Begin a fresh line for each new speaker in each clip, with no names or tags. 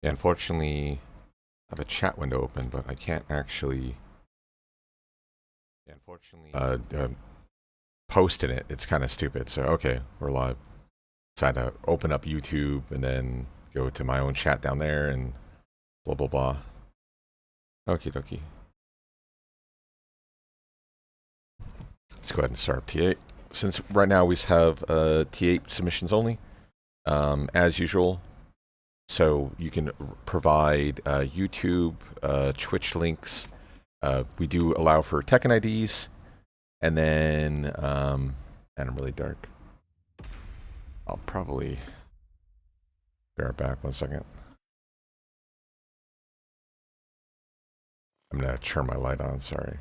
Yeah, unfortunately, I have a chat window open, but I can't actually. Yeah, unfortunately, post in it. It's kind of stupid. So okay, we're live. So I had to open up YouTube and then go to my own chat down there and blah blah blah. Okie dokie. Let's go ahead and start T8. Since right now we have T8 submissions only, as usual. So you can provide YouTube, Twitch links. We do allow for Tekken IDs, and then and I'm really dark. I'll probably bear it back 1 second. I'm gonna turn my light on. Sorry.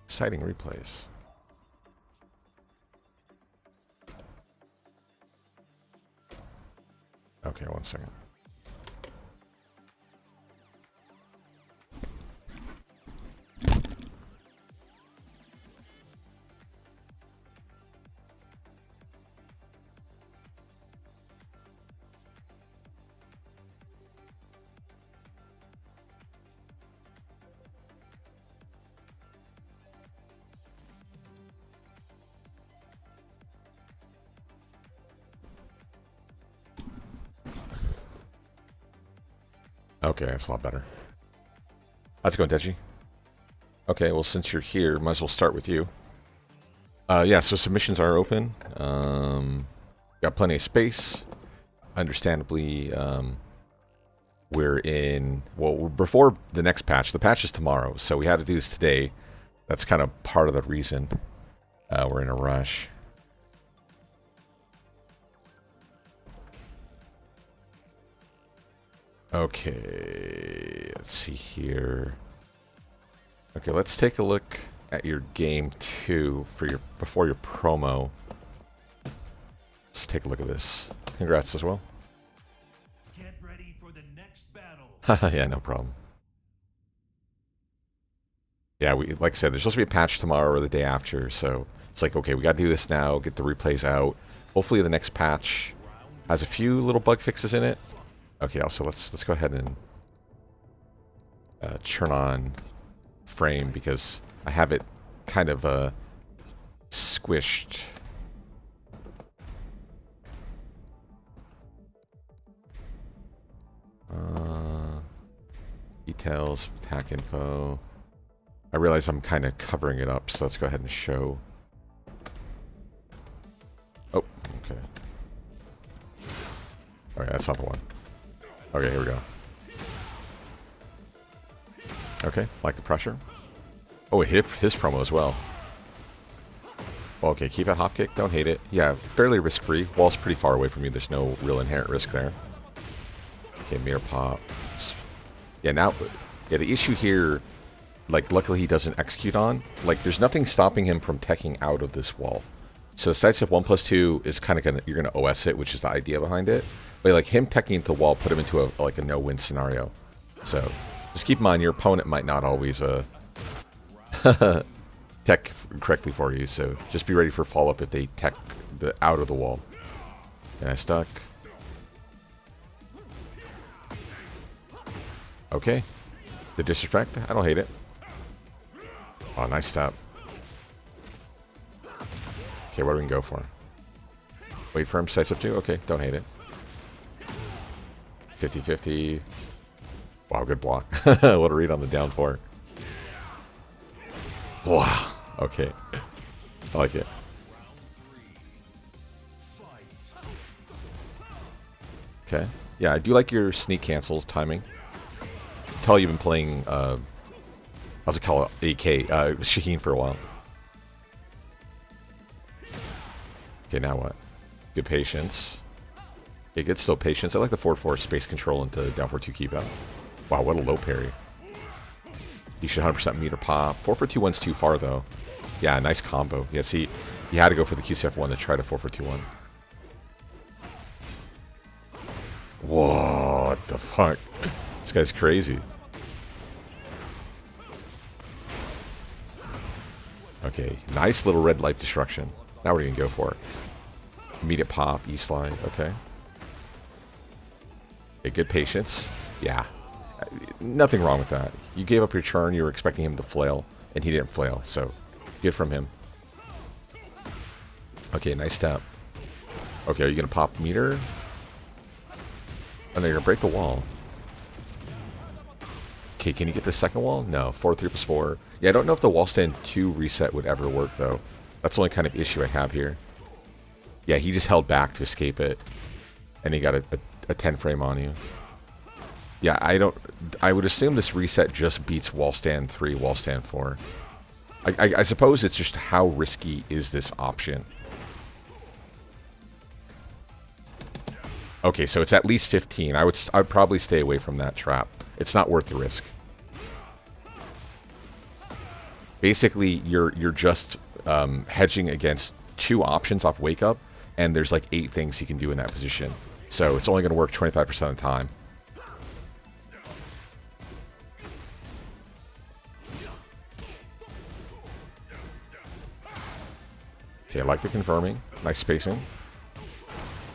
Exciting replays. Okay, 1 second. Okay, that's a lot better. How's it going, Deji? Okay, well, since you're here, might as well start with you. Yeah, so submissions are open. Got plenty of space. Understandably, we're in... Well, before the next patch. The patch is tomorrow, so we had to do this today. That's kind of part of the reason we're in a rush. Okay, let's see here. Okay, let's take a look at your game 2 for your before your promo. Let's take a look at this. Congrats as well.
Get ready for the next battle.
Yeah, no problem. Yeah, like I said, there's supposed to be a patch tomorrow or the day after, so it's like, okay, we gotta do this now, get the replays out. Hopefully the next patch has a few little bug fixes in it. Okay, also let's go ahead and turn on frame because I have it kind of squished. Details, attack info. I realize I'm kind of covering it up, so let's go ahead and show. Oh, okay. Okay, that's not the one. Okay, here we go. Okay, like the pressure. Oh, it hit his promo as well. Okay, keep it hop kick. Don't hate it. Yeah, fairly risk-free. Wall's pretty far away from you. There's no real inherent risk there. Okay, mirror pop. Yeah, now... Yeah, the issue here... Like, luckily he doesn't execute on. Like, there's nothing stopping him from teching out of this wall. So sidestep 1+2 is kind of gonna... You're gonna OS it, which is the idea behind it. But like him teching into the wall put him into a like a no-win scenario. So just keep in mind your opponent might not always tech correctly for you. So just be ready for follow-up if they tech the out of the wall. And I stuck. Okay. The disrespect, I don't hate it. Oh, nice step. Okay, what do we can go for? Wait for him, sights up 2? Okay, don't hate it. 50-50. Wow, good block. What a read on the down 4. Wow. Okay. I like it. Okay. Yeah, I do like your sneak cancel timing. Tell you've been playing, how's it called? AK, Shaheen for a while. Okay, now what? Good patience. Yeah, good still patience. I like the 4-4 space control into down 4-2 keep out. Wow, what a low parry. You should 100% meter pop. 4-4-2-1's too far though. Yeah, nice combo. Yeah, see, you had to go for the QCF1 to try to 4-4-2-1. Whoa, what the fuck? This guy's crazy. Okay, nice little red life destruction. Now we're gonna go for it. Immediate pop, E-slide, okay. Okay, good patience. Yeah. Nothing wrong with that. You gave up your turn, you were expecting him to flail, and he didn't flail, so good from him. Okay, nice step. Okay, are you gonna pop meter? Oh no, you're gonna break the wall. Okay, can you get the second wall? No, 4-3+4. Yeah, I don't know if the wall stand 2 reset would ever work, though. That's the only kind of issue I have here. Yeah, he just held back to escape it. And he got a 10 frame on you. Yeah, I would assume this reset just beats wall stand 3, wall stand 4. I suppose it's just how risky is this option. Okay, so it's at least 15. I'd probably stay away from that trap. It's not worth the risk. Basically, you're just hedging against 2 options off wake up, and there's like 8 things he can do in that position. So it's only going to work 25% of the time. Okay, I like the confirming. Nice spacing.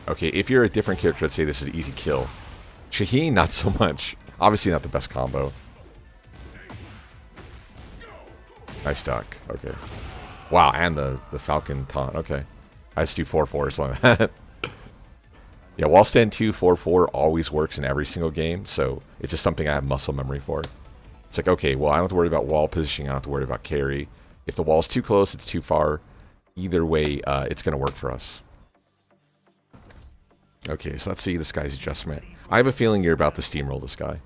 Okay, if you're a different character, I'd say this is an easy kill. Shaheen, not so much. Obviously not the best combo. Nice duck. Okay. Wow, and the Falcon taunt. Okay. I just do 4-4s like that. Yeah, wall stand 2, 4-4 always works in every single game, so it's just something I have muscle memory for. It's like, okay, well, I don't have to worry about wall positioning. I don't have to worry about carry. If the wall's too close, it's too far. Either way, it's going to work for us. Okay, so let's see this guy's adjustment. I have a feeling you're about to steamroll this guy.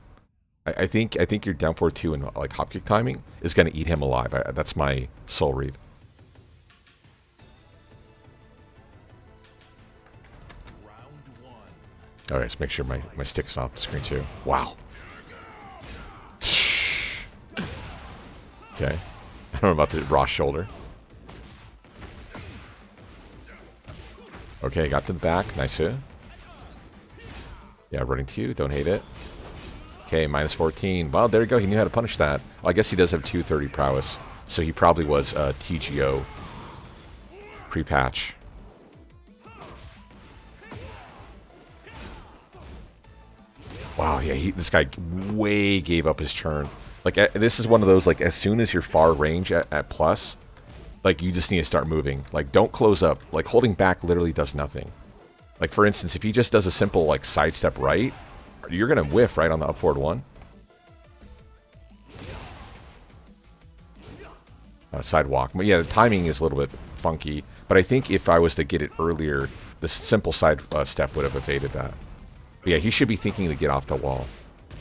I think your down 4-2 and like hop kick timing is going to eat him alive. That's my soul read. All right, let's make sure my stick's off the screen too. Wow. Okay. I don't know about the raw shoulder. Okay, got to the back. Nice hit. Yeah, running to you. Don't hate it. Okay, minus 14. Well, there you go. He knew how to punish that. Well, I guess he does have 230 prowess, so he probably was TGO pre-patch. Wow, yeah, this guy way gave up his turn. Like, this is one of those, like, as soon as you're far range at plus, like, you just need to start moving. Like, don't close up. Like, holding back literally does nothing. Like, for instance, if he just does a simple, like, sidestep right, you're going to whiff right on the up forward 1. Sidewalk. But yeah, the timing is a little bit funky. But I think if I was to get it earlier, the simple side step would have evaded that. But yeah, he should be thinking to get off the wall.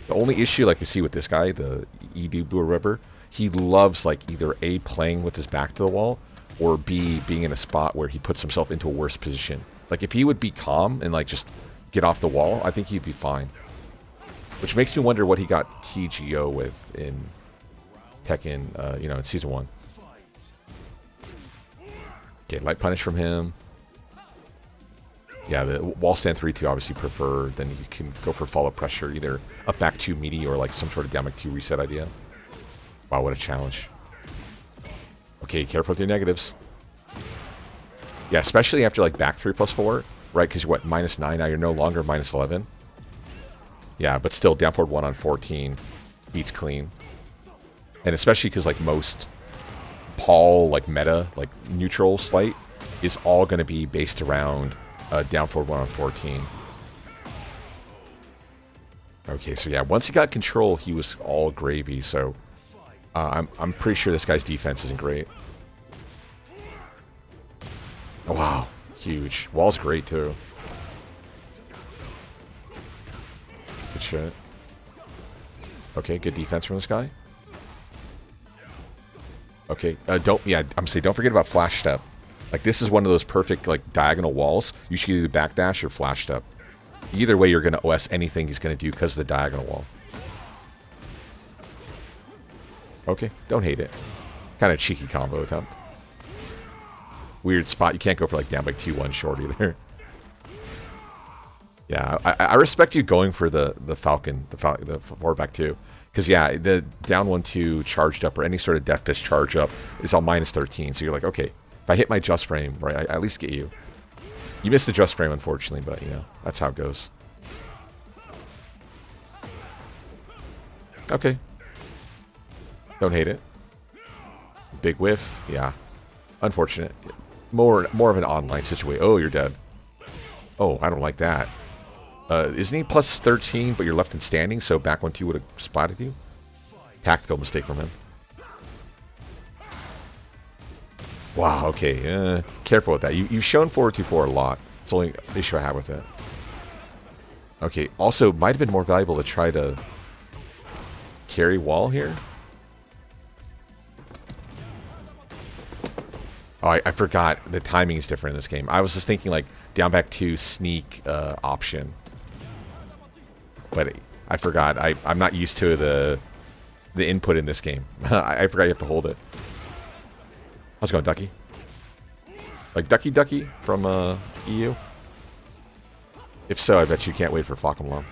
The only issue, like you see with this guy, the Edubu or whatever, he loves, like, either A, playing with his back to the wall, or B, being in a spot where he puts himself into a worse position. Like, if he would be calm and, like, just get off the wall, I think he'd be fine. Which makes me wonder what he got TGO with in Tekken, you know, in Season 1. Okay, light punish from him. Yeah, the wall stand 3-2 obviously prefer. Then you can go for follow-up pressure, either up back 2 meaty or like some sort of down back 2 reset idea. Wow, what a challenge. Okay, careful with your negatives. Yeah, especially after like back 3+4, right? Because you're what, -9 now, you're no longer -11. Yeah, but still, down forward 1 on 14 beats clean. And especially because like most Paul, like meta, like neutral slight, is all going to be based around down forward 1 on 14. Okay, so yeah, once he got control, he was all gravy, so I'm pretty sure this guy's defense isn't great. Oh, wow, huge. Wall's great, too. Good shit. Okay, good defense from this guy. Okay, don't forget about flash step. Like, this is one of those perfect, like, diagonal walls. You should either backdash or flash step. Either way, you're going to OS anything he's going to do because of the diagonal wall. Okay, don't hate it. Kind of cheeky combo attempt. Weird spot. You can't go for, like, down back 2-1 short either. Yeah, I respect you going for the Falcon, the forward back 2. Because, yeah, the down 1-2 charged up or any sort of death fist charge up is all minus 13. So you're like, okay, if I hit my just frame, right, I at least get you. You missed the just frame, unfortunately, but, you know, that's how it goes. Okay. Don't hate it. Big whiff. Yeah. Unfortunate. More of an online situation. Oh, you're dead. Oh, I don't like that. Isn't he plus 13, but you're left in standing, so back 1-2 would have spotted you? Tactical mistake from him. Wow, okay. Careful with that. You've shown forward 2-4 a lot. It's the only issue I have with it. Okay, also, might have been more valuable to try to carry wall here. Oh, I forgot. The timing is different in this game. I was just thinking, like, down back 2 sneak option. But I forgot. I'm not used to the input in this game. I forgot you have to hold it. How's it going, Ducky? Like Ducky Ducky from EU? If so, I bet you can't wait for Flockamlum.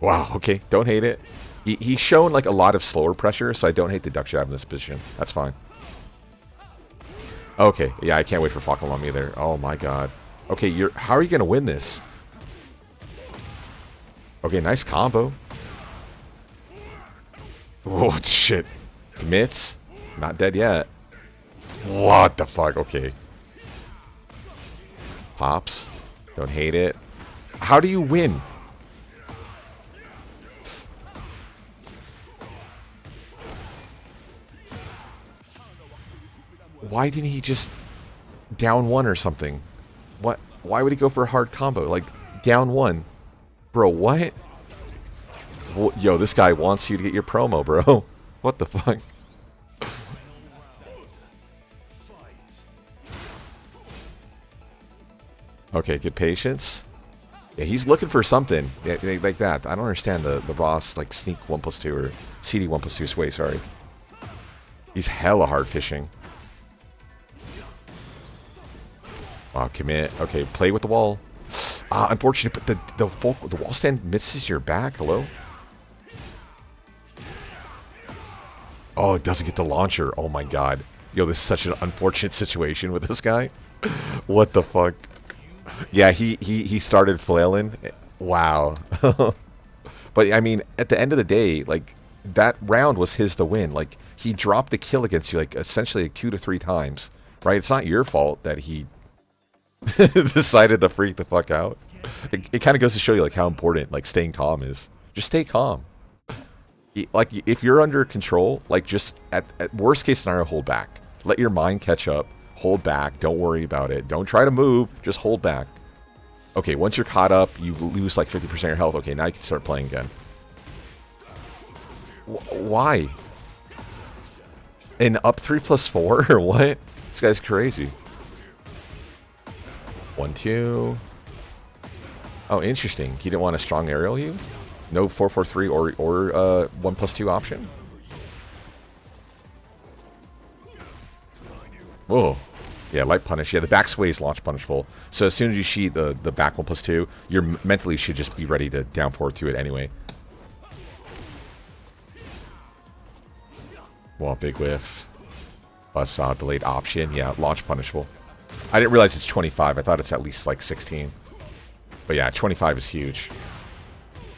Wow, okay. Don't hate it. He's shown like a lot of slower pressure, so I don't hate the duck jab in this position. That's fine. Okay, yeah, I can't wait for Flockamlum either. Oh my god. Okay, how are you going to win this? Okay, nice combo. Oh, shit. Commits. Not dead yet. What the fuck? Okay. Pops. Don't hate it. How do you win? Why didn't he just down 1 or something? What? Why would he go for a hard combo? Like, down 1. Bro, what? Yo, this guy wants you to get your promo, bro. What the fuck? Okay, good patience. Yeah, he's looking for something. Yeah, like that. I don't understand the Ross, like, sneak 1+2 or CD 1+2 sway, sorry. He's hella hard fishing. Wow, commit. Okay, play with the wall. Unfortunate, but the wall stand misses your back. Hello? Oh, it doesn't get the launcher. Oh my god. Yo, this is such an unfortunate situation with this guy. What the fuck? Yeah, he started flailing. Wow. But, I mean, at the end of the day, like, that round was his to win. Like, he dropped the kill against you, like, essentially like 2 to 3 times. Right? It's not your fault that he decided to freak the fuck out. It kind of goes to show you like how important like staying calm is. Just stay calm. Like if you're under control, like just at worst case scenario, hold back. Let your mind catch up. Hold back. Don't worry about it. Don't try to move. Just hold back. Okay, once you're caught up, you lose like 50% of your health. Okay, now you can start playing again. Why? An up 3+4 or what? This guy's crazy. 1-2. Oh, interesting. He didn't want a strong aerial you? No 4-4-3 or 1+2 option? Whoa. Yeah, light punish. Yeah, the back sway is launch punishable. So as soon as you see the back 1+2, you're mentally should just be ready to down forward to it anyway. Well, big whiff. Buzzsaw, delayed option. Yeah, launch punishable. I didn't realize it's 25. I thought it's at least like 16. But yeah, 25 is huge.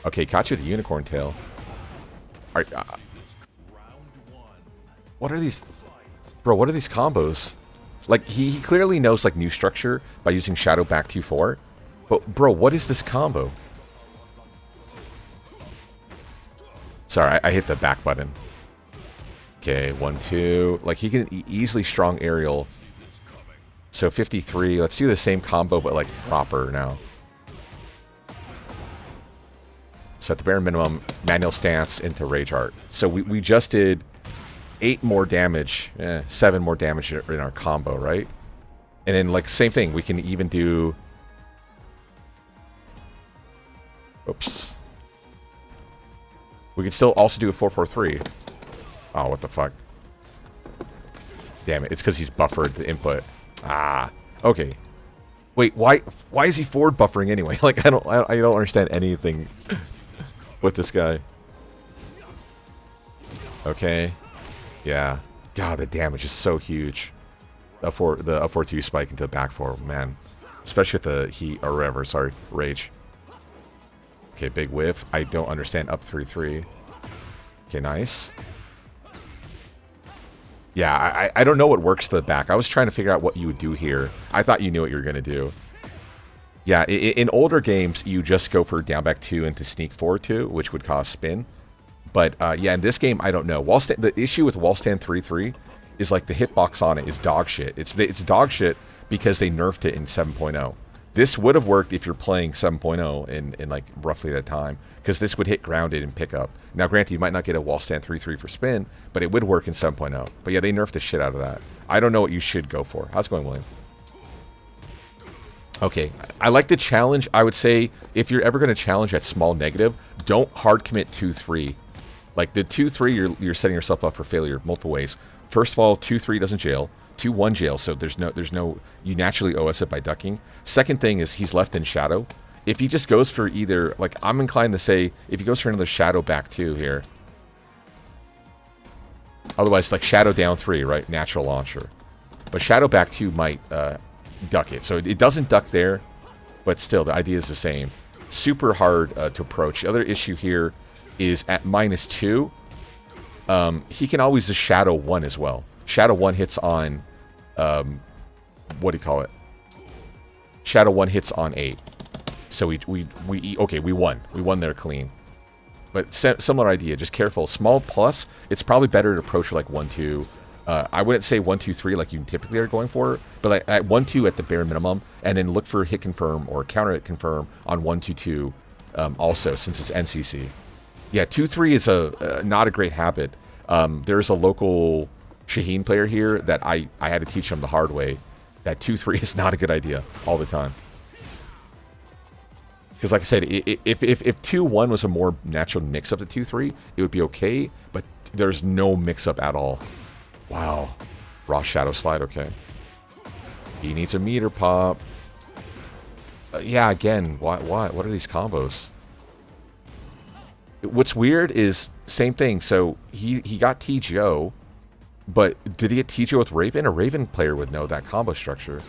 Okay, caught you with the unicorn tail. All right, what are these? Bro, what are these combos? Like, he clearly knows like new structure by using shadow back 2-4. But bro, what is this combo? Sorry, I hit the back button. Okay, 1-2. Like, he can easily strong aerial. So 53. Let's do the same combo, but like proper now. So at the bare minimum, manual stance into Rage Art. So we just did 8 more damage, 7 more damage in our combo, right? And then like same thing, we can even do. Oops. We can still also do a 4-4-3. Oh, what the fuck? Damn it! It's because he's buffered the input. Ah, okay. Wait, why is he forward buffering anyway? Like I don't understand anything with this guy. Okay. Yeah. God, the damage is so huge. The up 4-2 spike into the back 4, man. Especially with the heat, or whatever, sorry, rage. Okay, big whiff. I don't understand up 3-3. Okay, nice. Yeah, I don't know what works to the back. I was trying to figure out what you would do here. I thought you knew what you were going to do. Yeah, in older games, you just go for down back 2 into sneak 4-2, which would cause spin. But yeah, in this game, I don't know. The issue with wall stand 3-3 is like the hitbox on it is dog shit. It's dog shit because they nerfed it in 7.0. This would have worked if you're playing 7.0 in like roughly that time, because this would hit grounded and pick up. Now, granted, you might not get a wall stand 3-3 for spin, but it would work in 7.0. But yeah, they nerfed the shit out of that. I don't know what you should go for. How's it going, William? Okay, I like the challenge. I would say if you're ever going to challenge at small negative, don't hard commit 2-3. Like the 2-3, you're setting yourself up for failure multiple ways. First of all, 2-3 doesn't jail. 2-1 jail, so there's no you naturally OS it by ducking. Second thing is he's left in shadow. If he just goes for either, like, I'm inclined to say if he goes for another shadow back 2 here. Otherwise, like shadow down 3, right? Natural launcher. But shadow back 2 might duck it. So it doesn't duck there, but still the idea is the same. Super hard to approach. The other issue here is at -2. He can always just shadow 1 as well. Shadow 1 hits on, what do you call it? Shadow 1 hits on 8. So we won. We won there clean. But similar idea, just careful. Small plus, it's probably better to approach like 1-2. I wouldn't say 1-2-3 like you typically are going for, but like at 1-2 at the bare minimum, and then look for hit confirm or counter hit confirm on 1-2-2 also, since it's NCC. Yeah, 2-3 is not a great habit. There's a local Shaheen player here that I had to teach him the hard way that 2-3 is not a good idea all the time. Because like I said, if 2-1 was a more natural mix-up to 2-3, it would be okay, but there's no mix-up at all. Wow. Raw Shadow Slide, okay. He needs a meter pop. Yeah, again, what are these combos? What's weird is, same thing, so he got TGO, but did he get TGO with Raven? A Raven player would know that combo structure.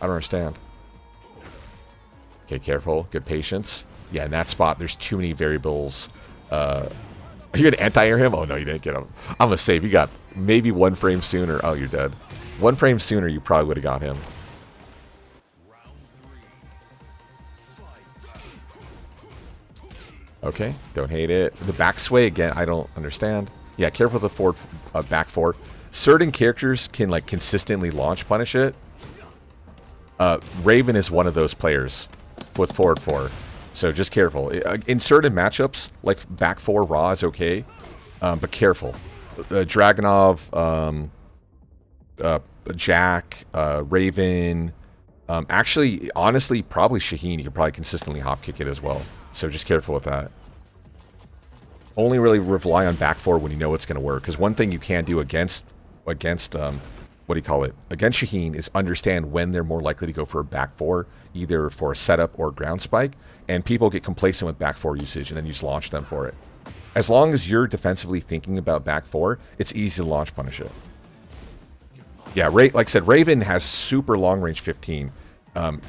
I don't understand. Okay, careful. Good patience. Yeah, in that spot, there's too many variables. Are you going to anti-air him? Oh, no, you didn't get him. I'm going to save. You got maybe 1 frame sooner. Oh, you're dead. 1 frame sooner, you probably would have got him. Okay, don't hate it. The back sway, again, I don't understand. Yeah, careful with the forward, back 4. Certain characters can, like, consistently launch punish it. Raven is one of those players with forward 4. So just careful. In certain matchups, like back 4 raw is okay, but careful. Dragunov, Jack, Raven, actually, honestly, probably Shaheen, you could probably consistently hop kick it as well. So just careful with that. Only really rely on back 4 when you know it's going to work. Because one thing you can do against what do you call it? Against Shaheen is understand when they're more likely to go for a back 4, either for a setup or ground spike. And people get complacent with back 4 usage, and then you just launch them for it. As long as you're defensively thinking about back 4, it's easy to launch punish it. Yeah, like I said, Raven has super long range 15.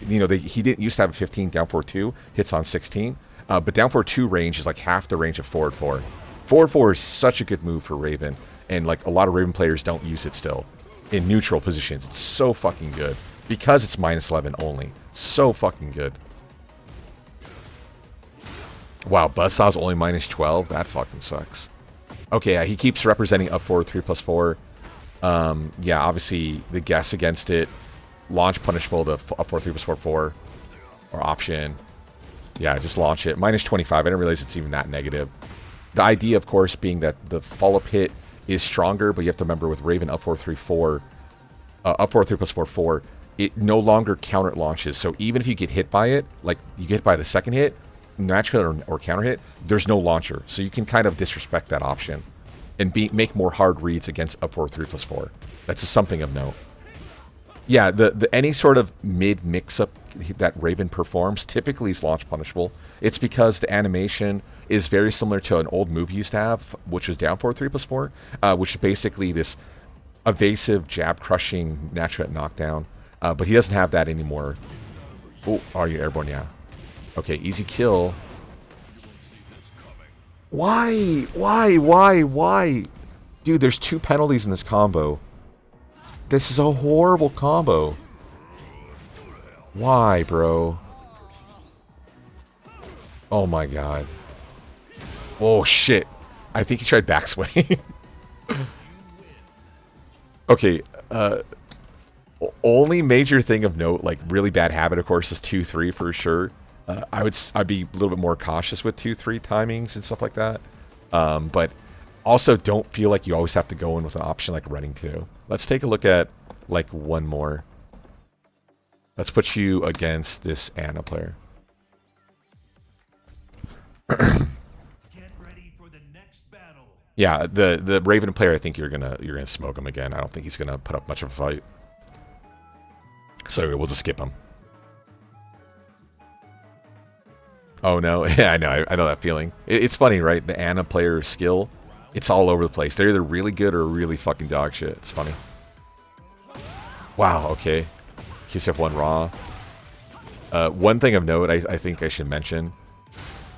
You know, he didn't used to have a 15 down 4-2, hits on 16. But down 4-2 range is like half the range of forward 4. Forward 4 is such a good move for Raven, and like a lot of Raven players don't use it still. In neutral positions, it's so fucking good. Because it's -11 only. So fucking good. Wow, Buzzsaw's only -12? That fucking sucks. Okay, yeah, he keeps representing up 4, 3+4. Yeah, obviously, the guess against it. Launch punishable to up 4, 3+4, 4. Or option. Yeah, just launch it. -25. I didn't realize it's even that negative. The idea, of course, being that the follow-up hit is stronger, but you have to remember with Raven up 4, 3, 4, up 4, 3+4, 4, it no longer counter launches. So even if you get hit by it, like you get hit by the second hit, natural or counter hit, there's no launcher. So you can kind of disrespect that option and make more hard reads against up 4, 3+4. That's just something of note. Yeah, the any sort of mid mix-up that Raven performs typically is launch punishable. It's because the animation is very similar to an old move he used to have, which was down 4/3+4, which is basically this evasive, jab-crushing, natural hit knockdown. But he doesn't have that anymore. Oh, are you airborne? Yeah. Okay, easy kill. Why? Why? Dude, there's 2 penalties in this combo. This is a horrible combo. Why, bro? Oh my god. Oh shit. I think he tried backswing. Okay, only major thing of note, like really bad habit, of course, is 2-3 for sure. I'd be a little bit more cautious with 2-3 timings and stuff like that. But also don't feel like you always have to go in with an option like running 2. Let's take a look at like one more. Let's put you against this Ana player.
Get ready for the next battle.
Yeah, the Raven player, I think you're gonna smoke him again. I don't think he's gonna put up much of a fight. So we'll just skip him. Oh no, yeah, I know that feeling. It's funny, right? The Ana player skill, it's all over the place. They're either really good or really fucking dog shit. It's funny. Wow, okay. QCF1 Raw. One thing of note, I think I should mention,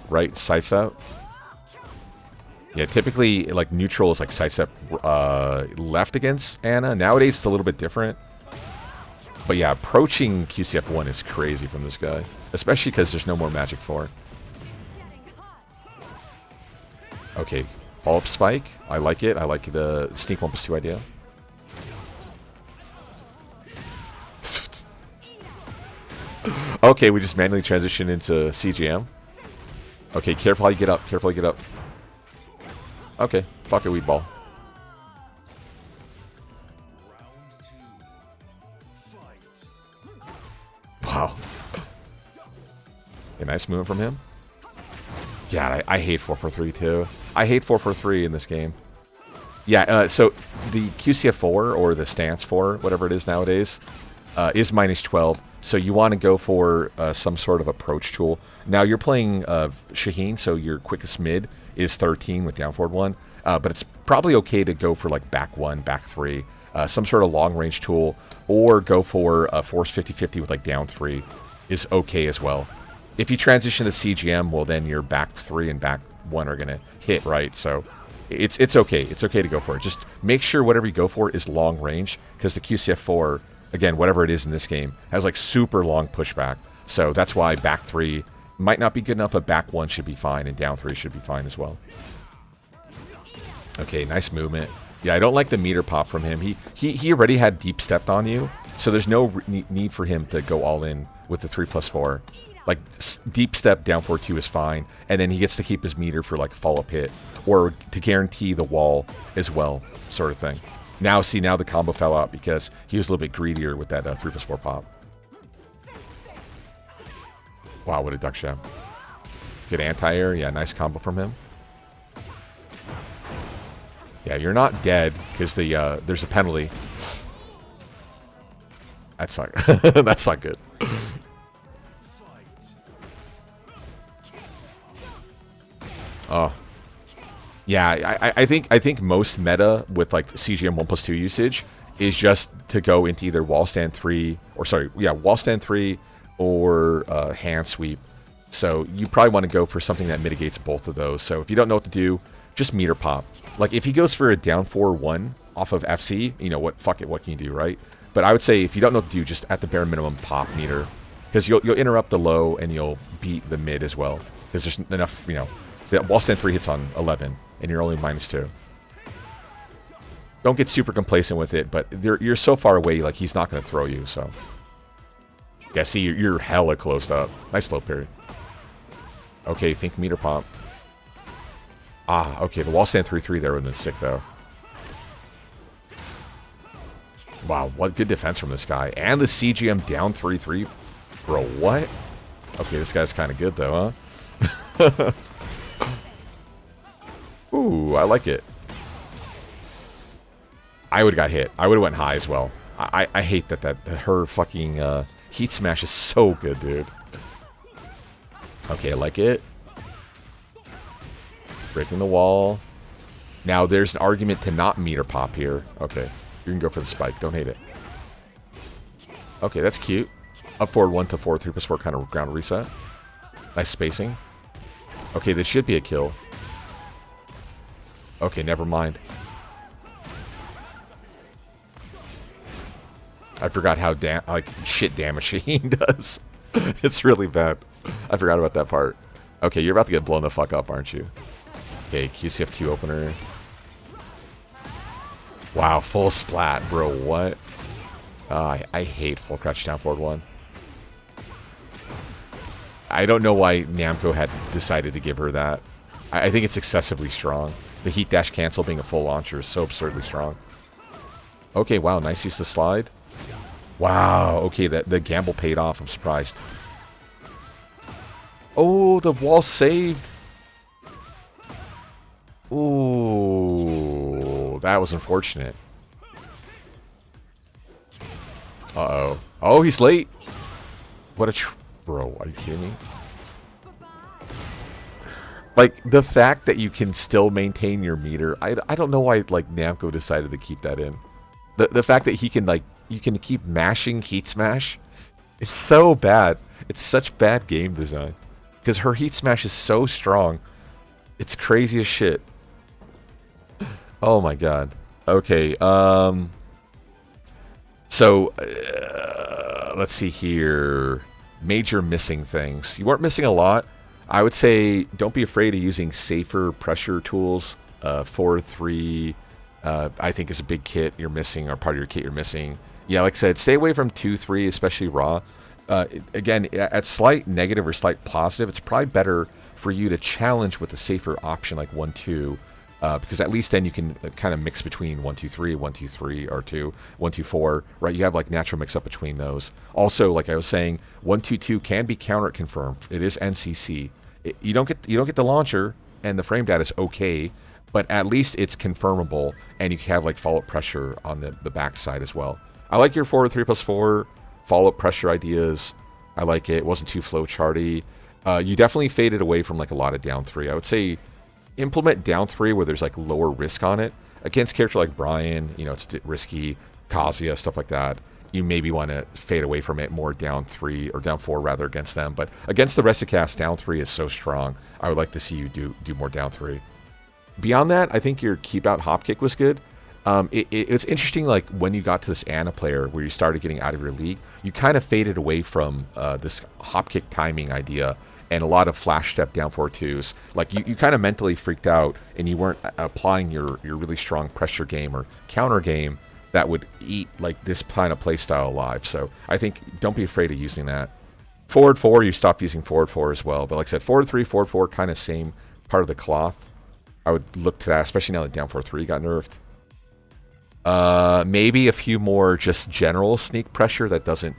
right? Sidestep. Yeah, typically, like, neutral is like sidestep left against Ana. Nowadays, it's a little bit different. But yeah, approaching QCF1 is crazy from this guy. Especially because there's no more Magic 4. Okay, follow-up spike. I like it. I like the sneak 1+2 idea. Okay, we just manually transition into CGM. Okay, careful how you get up. Careful how you get up. Okay, fuck it, weed ball. Wow. A nice movement from him. God, I hate 4-4-3 too. I hate 4-4-3 in this game. Yeah, so the QCF4 or the stance 4, whatever it is nowadays, is -12. So you want to go for some sort of approach tool. Now you're playing Shaheen, so your quickest mid is 13 with down forward 1. But it's probably okay to go for like back 1, back 3, some sort of long range tool, or go for force 50-50 with like down 3 is okay as well. If you transition to CGM, well then your back 3 and back 1 are gonna hit, right? So it's okay. It's okay to go for it. Just make sure whatever you go for is long range, because the QCF4, again, whatever it is in this game, has like super long pushback. So that's why back 3 might not be good enough, but back 1 should be fine, and down 3 should be fine as well. Okay, nice movement. Yeah, I don't like the meter pop from him. He already had deep stepped on you, so there's no need for him to go all in with the 3+4. Like, deep step down 4-2 is fine, and then he gets to keep his meter for like follow-up hit, or to guarantee the wall as well, sort of thing. Now, see, now the combo fell out because he was a little bit greedier with that 3+4 pop. Wow, what a duck shot. Good anti-air. Yeah, nice combo from him. Yeah, you're not dead because there's a penalty. That's not that's not good. Oh. Yeah, I think most meta with like CGM 1+2 usage is just to go into either wall stand 3 or wall stand 3 or hand sweep. So you probably want to go for something that mitigates both of those. So if you don't know what to do, just meter pop. Like if he goes for a down 4-1 off of FC, you know what? Fuck it, what can you do, right? But I would say if you don't know what to do, just at the bare minimum pop meter, because you'll interrupt the low and you'll beat the mid as well. Because there's enough, you know, the wall stand 3 hits on 11 and you're only -2. Don't get super complacent with it, but you're so far away, like he's not going to throw you. So yeah, see, you're hella closed up. Nice low parry. Okay, think meter pop. Ah, okay, the wall stand 3-3 there would have been sick, though. Wow, what good defense from this guy. And the CGM down 3-3. Bro, what? Okay, this guy's kind of good, though, huh? Ooh, I like it. I would have got hit. I would have went high as well. I hate that her fucking heat smash is so good, dude. Okay, I like it. Breaking the wall. Now there's an argument to not meter pop here. Okay, you can go for the spike. Don't hate it. Okay, that's cute. Up forward 1 to 4, 3+4 kind of ground reset. Nice spacing. Okay, this should be a kill. Okay, never mind. I forgot how shit damage Shaheen does. It's really bad. I forgot about that part. Okay, you're about to get blown the fuck up, aren't you? Okay, QCF2 opener. Wow, full splat, bro. What? I hate full crouch down forward 1. I don't know why Namco had decided to give her that. I think it's excessively strong. The heat dash cancel being a full launcher is so absurdly strong. Okay, wow, nice use of slide. Wow, okay, the gamble paid off. I'm surprised. Oh, the wall saved. Ooh, that was unfortunate. Uh-oh. Oh, he's late. What a... Bro, are you kidding me? Like, the fact that you can still maintain your meter, I don't know why, like, Namco decided to keep that in. The fact that he can, like, you can keep mashing heat smash is so bad. It's such bad game design. Because her heat smash is so strong. It's crazy as shit. Oh my god. Okay, so, let's see here. Major missing things. You weren't missing a lot. I would say don't be afraid of using safer pressure tools. 4-3, I think is a big kit you're missing, or part of your kit you're missing. Yeah, like I said, stay away from 2-3, especially raw. Again, at slight negative or slight positive, it's probably better for you to challenge with a safer option like 1-2. Because at least then you can kind of mix between 1-2-3, 1-2-3, or 2, 1-2-4, right? You have like natural mix up between those. Also, like I was saying, 1-2-2 can be counter confirmed. It is NCC. You don't get the launcher, and the frame data is okay, but at least it's confirmable, and you can have like follow-up pressure on the backside as well. I like your 4-3+4 follow-up pressure ideas. I like it. It wasn't too flowcharty. You definitely faded away from like a lot of down 3. I would say implement down 3 where there's like lower risk on it. Against a character like Bryan, you know, it's risky. Kazuya, stuff like that. You maybe want to fade away from it more down 3, or down 4 rather, against them. But against the rest of cast, down 3 is so strong. I would like to see you do more down 3. Beyond that, I think your keep out hop kick was good. It's interesting, like when you got to this Ana player where you started getting out of your league, you kind of faded away from this hop kick timing idea and a lot of flash step down 4-2s. Like you kind of mentally freaked out, and you weren't applying your really strong pressure game or counter game that would eat like this kind of play style alive. So I think don't be afraid of using that. Forward 4, you stopped using forward 4 as well. But like I said, forward 3, forward 4, kind of same part of the cloth. I would look to that, especially now that down 4-3 got nerfed. Maybe a few more just general sneak pressure that doesn't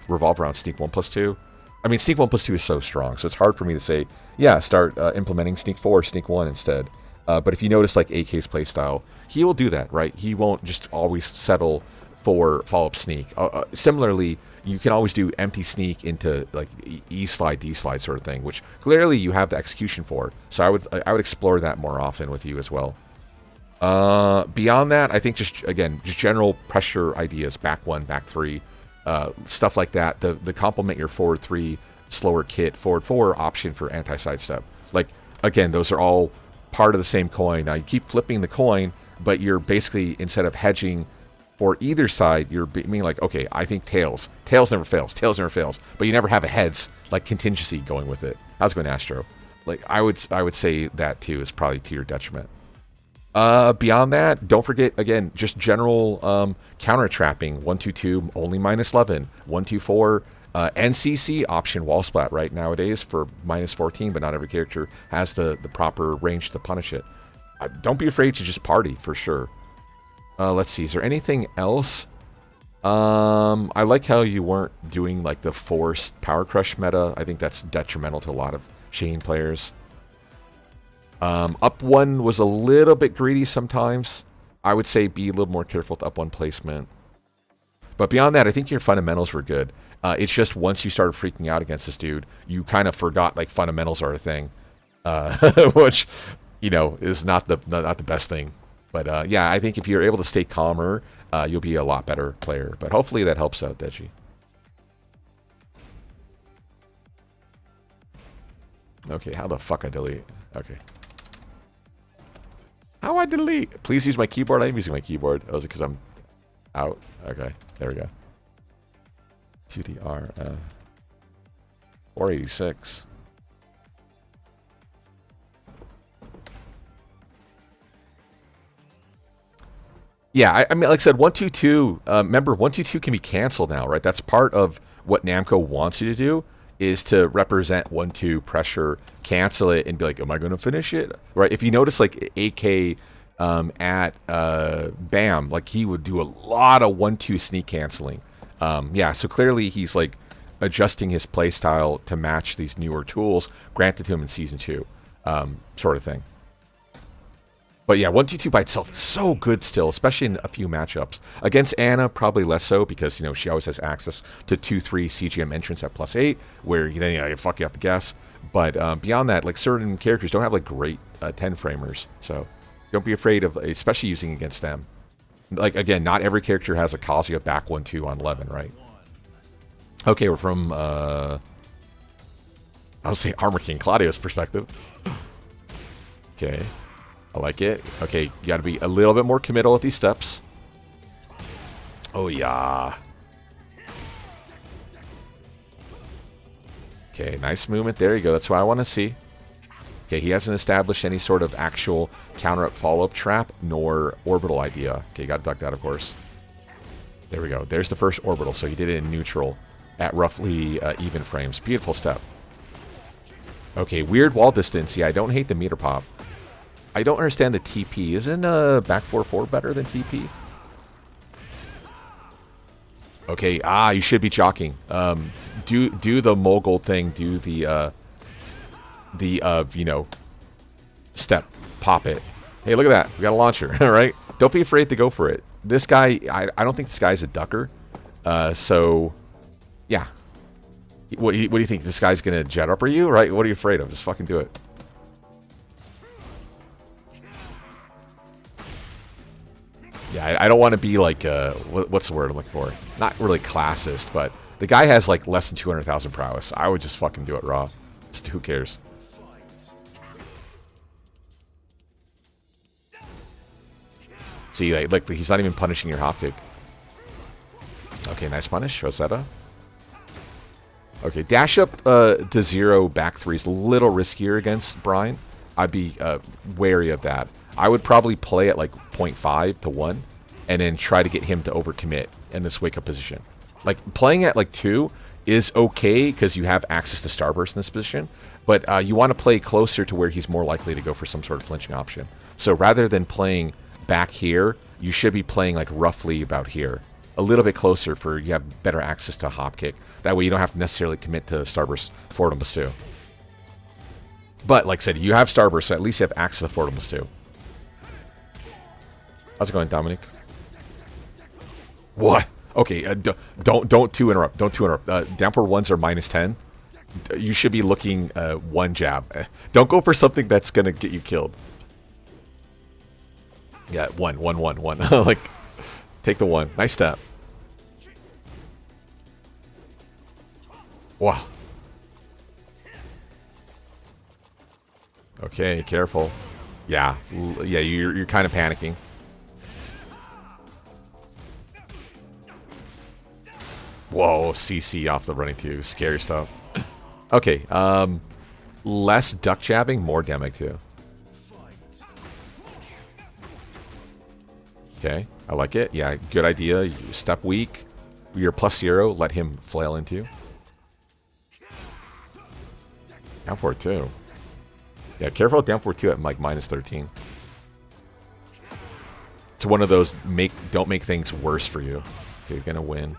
revolve around sneak 1+2. I mean, sneak 1+2 is so strong, so it's hard for me to say, yeah, start implementing sneak 4, sneak 1 instead. But if you notice, like AK's playstyle, he will do that, right? He won't just always settle for follow-up sneak. Similarly, you can always do empty sneak into like E-slide, D-slide sort of thing, which clearly you have the execution for. So I would explore that more often with you as well. Beyond that, I think just general pressure ideas, back 1, back 3, stuff like that. The complement your forward 3 slower kit, forward 4 option for anti-sidestep. Like, again, those are all part of the same coin. Now, you keep flipping the coin, but you're basically, instead of hedging for either side, you're being like, okay, I think tails. Tails never fails. Tails never fails. But you never have a heads, like, contingency going with it. How's it going, Astro? Like, I would say that, too, is probably to your detriment. Beyond that, don't forget, again, just general counter trapping. 1-2-2, only -11. 1-2-4, NCC option wall splat, right? Nowadays for -14, but not every character has the proper range to punish it. Don't be afraid to just party, for sure. Let's see, is there anything else? I like how you weren't doing like the forced power crush meta. I think that's detrimental to a lot of Shaheen players. Up 1 was a little bit greedy sometimes. I would say be a little more careful with up 1 placement. But beyond that, I think your fundamentals were good. It's just once you started freaking out against this dude, you kind of forgot like fundamentals are a thing, which is not the best thing. But yeah, I think if you're able to stay calmer, you'll be a lot better player. But hopefully that helps out, Deji. Okay, how the fuck I delete? Okay. How I delete? Please use my keyboard. I am using my keyboard. Oh, is it because I'm out? Okay, there we go. 2DR 486. Yeah, I mean, like I said, 122. Remember, 122 can be canceled now, right? That's part of what Namco wants you to do, is to represent 1-2 pressure, cancel it, and be like, am I going to finish it? Right? If you notice, like, AK at BAM, like, he would do a lot of 1-2 sneak canceling. Yeah, so clearly he's, like, adjusting his playstyle to match these newer tools granted to him in Season 2, sort of thing. But yeah, 122 by itself is so good still, especially in a few matchups. Against Anna, probably less so, because she always has access to 2-3 CGM entrance at +8, where you fuck, you have to guess. But beyond that, like, certain characters don't have like great 10 framers, so don't be afraid of, especially using against them. Like, again, not every character has a Kazuya back 1-2 on 11, right? Okay, we're from I would say Armor King Claudio's perspective. Okay. I like it. Okay, you got to be a little bit more committal at these steps. Oh, yeah. Okay, nice movement. There you go. That's what I want to see. Okay, he hasn't established any sort of actual counter-up follow-up trap, nor orbital idea. Okay, you got to duck that, of course. There we go. There's the first orbital. So he did it in neutral at roughly even frames. Beautiful step. Okay, weird wall distance. Yeah, I don't hate the meter pop. I don't understand the TP. Isn't back 4-4 better than TP? Okay, you should be jockeying. Do the mogul thing. Do the step. Pop it. Hey, look at that. We got a launcher, all right? Don't be afraid to go for it. This guy, I don't think this guy's a ducker. So, yeah. What do you think? This guy's going to jet upper you, right? What are you afraid of? Just fucking do it. Yeah, I don't want to be like, what's the word I'm looking for? Not really classist, but the guy has like less than 200,000 prowess. I would just fucking do it raw. Just who cares? See, like he's not even punishing your hop kick. Okay, nice punish. Rosetta. Okay, dash up to 0 back 3 is a little riskier against Bryan. I'd be wary of that. I would probably play at like 0.5 to 1 and then try to get him to overcommit in this wake up position. Like playing at like 2 is okay because you have access to Starburst in this position, but you want to play closer to where he's more likely to go for some sort of flinching option. So rather than playing back here, you should be playing like roughly about here. A little bit closer for you have better access to hop kick. That way you don't have to necessarily commit to Starburst forward on Basu. But like I said, you have Starburst, so at least you have access to forward on Basu. How's it going, Dominic? What? Okay, don't 2 interrupt. Don't 2 interrupt. Down for 1s are -10. You should be looking 1 jab. Don't go for something that's gonna get you killed. Yeah, 1. Like, take the 1. Nice step. Wow. Okay, careful. Yeah, you're kind of panicking. Whoa, CC off the running 2. Scary stuff. Okay, less duck jabbing, more damage too. Okay, I like it. Yeah, good idea. You step weak. You're +0. Let him flail into you. Down for it too. Yeah, careful down for 2 at like -13. It's one of those don't make things worse for you. Okay, you're gonna win.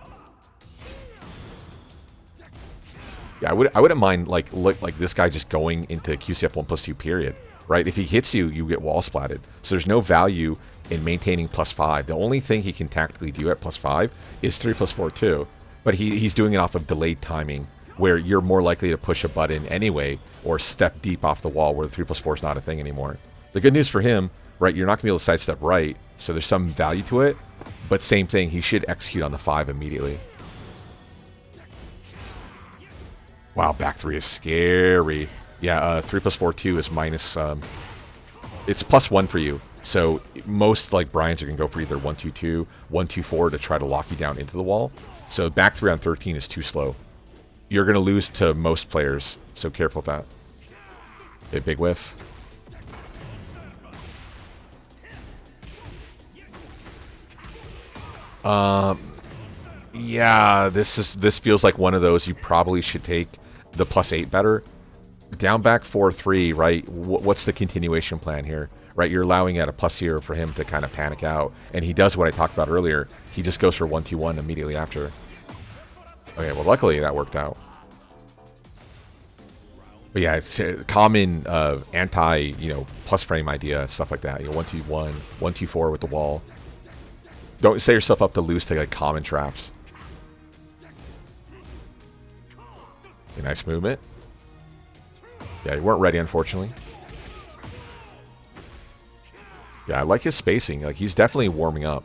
Yeah, I wouldn't mind like this guy just going into QCF 1+2 period, right? If he hits you, you get wall splatted. So there's no value in maintaining +5. The only thing he can tactically do at +5 is 3+4 too. But he's doing it off of delayed timing, where you're more likely to push a button anyway or step deep off the wall where the 3+4 is not a thing anymore. The good news for him, right, you're not going to be able to sidestep right, so there's some value to it. But same thing, he should execute on the 5 immediately. Wow, back 3 is scary. Yeah, 3+4, 2 is minus... it's +1 for you. So most like Bryan's are going to go for either 1-2-2, 1-2-4 to try to lock you down into the wall. So back 3 on 13 is too slow. You're going to lose to most players, so careful with that. Okay, big whiff. Yeah, this feels like one of those you probably should take the +8 better. Down back 4-3, right? What's the continuation plan here? Right, you're allowing at a +0 for him to kind of panic out, and he does what I talked about earlier. He just goes for 1-2-1 immediately after. Okay, well, luckily that worked out. But yeah, it's a common anti, plus frame idea, stuff like that. 1-2-1, 1-2-4 with the wall. Don't set yourself up to lose to like common traps. Okay, nice movement. Yeah, you weren't ready, unfortunately. Yeah, I like his spacing. Like, he's definitely warming up.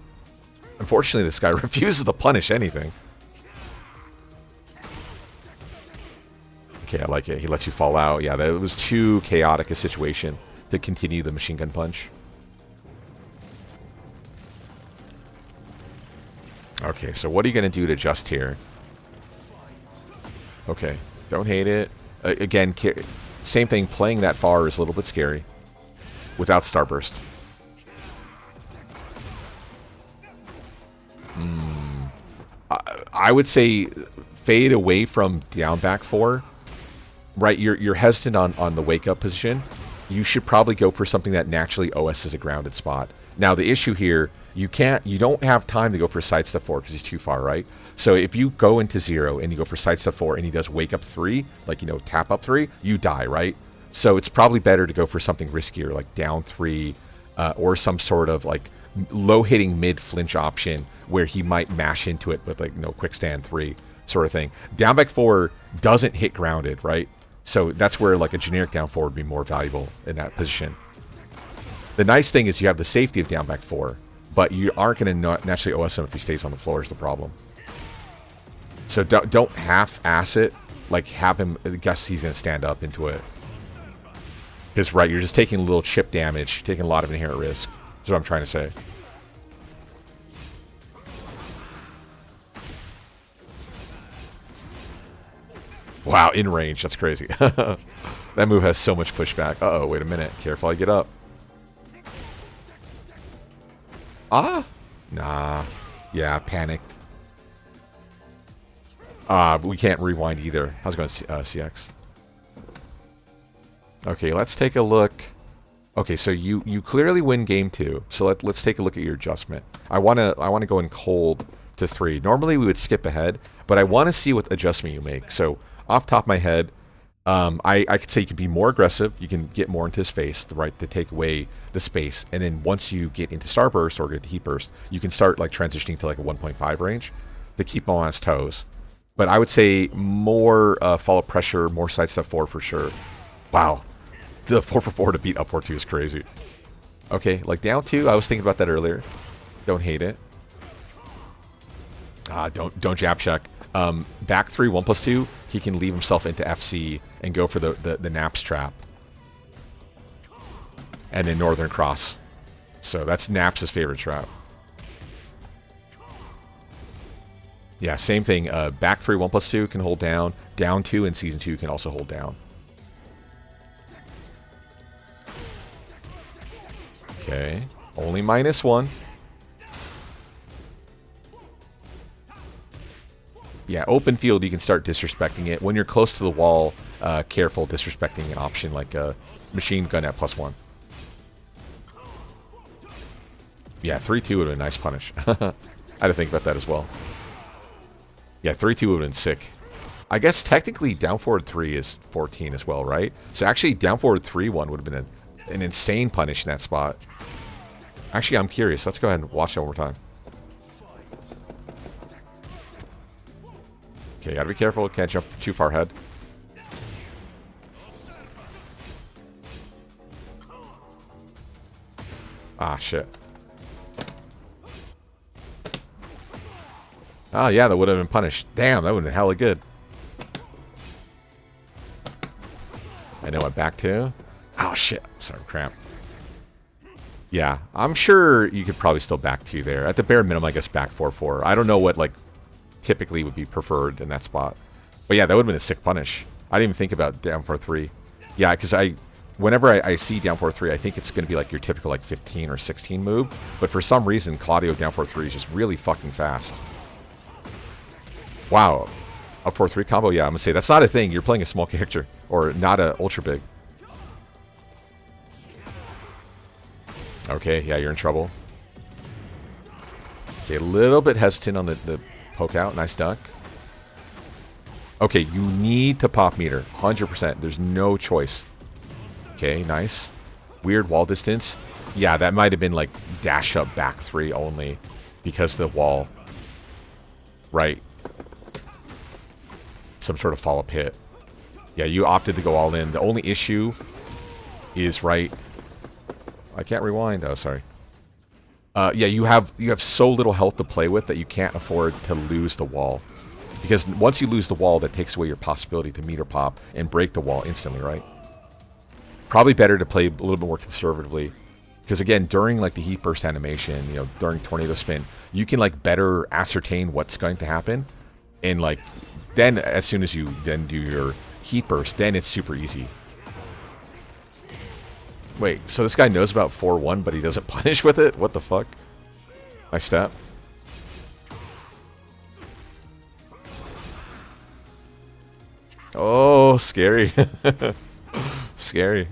Unfortunately, this guy refuses to punish anything. Okay, I like it. He lets you fall out. Yeah, that was too chaotic a situation to continue the machine gun punch. Okay, so what are you going to do to adjust here? Okay, don't hate it. Again, same thing. Playing that far is a little bit scary without Starburst. I would say fade away from down back 4. Right, you're hesitant on the wake up position. You should probably go for something that naturally OS is a grounded spot. Now the issue here, you don't have time to go for sidestep 4 because he's too far, right? So if you go into 0 and you go for sidestep 4 and he does wake up 3, like tap up 3, you die, right? So it's probably better to go for something riskier, like down 3, or some sort of like low hitting mid flinch option where he might mash into it with like quick stand 3 sort of thing. Down back 4 doesn't hit grounded, right? So that's where like a generic down 4 would be more valuable in that position. The nice thing is you have the safety of down back 4, but you aren't going to naturally OS him if he stays on the floor is the problem. So don't half-ass it, like have him guess he's going to stand up into it. Because right, you're just taking a little chip damage, taking a lot of inherent risk. That's what I'm trying to say. Wow, in range. That's crazy. That move has so much pushback. Uh-oh, wait a minute. Careful, I get up. Ah? Nah. Yeah, panicked. But we can't rewind either. How's it going, CX? Okay, let's take a look. Okay, so you clearly win game 2. So let's take a look at your adjustment. I wanna go in cold to 3. Normally we would skip ahead, but I want to see what adjustment you make. So off the top of my head, I could say you can be more aggressive. You can get more into his face, right, to take away the space. And then once you get into Starburst or get to Heat Burst, you can start like transitioning to like a 1.5 range to keep him on his toes. But I would say more follow-up pressure, more sidestep 4 for sure. Wow. The 4-for-4 to beat up 4-2 is crazy. Okay, like down 2, I was thinking about that earlier. Don't hate it. Don't jab check. Back 3, 1+2, he can leave himself into FC and go for the Naps trap. And then Northern Cross. So that's Naps' favorite trap. Yeah, same thing. Back 3, 1+2 can hold down. Down 2 in Season 2 can also hold down. Okay, only -1. Yeah, open field, you can start disrespecting it. When you're close to the wall, careful disrespecting an option like a machine gun at +1. Yeah, 3-2 would have been a nice punish. I had to think about that as well. Yeah, 3-2 would have been sick. I guess technically down forward 3 is 14 as well, right? So actually down forward 3-1 would have been an insane punish in that spot. Actually, I'm curious. Let's go ahead and watch it one more time. Okay, gotta be careful. Can't jump too far ahead. Ah, shit. Oh, yeah, that would have been punished. Damn, that would have been hella good. I know what back to. Oh, shit. Sorry, cramp. Yeah, I'm sure you could probably still back 2 there. At the bare minimum, I guess back 4-4. I don't know what, like, typically would be preferred in that spot. But yeah, that would have been a sick punish. I didn't even think about down 4-3. Yeah, because whenever I see down 4-3, I think it's going to be like your typical like 15 or 16 move. But for some reason, Claudio down 4-3 is just really fucking fast. Wow. Up 4-3 combo? Yeah, I'm going to say that's not a thing. You're playing a small character. Or not a ultra big. Okay, yeah, you're in trouble. Okay, a little bit hesitant on the poke out. Nice duck. Okay, you need to pop meter. 100%. There's no choice. Okay, nice. Weird wall distance. Yeah, that might have been like dash up back 3 only because of the wall. Right. Some sort of follow-up hit. Yeah, you opted to go all in. The only issue is right. I can't rewind. Oh, sorry. Yeah, you have so little health to play with that you can't afford to lose the wall. Because once you lose the wall, that takes away your possibility to meter pop and break the wall instantly, right? Probably better to play a little bit more conservatively. Because again, during like the heat burst animation, you know, during tornado spin, you can like better ascertain what's going to happen. And like, then as soon as you then do your heat burst, then it's super easy. Wait, so this guy knows about 4-1, but he doesn't punish with it? What the fuck? Nice step. Oh, scary. Scary.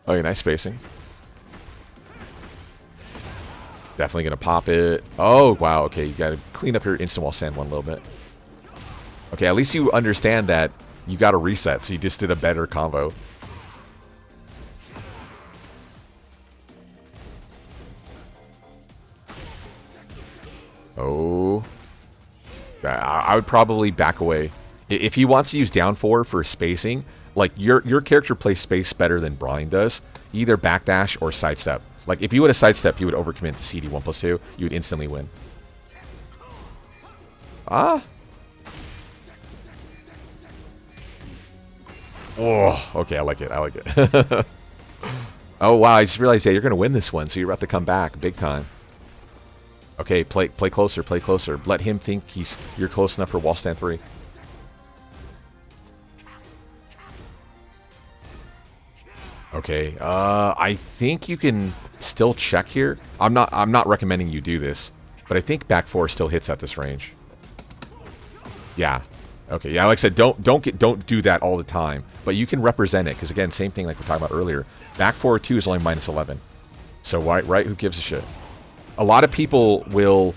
Okay, nice spacing. Definitely gonna pop it. Oh, wow, okay, you gotta clean up your instant wall sand one a little bit. Okay, at least you understand that you gotta reset, so you just did a better combo. Oh. I would probably back away. If he wants to use down 4 for spacing, like your character plays space better than Bryan does, either backdash or sidestep. Like if you would have sidestep, you would overcommit to CD 1+2, you would instantly win. Ah. Oh, okay, I like it. I like it. Oh wow, I just realized, yeah, you're gonna win this one, so you're about to come back big time. Okay, play closer, play closer. Let him think you're close enough for wall stand 3. Okay, I think you can still check here. I'm not recommending you do this, but I think back 4 still hits at this range. Yeah. Okay, yeah, like I said, don't do that all the time, but you can represent it because again, same thing like we talked about earlier. Back 4-2 is only -11, so right, who gives a shit? A lot of people will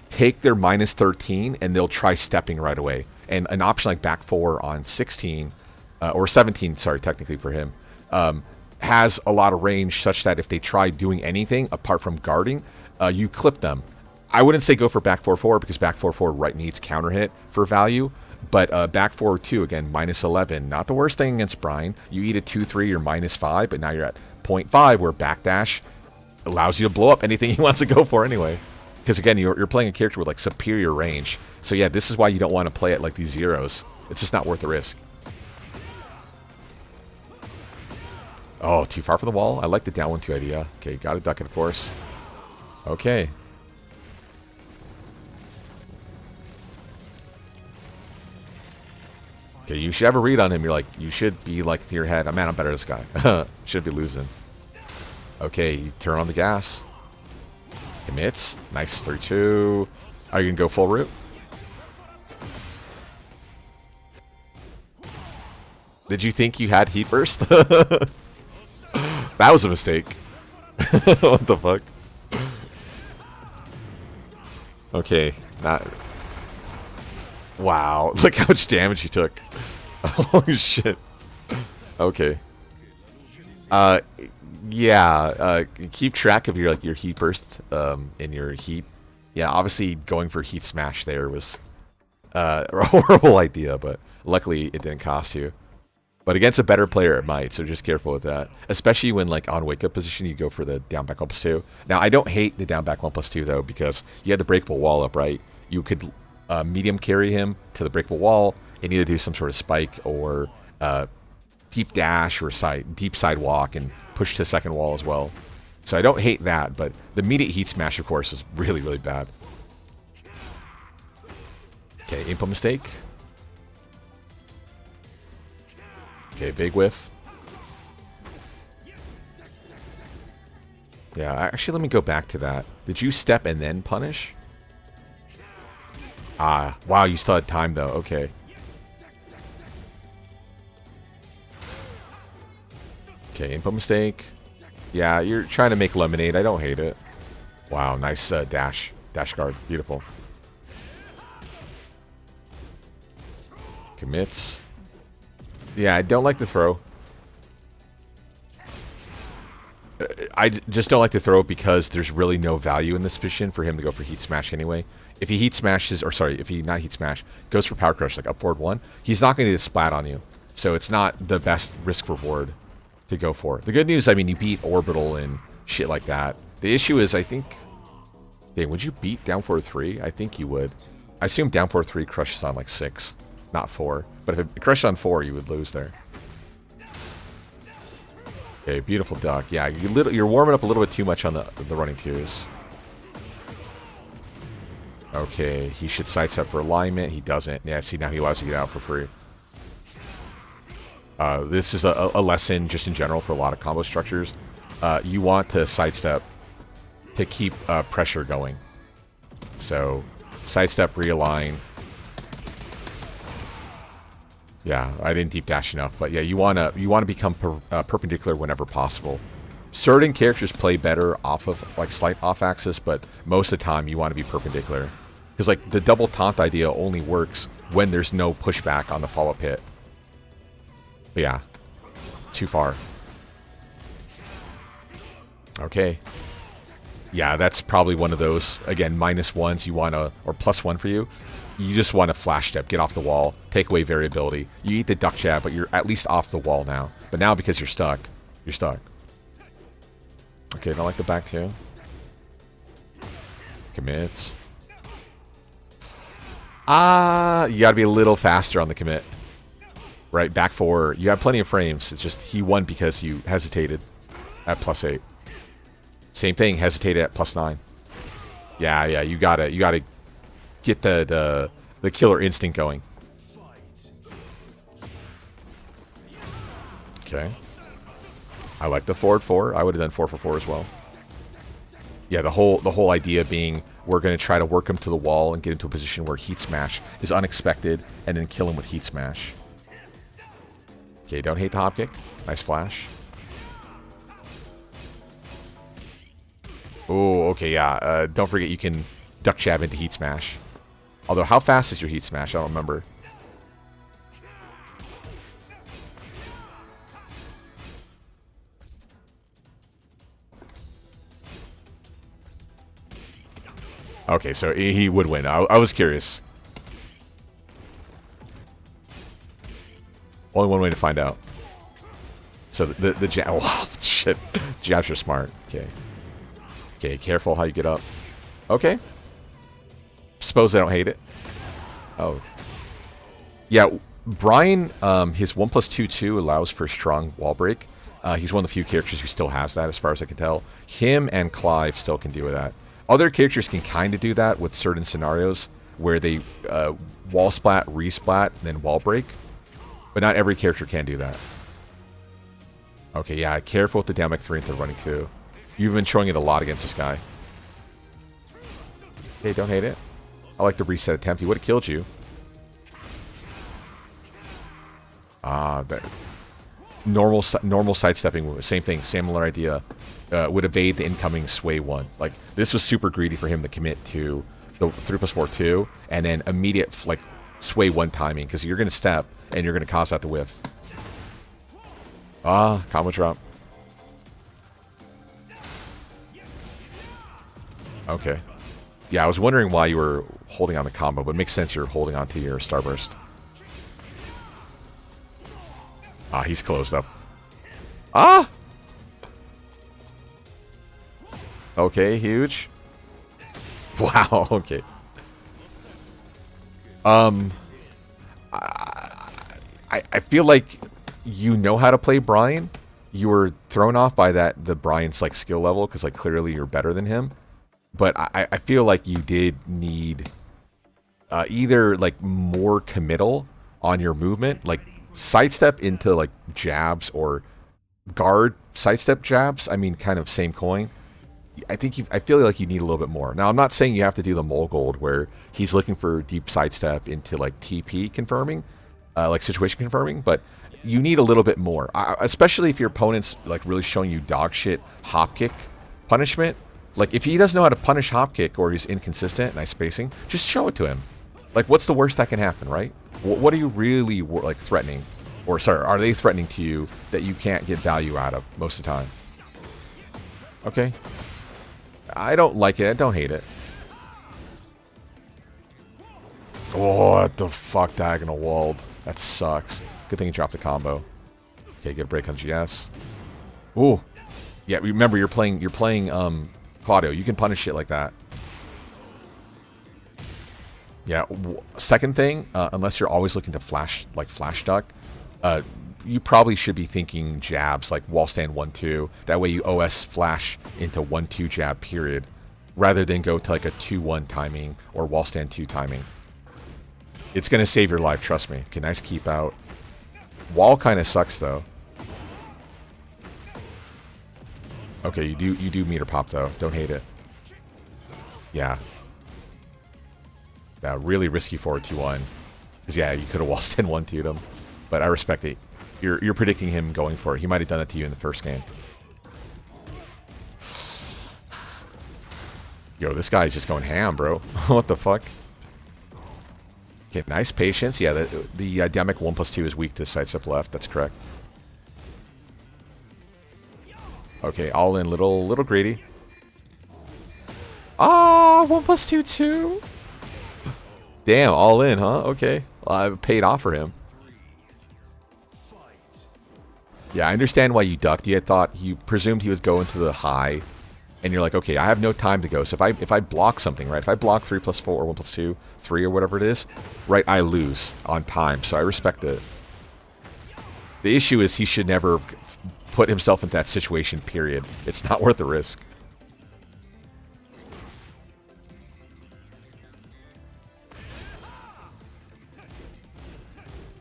take their -13 and they'll try stepping right away. And an option like back 4 on 16 or 17, sorry, technically for him, has a lot of range such that if they try doing anything apart from guarding, you clip them. I wouldn't say go for back 4-4 because back 4-4 right needs counter hit for value. But back 4-2, again, -11. Not the worst thing against Bryan. You eat a 2-3 or -5, but now you're at 0.5 where backdash allows you to blow up anything he wants to go for anyway. Because again, you're playing a character with like superior range. So yeah, this is why you don't want to play it like these zeros. It's just not worth the risk. Oh, too far from the wall? I like the down 1-2 idea. Okay, gotta duck it, of course. Okay. Okay, you should have a read on him. You're like, you should be like to your head, oh man, I'm better than this guy. Should be losing. Okay, you turn on the gas. Commits. Nice 3-2. Are you going to go full route? Did you think you had heat burst? That was a mistake. What the fuck? Okay, not... Wow, look how much damage you took. Holy shit. Okay. Yeah, keep track of your heat burst in your heat. Yeah, obviously going for heat smash there was a horrible idea, but luckily it didn't cost you. But against a better player, it might, so just careful with that. Especially when, like, on wake-up position, you go for the down back 1+2. Now, I don't hate the down back 1+2, though, because you had the breakable wall up, right? You could medium carry him to the breakable wall and either do some sort of spike or deep dash or deep side walk and push to the second wall as well. So I don't hate that, but the immediate heat smash, of course, was really, really bad. Okay, input mistake. Okay, big whiff. Yeah, actually, let me go back to that. Did you step and then punish? Ah, wow, you still had time, though. Okay. Okay, input mistake. Yeah, you're trying to make lemonade. I don't hate it. Wow, nice dash. Dash guard. Beautiful. Commits. Yeah, I don't like the throw. I just don't like to throw because there's really no value in this position for him to go for heat smash anyway. If he heat smashes, or sorry, if he not heat smash, goes for power crush, like up forward 1, he's not going to get a splat on you. So it's not the best risk reward to go for. The good news, I mean, you beat orbital and shit like that. The issue is, I think, dang, would you beat down forward 3? I think you would. I assume down forward 3 crushes on like 6. Not 4. But if it crushed on 4, you would lose there. Okay, beautiful duck. Yeah, you're warming up a little bit too much on the running twos. Okay, he should sidestep for alignment. He doesn't. Yeah, see, now he allows you to get out for free. This is a lesson just in general for a lot of combo structures. You want to sidestep to keep pressure going. So, sidestep, realign. Yeah, I didn't deep dash enough, but yeah, you wanna become perpendicular whenever possible. Certain characters play better off of like slight off axis, but most of the time you want to be perpendicular, because like the double taunt idea only works when there's no pushback on the follow-up hit. But yeah, too far. Okay. Yeah, that's probably one of those, again, -1s you want to, or +1 for you. You just want to flash step, get off the wall, take away variability. You eat the duck jab, but you're at least off the wall now. But now because you're stuck, you're stuck. Okay, don't like the back two. Commits. You gotta be a little faster on the commit. Right, back 4. You have plenty of frames. It's just he won because you hesitated at +8. Same thing, hesitated at +9. Yeah, you gotta get the killer instinct going. Okay. I like the forward 4. I would have done 4 for 4 as well. Yeah, the whole idea being we're going to try to work him to the wall and get into a position where heat smash is unexpected and then kill him with heat smash. Okay, don't hate the hop kick. Nice flash. Oh, okay, yeah. Don't forget you can duck jab into heat smash. Although, how fast is your heat smash? I don't remember. Okay, so he would win. I was curious. Only one way to find out. So the jab. Oh, shit. Jabs are smart. Okay. Okay, careful how you get up. Okay. Suppose I don't hate it. Oh. Yeah, Bryan, his 1+2/2 allows for strong wall break. He's one of the few characters who still has that, as far as I can tell. Him and Clive still can do that. Other characters can kind of do that with certain scenarios where they wall splat, resplat, then wall break. But not every character can do that. Okay, yeah, careful with the down back 3 into running 2. You've been showing it a lot against this guy. Okay, don't hate it. I like the reset attempt. He would have killed you. That normal sidestepping, same thing, similar idea. Would evade the incoming sway 1. Like, this was super greedy for him to commit to the 3+4/2 and then immediate like sway 1 timing, because you're going to step and you're going to cause that to whiff. Combo drop. Okay. Yeah, I was wondering why you were holding on the combo, but it makes sense you're holding on to your Starburst. Ah, he's closed up. Ah! Okay, huge. Wow, okay. I feel like you know how to play Bryan. You were thrown off by the Bryan's like skill level because like clearly you're better than him. But I feel like you did need either like more committal on your movement, like sidestep into like jabs or guard sidestep jabs. I mean, kind of same coin. I feel like you need a little bit more. Now, I'm not saying you have to do the Mole Gold where he's looking for deep sidestep into like TP confirming, like situation confirming, but you need a little bit more, especially if your opponent's like really showing you dog shit hop kick punishment. Like if he doesn't know how to punish hop kick or he's inconsistent, nice spacing, just show it to him. Like what's the worst that can happen, right? What are you really like threatening? Or sorry, are they threatening to you that you can't get value out of most of the time? Okay. I don't like it. I don't hate it. Oh, what the fuck, diagonal walled. That sucks. Good thing you dropped the combo. Okay, get a break on GS. Ooh. Yeah, remember you're playing Claudio. You can punish shit like that. Yeah, second thing, unless you're always looking to flash duck, you probably should be thinking jabs like wall stand 1-2. That way you OS flash into 1-2 jab period, rather than go to like a 2-1 timing or wall stand 2 timing. It's gonna save your life, trust me. Okay, nice keep out. Wall kind of sucks though. Okay, you do meter pop though. Don't hate it. Yeah. Yeah, really risky forward 2-1. Because yeah, you could have wall stand 1-2'd him. But I respect it. You're predicting him going for it. He might have done it to you in the first game. Yo, this guy's just going ham, bro. What the fuck? Okay, nice patience. Yeah, the Demic 1+2 is weak to sidestep left. That's correct. Okay, all in, little greedy. Ah, 1+2 too. Damn, all in, huh? Okay, well, I paid off for him. Yeah, I understand why you ducked. You had thought, you presumed he was going to the high, and you're like, okay, I have no time to go. So if I block something, right? If I block 3+4 or 1+2, 3 or whatever it is, right? I lose on time. So I respect it. The issue is he should never put himself in that situation. Period. It's not worth the risk.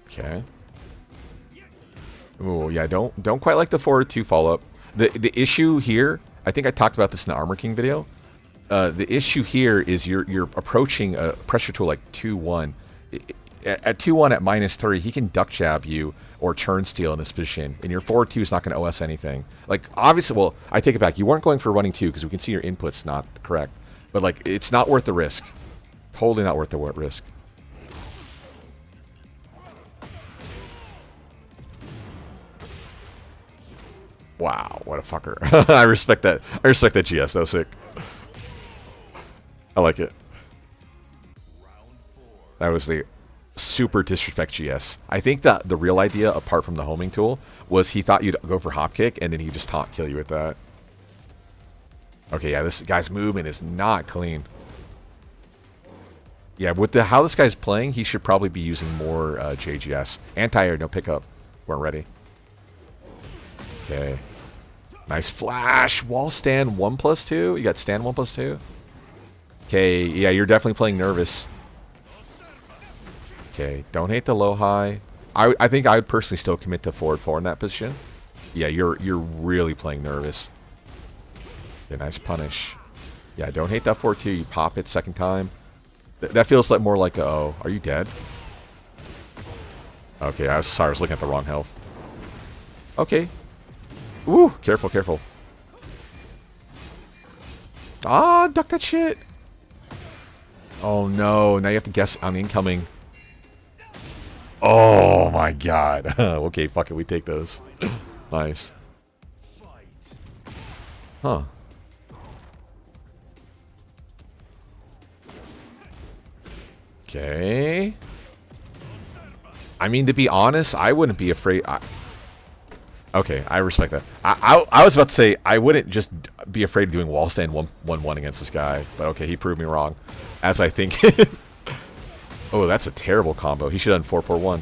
Okay. Oh yeah, don't quite like the forward 2 follow up. The issue here, I think I talked about this in the Armor King video. The issue here is you're approaching a pressure tool like 2-1. At 2-1 at -3, he can duck jab you or turn steal in this position, and your forward 2 is not going to OS anything. Like obviously, well, I take it back. You weren't going for running 2 because we can see your input's not correct. But like, it's not worth the risk. Totally not worth the risk. Wow, what a fucker. I respect that. I respect that GS. That was sick. I like it. That was the super disrespect GS. I think that the real idea, apart from the homing tool, was he thought you'd go for hop kick, and then he just taunt kill you with that. Okay, yeah, this guy's movement is not clean. Yeah, with how this guy's playing, he should probably be using more JGS. Anti-air, no pickup. Weren't ready. Okay. Nice flash. Wall stand 1+2. You got stand 1+2. Okay, yeah, you're definitely playing nervous. Okay, don't hate the low high. I think I would personally still commit to forward 4 in that position. Yeah, you're really playing nervous. Okay, nice punish. Yeah, don't hate that forward 2. You pop it second time. That feels like more like a, oh, are you dead? Okay, I was sorry, I was looking at the wrong health. Okay. Ooh, careful, careful. Ah, duck that shit. Oh no, now you have to guess on incoming. Oh my god. Okay, fuck it, we take those. Nice. Huh. Okay. I mean, to be honest, I wouldn't be afraid. Okay, I respect that. I was about to say I wouldn't just be afraid of doing wall stand 1-1 against this guy, but okay, he proved me wrong. As I think. Oh, that's a terrible combo. He should have done 4-4-1.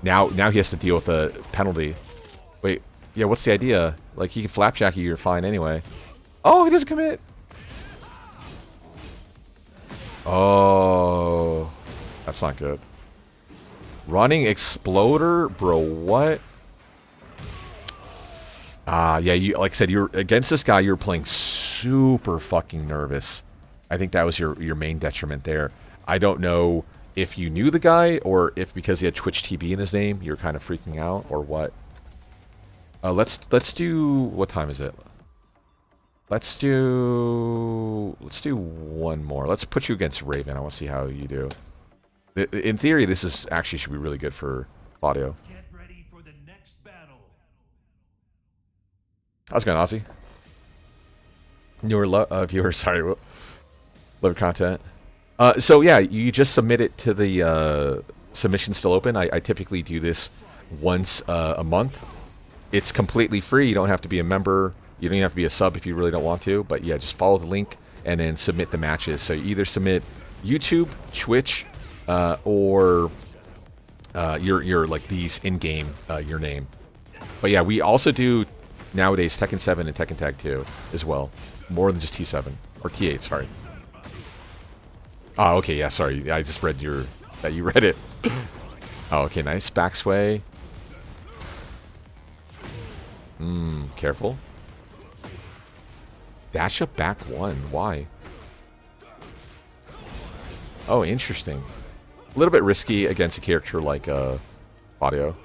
Now he has to deal with the penalty. Wait, yeah, what's the idea? Like, he can flapjack you, you're fine anyway. Oh, he doesn't commit. Oh, that's not good. Running exploder, bro. What? Yeah. You like I said, you're against this guy. You're playing super fucking nervous. I think that was your main detriment there. I don't know if you knew the guy or if because he had Twitch TB in his name, you're kind of freaking out or what. Let's do. What time is it? Let's do one more. Let's put you against Raven. I want to see how you do. In theory, this is actually should be really good for Claudio.
Get ready for the next battle.
How's it going, Ozzy? Newer viewer, sorry, love content. So yeah, you just submit it to the submission still open. I typically do this once a month. It's completely free. You don't have to be a member. You don't even have to be a sub if you really don't want to. But yeah, just follow the link and then submit the matches. So you either submit YouTube, Twitch, or your like these in-game your name. But yeah, we also do nowadays Tekken 7 and Tekken Tag 2 as well. More than just T7 or T8, sorry. Oh, okay, yeah, sorry. I just read that you read it. Oh, okay, nice back sway. Careful. Dash up back one. Why? Oh, interesting. A little bit risky against a character like Claudio.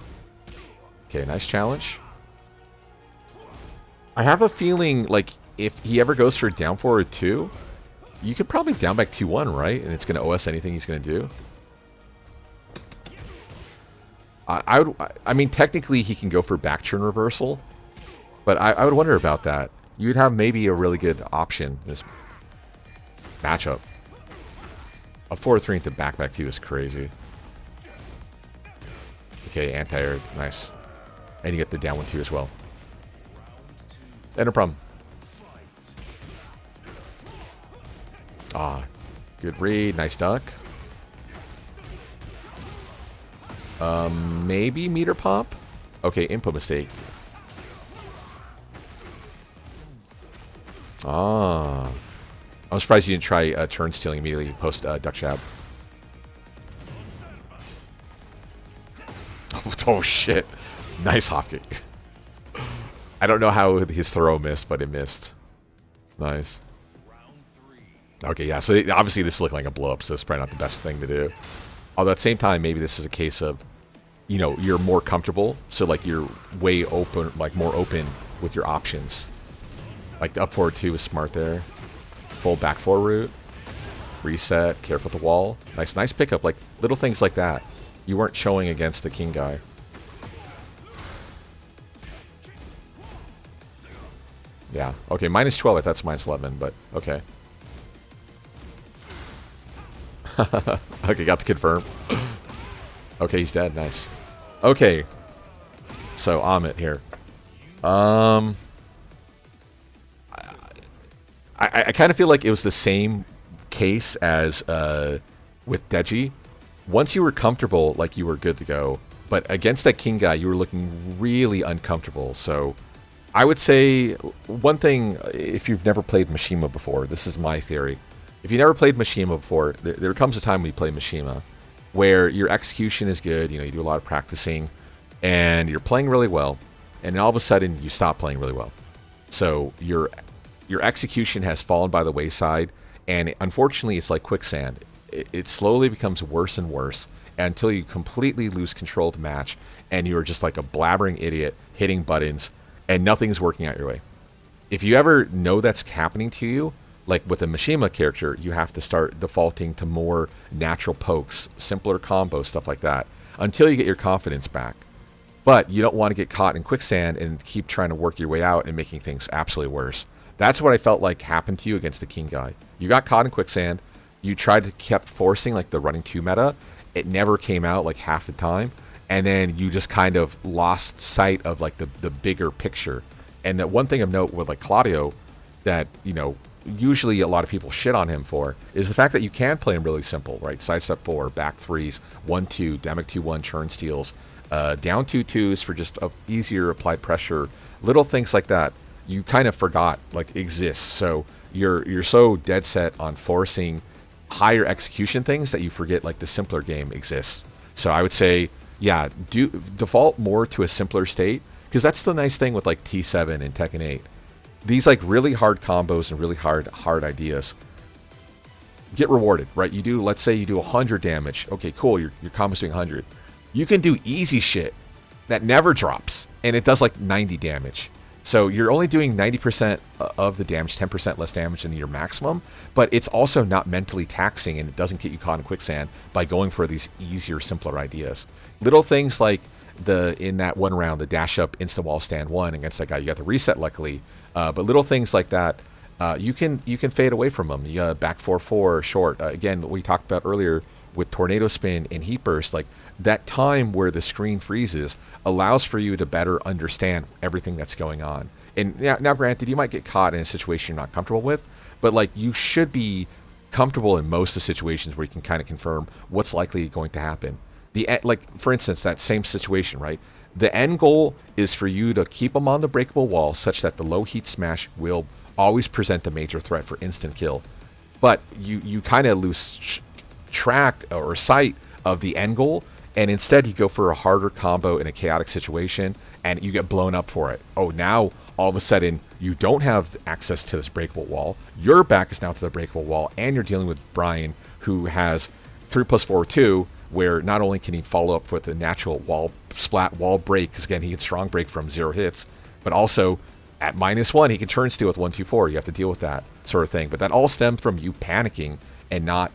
Okay, nice challenge. I have a feeling like if he ever goes for down forward 2, you could probably down back 2-1, right? And it's going to OS anything he's going to do. I mean, technically he can go for back turn reversal, but I would wonder about that. You'd have maybe a really good option in this matchup. A 4-3 into back 2 is crazy. Okay, anti-air, nice. And you get the down 1-2 as well. And no problem. Good read, nice duck. Maybe meter pop? Okay, input mistake. I'm surprised you didn't try turn stealing immediately post duck jab. Oh shit. Nice hop kick. I don't know how his throw missed, but it missed. Nice. Okay, yeah, so obviously this looked like a blow up, so it's probably not the best thing to do. Although at the same time, maybe this is a case of, you know, you're more comfortable, so like you're way open, like more open with your options. Like the up forward 2 was smart there. Full back 4 route. Reset, careful with the wall. Nice pickup, like little things like that. You weren't showing against the king guy. Yeah, okay, minus 12, I thought it's minus 11, but okay. Okay, got to confirm. Okay, he's dead, nice. Okay, so Amit here. I kind of feel like it was the same case as with Deji. Once you were comfortable, like you were good to go. But against that king guy, you were looking really uncomfortable. So I would say one thing, if you've never played Mishima before, this is my theory. If you never played Mishima before, there comes a time when you play Mishima where your execution is good, you know, you do a lot of practicing, and you're playing really well, and then all of a sudden you stop playing really well. So your execution has fallen by the wayside, and unfortunately it's like quicksand. It slowly becomes worse and worse until you completely lose control of the match, and you're just like a blabbering idiot hitting buttons, and nothing's working out your way. If you ever know that's happening to you, like with a Mishima character, you have to start defaulting to more natural pokes, simpler combos, stuff like that, until you get your confidence back. But you don't want to get caught in quicksand and keep trying to work your way out and making things absolutely worse. That's what I felt like happened to you against the king guy. You got caught in quicksand, you tried to kept forcing like the running 2 meta. It never came out like half the time. And then you just kind of lost sight of like the bigger picture. And that one thing of note with like Claudio that, you know, usually a lot of people shit on him for is the fact that you can play him really simple, right? Sidestep 4, back 3s, 1-2, damage 2-1, churn steals, down 2-2s for just a easier applied pressure. Little things like that you kind of forgot like exists. So you're so dead set on forcing higher execution things that you forget like the simpler game exists. So I would say, yeah, default more to a simpler state, because that's the nice thing with like T7 and Tekken 8. These like really hard combos and really hard ideas get rewarded, right? You do, let's say you do 100 damage. Okay, cool, your combo's doing 100. You can do easy shit that never drops, and it does like 90 damage. So you're only doing 90% of the damage, 10% less damage than your maximum, but it's also not mentally taxing, and it doesn't get you caught in quicksand by going for these easier, simpler ideas. Little things like in that one round, the dash up instant wall stand 1 against that guy. You got the reset, luckily. But little things like that, you can fade away from them. You got back 4-4 short. Again, we talked about earlier with tornado spin and heat burst. Like that time where the screen freezes allows for you to better understand everything that's going on. And now granted, you might get caught in a situation you're not comfortable with, but like you should be comfortable in most of the situations where you can kind of confirm what's likely going to happen. Like for instance, that same situation, right? The end goal is for you to keep them on the breakable wall such that the low heat smash will always present a major threat for instant kill. But you kind of lose track or sight of the end goal, and instead you go for a harder combo in a chaotic situation, and you get blown up for it. Oh, now all of a sudden you don't have access to this breakable wall. Your back is now to the breakable wall, and you're dealing with Bryan, who has 3+4-2, where not only can he follow up with a natural wall splat wall break, because again he gets strong break from 0 hits, but also at -1 he can turn steal with 1-2-4. You have to deal with that sort of thing. But that all stemmed from you panicking and not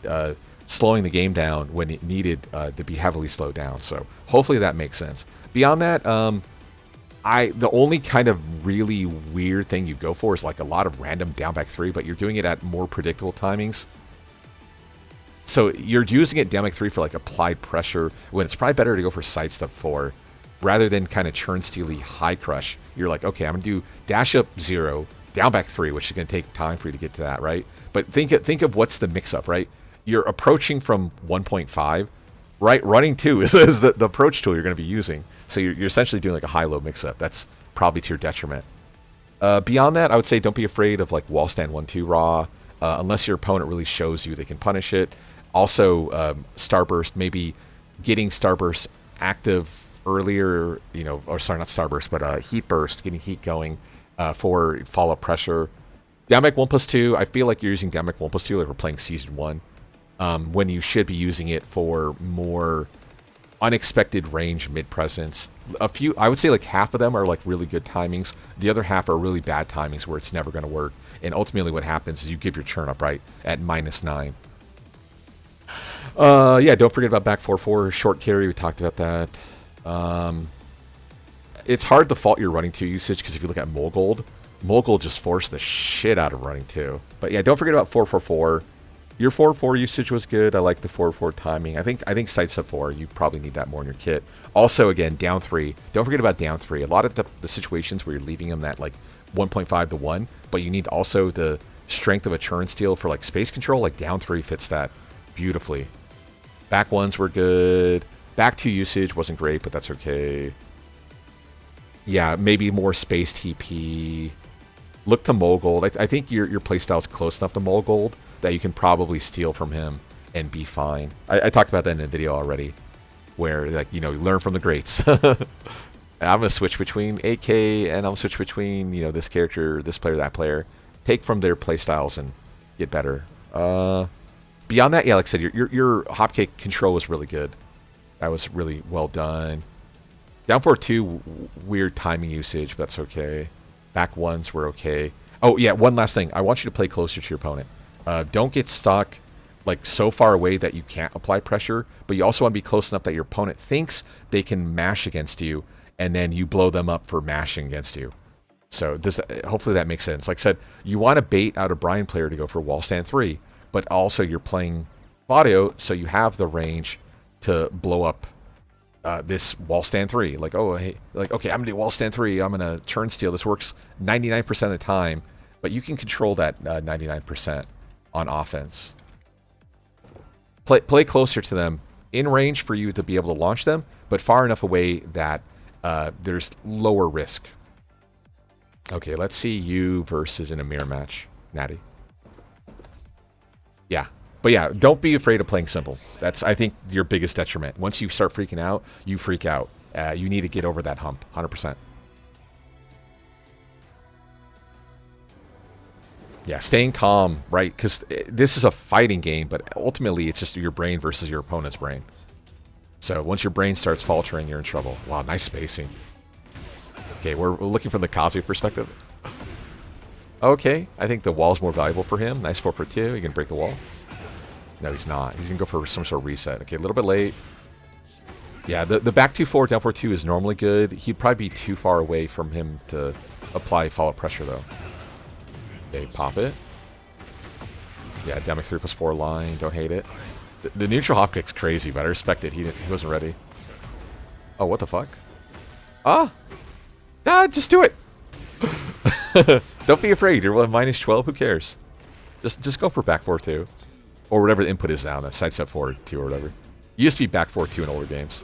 slowing the game down when it needed to be heavily slowed down. So hopefully that makes sense. Beyond that, the only kind of really weird thing you go for is like a lot of random down back 3, but you're doing it at more predictable timings. So you're using it down back 3 for like applied pressure, when it's probably better to go for sidestep 4 rather than kind of churn steely high crush. You're like, okay, I'm gonna do dash up 0, down back 3, which is gonna take time for you to get to that, right? But think of what's the mix up, right? You're approaching from 1.5, right? Running 2 is the approach tool you're gonna be using. So you're essentially doing like a high-low mix-up. That's probably to your detriment. Beyond that, I would say don't be afraid of like wall stand 1-2 raw, unless your opponent really shows you they can punish it. Also, Starburst, maybe getting Starburst active earlier, you know, or sorry, not Starburst, but Heat Burst, getting heat going for follow-up pressure. Downback 1+2, I feel like you're using Downback 1+2 like we're playing Season 1, when you should be using it for more unexpected range mid-presence. I would say like half of them are like really good timings. The other half are really bad timings where it's never going to work. And ultimately what happens is you give your churn up, right, at -9. Yeah, don't forget about back 4-4 short carry. We talked about that. It's hard to fault your running 2 usage, because if you look at Mogold just forced the shit out of running 2. But yeah, don't forget about 4-4-4. Your 4-4 usage was good. I like the 4-4 timing. I think sidestep 4, you probably need that more in your kit. Also, again, down 3. Don't forget about down 3. A lot of the situations where you're leaving them that like 1.5 to 1, but you need also the strength of a churn steal for like space control. Like down 3 fits that beautifully. Back 1s were good. Back 2 usage wasn't great, but that's okay. Yeah, maybe more space TP. Look to Mogold. I think your playstyle is close enough to Mogold that you can probably steal from him and be fine. I talked about that in a video already, where like, you know, learn from the greats. I'm gonna switch between AK and I'm gonna switch between, you know, this character, this player, that player. Take from their playstyles and get better. Beyond that, yeah, like I said, your hopkick control was really good. That was really well done. Down 4-2, weird timing usage, but that's okay. Back 1s were okay. Oh yeah, one last thing. I want you to play closer to your opponent. Don't get stuck like so far away that you can't apply pressure, but you also want to be close enough that your opponent thinks they can mash against you, and then you blow them up for mashing against you. So hopefully that makes sense. Like I said, you want to bait out a Bryan player to go for wall stand 3, but also you're playing Claudio, so you have the range to blow up this wall stand 3. Like, oh, hey, like, okay, I'm gonna do wall stand 3. I'm gonna turn steal. This works 99% of the time, but you can control that 99% on offense. Play closer to them, in range for you to be able to launch them, but far enough away that there's lower risk. Okay, let's see you versus in a mirror match, Natty. Yeah. But yeah, don't be afraid of playing simple. That's, I think, your biggest detriment. Once you start freaking out, you freak out. You need to get over that hump, 100%. Yeah, staying calm, right? Because this is a fighting game, but ultimately it's just your brain versus your opponent's brain. So once your brain starts faltering, you're in trouble. Wow, nice spacing. Okay, we're looking from the Kazuya perspective. Okay, I think the wall's more valuable for him. Nice 4 for 2. He can break the wall. No, he's not. He's going to go for some sort of reset. Okay, a little bit late. Yeah, the back 2-4, down 4-2 is normally good. He'd probably be too far away from him to apply follow-up pressure, though. Okay, pop it. Yeah, Demic 3+4 line. Don't hate it. The neutral hop kick's crazy, but I respect it. He wasn't ready. Oh, what the fuck? Ah! Just do it! Don't be afraid. You're minus 12. Who cares? Just go for back 4-2. Or whatever the input is now. That's side step 4-2 or whatever. Used to be back 4-2 in older games.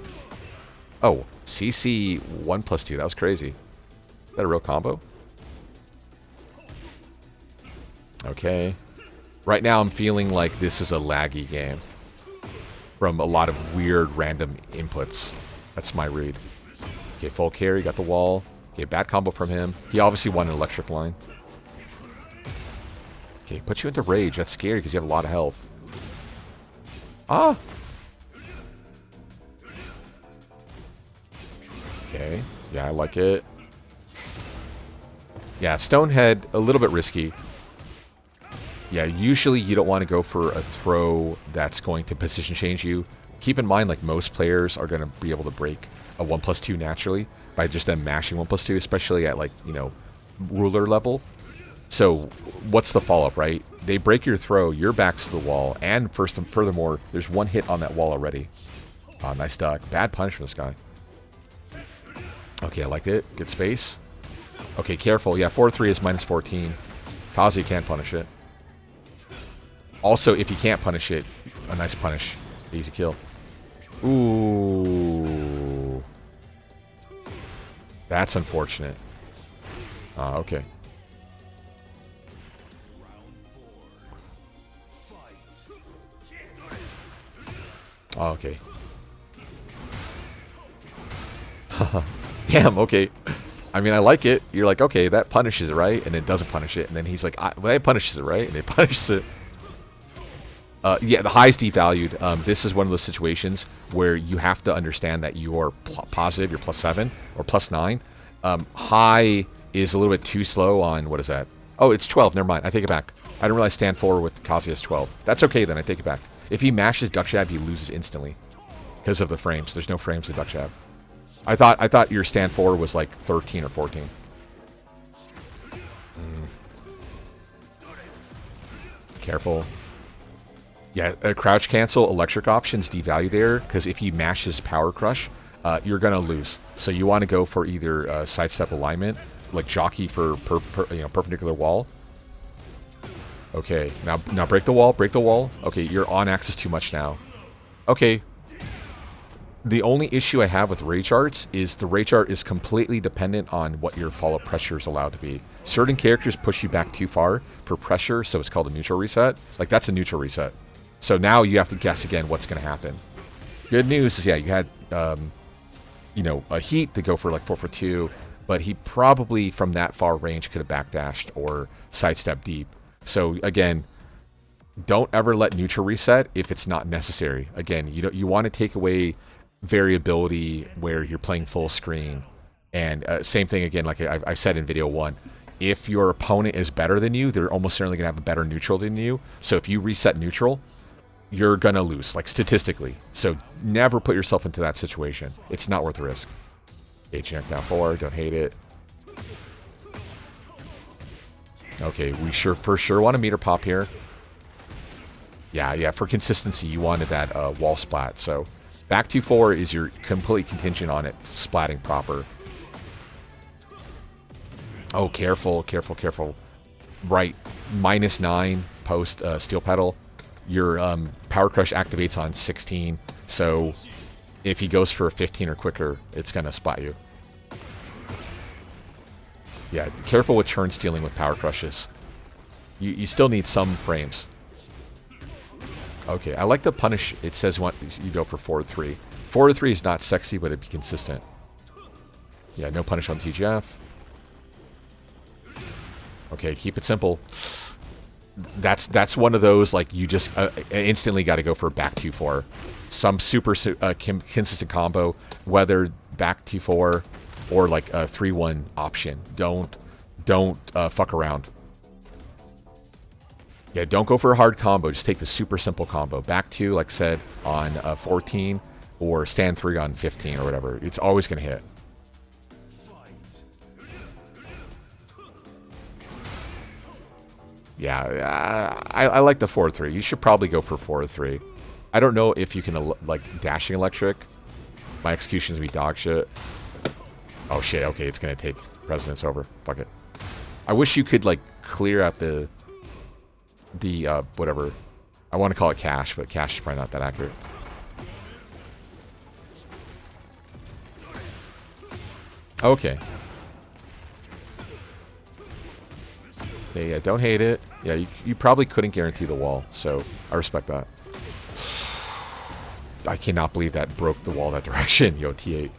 Oh, CC 1+2. That was crazy. Is that a real combo? Okay. Right now I'm feeling like this is a laggy game. From a lot of weird random inputs. That's my read. Okay, full carry. Got the wall. Okay, bad combo from him. He obviously won an electric line. Okay, put you into rage. That's scary because you have a lot of health. Ah! Okay. Yeah, I like it. Yeah, Stonehead, a little bit risky. Yeah, usually you don't want to go for a throw that's going to position change you. Keep in mind, like, most players are going to be able to break a 1+2 naturally by just them mashing 1+2, especially at, like, you know, ruler level. So what's the follow-up, right? They break your throw, your back's to the wall, and furthermore, there's one hit on that wall already. Nice duck. Bad punish from this guy. Okay, I liked it. Good space. Okay, careful. Yeah, 4-3 is minus 14. Kazuya can't punish it. Also, if you can't punish it, a nice punish. Easy kill. Ooh. That's unfortunate. Okay. Oh, okay. Damn, okay. I mean, I like it. You're like, okay, that punishes it, right? And it doesn't punish it. And then he's like, well, it punishes it, right? And it punishes it. Yeah, the high's devalued. This is one of those situations where you have to understand that you are positive, you're +7 or +9. High is a little bit too slow on, what is that? Oh, it's 12. Never mind. I take it back. I didn't realize stand 4 with Kazuya is 12. That's okay then. I take it back. If he mashes duck jab, he loses instantly because of the frames. There's no frames to duck jab. I thought your stand 4 was like 13 or 14. Careful. Yeah, crouch cancel, electric options devalue there, because if he mashes power crush, you're going to lose. So you want to go for either sidestep alignment, like jockey for perpendicular wall. Okay, now break the wall, break the wall. Okay, you're on axis too much now. Okay. The only issue I have with rage arts is the rage art is completely dependent on what your follow-up pressure is allowed to be. Certain characters push you back too far for pressure, so it's called a neutral reset. Like, that's a neutral reset. So now you have to guess again what's going to happen. Good news is, yeah, you had, a heat to go for like 4 for 2, but he probably from that far range could have backdashed or sidestepped deep. So again, don't ever let neutral reset if it's not necessary. Again, you want to take away variability where you're playing full screen. And same thing again, like I said in video 1. If your opponent is better than you, they're almost certainly going to have a better neutral than you. So if you reset neutral, you're going to lose, like statistically. So never put yourself into that situation. It's not worth the risk. H-Neck down 4, don't hate it. Okay, we for sure want to meter pop here. Yeah, for consistency, you wanted that wall splat. So back 2-4 is your complete contingent on it splatting proper. Oh, careful. Right, -9 post steel pedal. Your power crush activates on 16, so if he goes for a 15 or quicker, it's gonna splat you. Yeah, careful with turn stealing with power crushes. You still need some frames. Okay, I like the punish. It says you go for 4-3. 4-3 is not sexy, but it'd be consistent. Yeah, no punish on TGF. Okay, keep it simple. That's one of those, like, you just instantly got to go for back 2-4. Some super consistent combo, whether back 2-4 or like a 3-1 option. Don't fuck around. Yeah, don't go for a hard combo. Just take the super simple combo. Back 2, like I said, on 14, or stand 3 on 15 or whatever. It's always going to hit. Yeah, I like the 4-3. You should probably go for 4-3. I don't know if you can, like, dashing electric. My execution's be dog shit. Oh shit, okay, it's gonna take precedence over. Fuck it. I wish you could, like, clear out the whatever. I want to call it cache, but cache is probably not that accurate. Okay. Yeah, don't hate it. Yeah, you probably couldn't guarantee the wall, so I respect that. I cannot believe that broke the wall that direction. Yo, T8.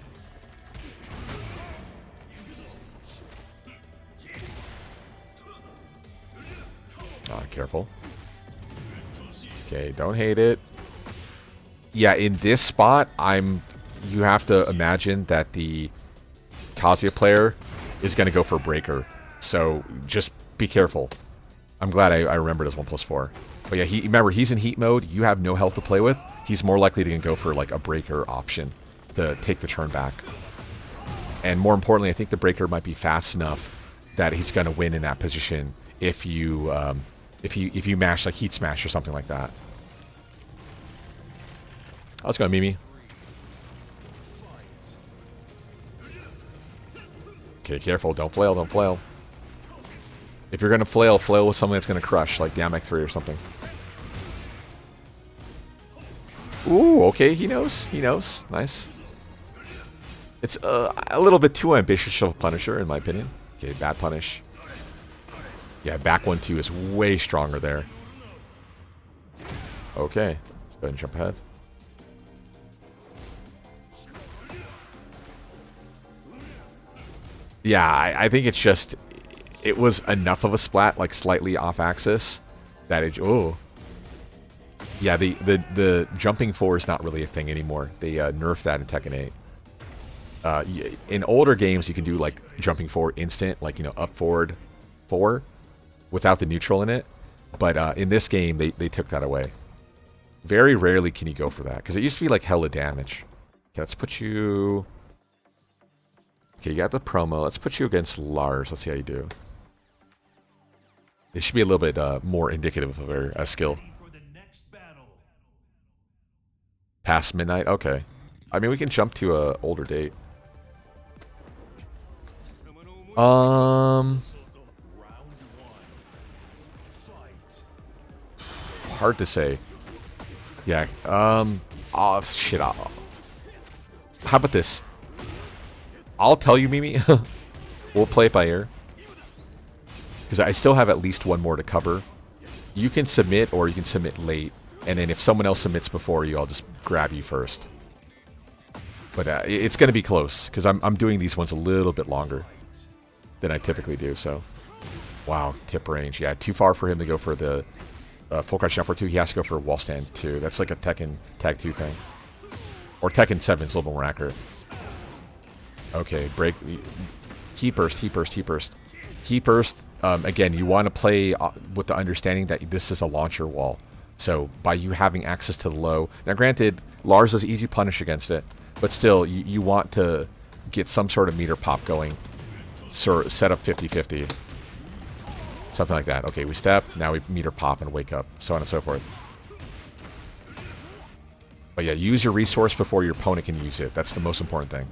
Careful. Okay, don't hate it. Yeah, in this spot, you have to imagine that the Kazuya player is going to go for breaker. So just be careful. I'm glad I remembered as 1+4. But yeah, remember, he's in heat mode. You have no health to play with. He's more likely to go for like a breaker option to take the turn back. And more importantly, I think the breaker might be fast enough that he's going to win in that position if you mash like heat smash or something like that. Let's go, Mimi. Okay, careful. Don't flail. Don't flail. If you're going to flail with something that's going to crush, like Damek 3 or something. Ooh, okay, he knows. He knows. Nice. It's a little bit too ambitious of a Punisher, in my opinion. Okay, bad punish. Yeah, back 1-2 is way stronger there. Okay, let's go ahead and jump ahead. Yeah, I think it's just... It was enough of a splat, like slightly off axis, that it... Oh. Yeah, the jumping 4 is not really a thing anymore. They nerfed that in Tekken 8. In older games, you can do like jumping 4 instant, like, you know, up forward 4 without the neutral in it. But in this game, they took that away. Very rarely can you go for that, because it used to be like hella damage. Okay, let's put you... Okay, you got the promo. Let's put you against Lars. Let's see how you do. It should be a little bit more indicative of her skill. Past midnight? Okay. I mean, we can jump to a older date. Hard to say. Yeah. Oh, shit. How about this? I'll tell you, Mimi. We'll play it by ear. Because I still have at least one more to cover. You can submit, or you can submit late. And then if someone else submits before you, I'll just grab you first. But it's going to be close, because I'm doing these ones a little bit longer than I typically do, so. Wow, tip range. Yeah, too far for him to go for the full crouch jump for 2. He has to go for a wall stand 2. That's like a Tekken Tag 2 thing. Or Tekken 7 is a little bit more accurate. Okay, break. Heat burst, heat burst, heat burst. Heat burst, again, you want to play with the understanding that this is a launcher wall. So, by you having access to the low... Now, granted, Lars has easy punish against it, but still, you want to get some sort of meter pop going. So, set up 50-50. Something like that. Okay, we step, now we meter pop and wake up, so on and so forth. But yeah, use your resource before your opponent can use it. That's the most important thing.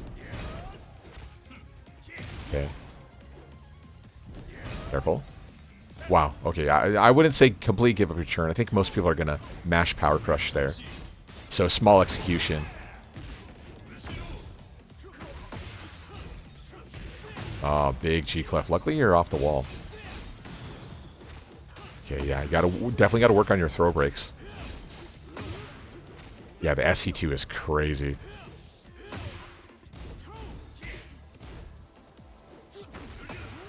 Okay. Careful. Wow. Okay, I wouldn't say completely give up your turn. I think most people are going to mash Power Crush there. So small execution. Oh, big G-Clef. Luckily, you're off the wall. Okay, yeah, you definitely got to work on your throw breaks. Yeah, the SC2 is crazy.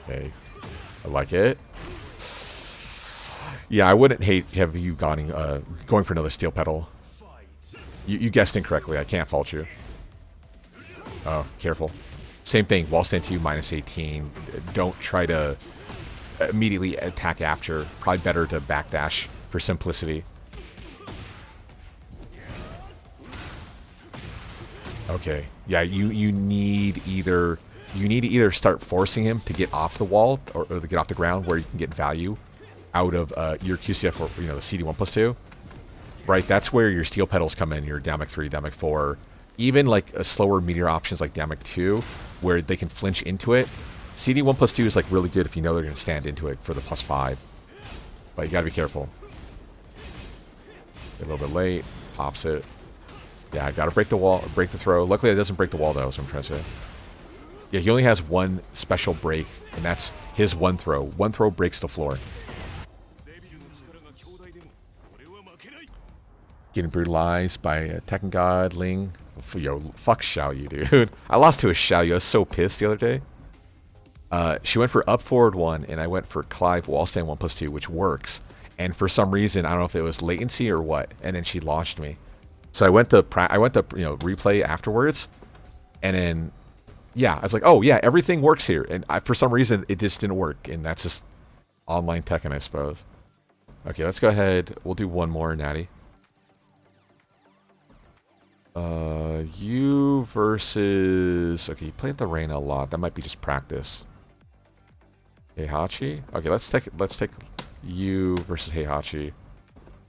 Okay, I like it. Yeah, I wouldn't hate have you going for another steel pedal. You guessed incorrectly. I can't fault you. Oh, careful. Same thing. Wall stand 2 minus 18. Don't try to immediately attack after. Probably better to backdash for simplicity. Okay. Yeah, you need to either start forcing him to get off the wall or to get off the ground where you can get value out of your QCF or the CD1+2. Right, that's where your steel pedals come in, your Damic 3, Damic 4, even like a slower meteor options like Damic 2, where they can flinch into it. CD1+2 is like really good if you know they're going to stand into it for the +5. But you got to be careful. Get a little bit late, pops it. Yeah, I got to break the wall, break the throw. Luckily it doesn't break the wall though, so I'm trying to say. Yeah, he only has one special break, and that's his one throw. One throw breaks the floor. Getting brutalized by a Tekken God, Ling. Yo, fuck Xiaoyu, dude. I lost to a Xiaoyu. I was so pissed the other day. She went for up forward 1, and I went for Clive wall stand 1+2, which works. And for some reason, I don't know if it was latency or what, and then she launched me. So I went to replay afterwards, and then yeah, I was like, oh yeah, everything works here. And for some reason, it just didn't work, and that's just online Tekken, I suppose. Okay, let's go ahead. We'll do one more, Natty. You versus... Okay, you played the Reina a lot. That might be just practice. Heihachi? Okay, let's take you versus Heihachi.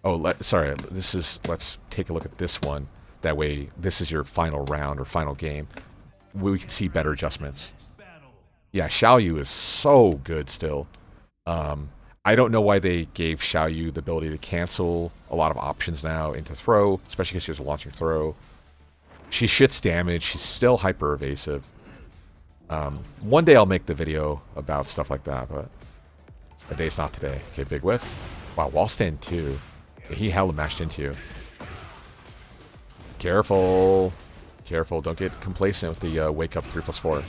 Oh, sorry. Let's take a look at this one. That way, this is your final round or final game. We can see better adjustments. Yeah, Xiaoyu is so good still. I don't know why they gave Xiaoyu the ability to cancel a lot of options now into throw, especially because she was launching throw. She shits damage. She's still hyper evasive. One day I'll make the video about stuff like that, but the day's not today. Okay, big whiff. Wow, wall stand 2. He hella mashed into you. Careful. Careful. Don't get complacent with the wake up 3+4.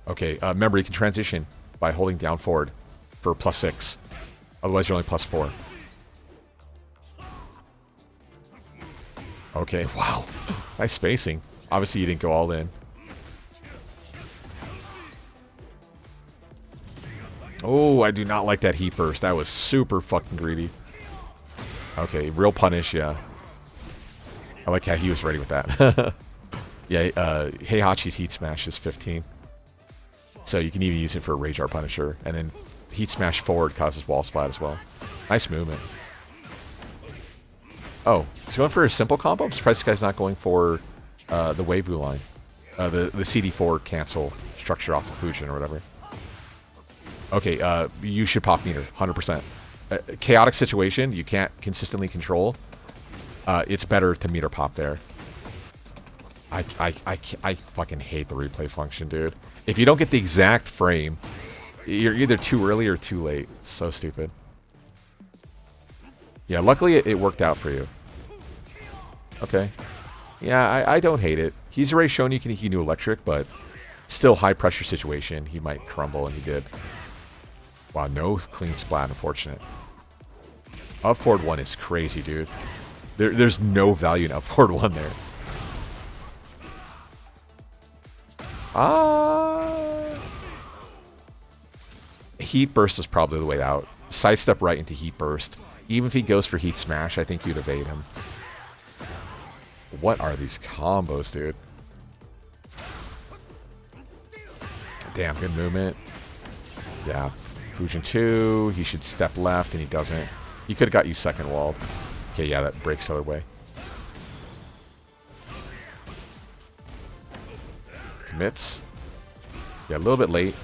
Okay, remember you can transition by holding down forward for +6. Otherwise you're only +4. Okay, wow. Nice spacing. Obviously you didn't go all in. Oh, I do not like that heat burst. That was super fucking greedy. Okay, real punish, yeah. I like how he was ready with that. Yeah, Heihachi's heat smash is 15. So you can even use it for a Rage Art Punisher. And then heat smash forward causes wall splat as well. Nice movement. Oh, he's going for a simple combo? I'm surprised this guy's not going for the Weibu line. The CD4 cancel structure off of Fujin or whatever. Okay, you should pop meter, 100%. Chaotic situation, you can't consistently control. It's better to meter pop there. I fucking hate the replay function, dude. If you don't get the exact frame, you're either too early or too late. It's so stupid. Yeah, luckily it worked out for you. Okay. Yeah, I don't hate it. He's already shown you he can do electric, but still high pressure situation. He might crumble, and he did. Wow, no clean splat, unfortunate. Up forward 1 is crazy, dude. There's no value in up forward 1 there. Heat burst is probably the way out. Sidestep right into heat burst. Even if he goes for heat smash, I think you'd evade him. What are these combos, dude? Damn, good movement. Yeah. Fujin 2, he should step left, and he doesn't. He could have got you second walled. Okay, yeah, that breaks the other way. Commits. Yeah, a little bit late.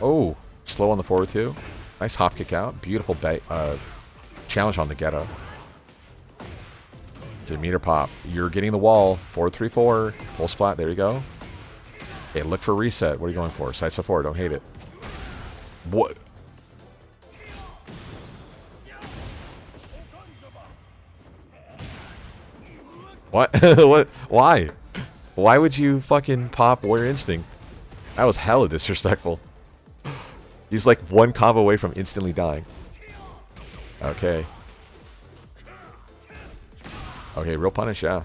Oh, slow on the forward 2. Nice hop kick out. Beautiful challenge on the ghetto. Okay, meter pop. You're getting the wall. 4-3-4. Full splat. There you go. Okay, look for reset. What are you going for? Side step forward. Don't hate it. What? What? What? Why? Why would you fucking pop Warrior Instinct? That was hella disrespectful. He's like one combo away from instantly dying. Okay. Okay, real punish, yeah.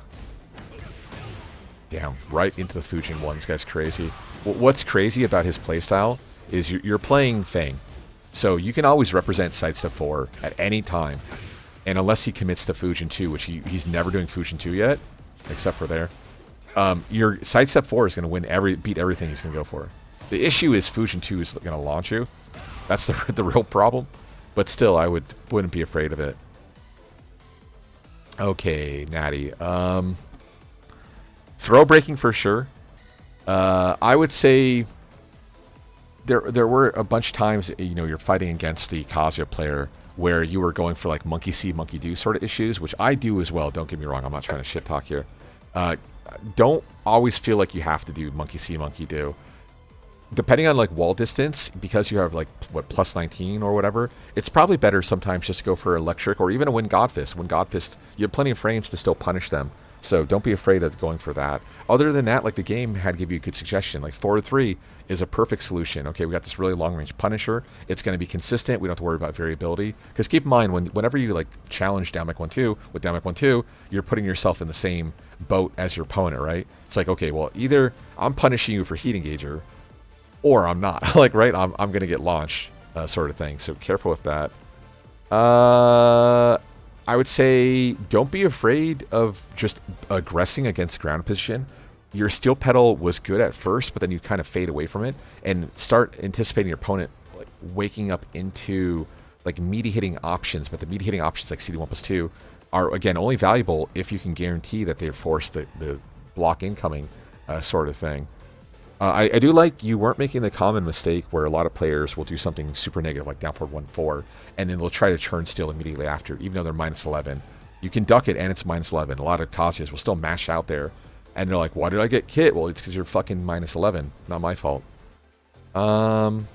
Damn, right into the Fujin one. This guy's crazy. What's crazy about his playstyle is you're playing Feng. So you can always represent sidestep 4 at any time. And unless he commits to Fujin 2, which he's never doing Fujin 2 yet, except for there, your sidestep 4 is going to beat everything he's going to go for. The issue is Fujin 2 is going to launch you. That's the real problem. But still, I wouldn't be afraid of it. Okay, Natty. Throw breaking for sure. I would say there were a bunch of times, you know, you're fighting against the Kazuya player where you were going for like monkey see, monkey do sort of issues, which I do as well. Don't get me wrong. I'm not trying to shit talk here. Don't always feel like you have to do monkey see, monkey do. Depending on like wall distance, because you have like what plus 19 or whatever, it's probably better sometimes just to go for electric or even a Wind God Fist. Wind God Fist, you have plenty of frames to still punish them. So don't be afraid of going for that. Other than that, like the game had give you a good suggestion. Like 4-3 is a perfect solution. Okay, we got this really long range Punisher. It's going to be consistent. We don't have to worry about variability. Because keep in mind, whenever you like challenge down mech 1-2 with down mech 1-2, you're putting yourself in the same boat as your opponent, right? It's like, okay, well, either I'm punishing you for heat engager, or I'm not. Like, right? I'm going to get launched, sort of thing. So careful with that. I would say don't be afraid of just aggressing against ground position. Your steel pedal was good at first, but then you kind of fade away from it and start anticipating your opponent like waking up into like meaty hitting options. But the meaty hitting options like CD1+2 are again only valuable if you can guarantee that they're forced the block incoming sort of thing. I do like you weren't making the common mistake where a lot of players will do something super negative like down forward 1-4 and then they'll try to churn steel immediately after, even though they're -11. You can duck it and it's -11. A lot of Kazuyas will still mash out there and they're like, why did I get kit? Well, it's because you're fucking -11. Not my fault. Down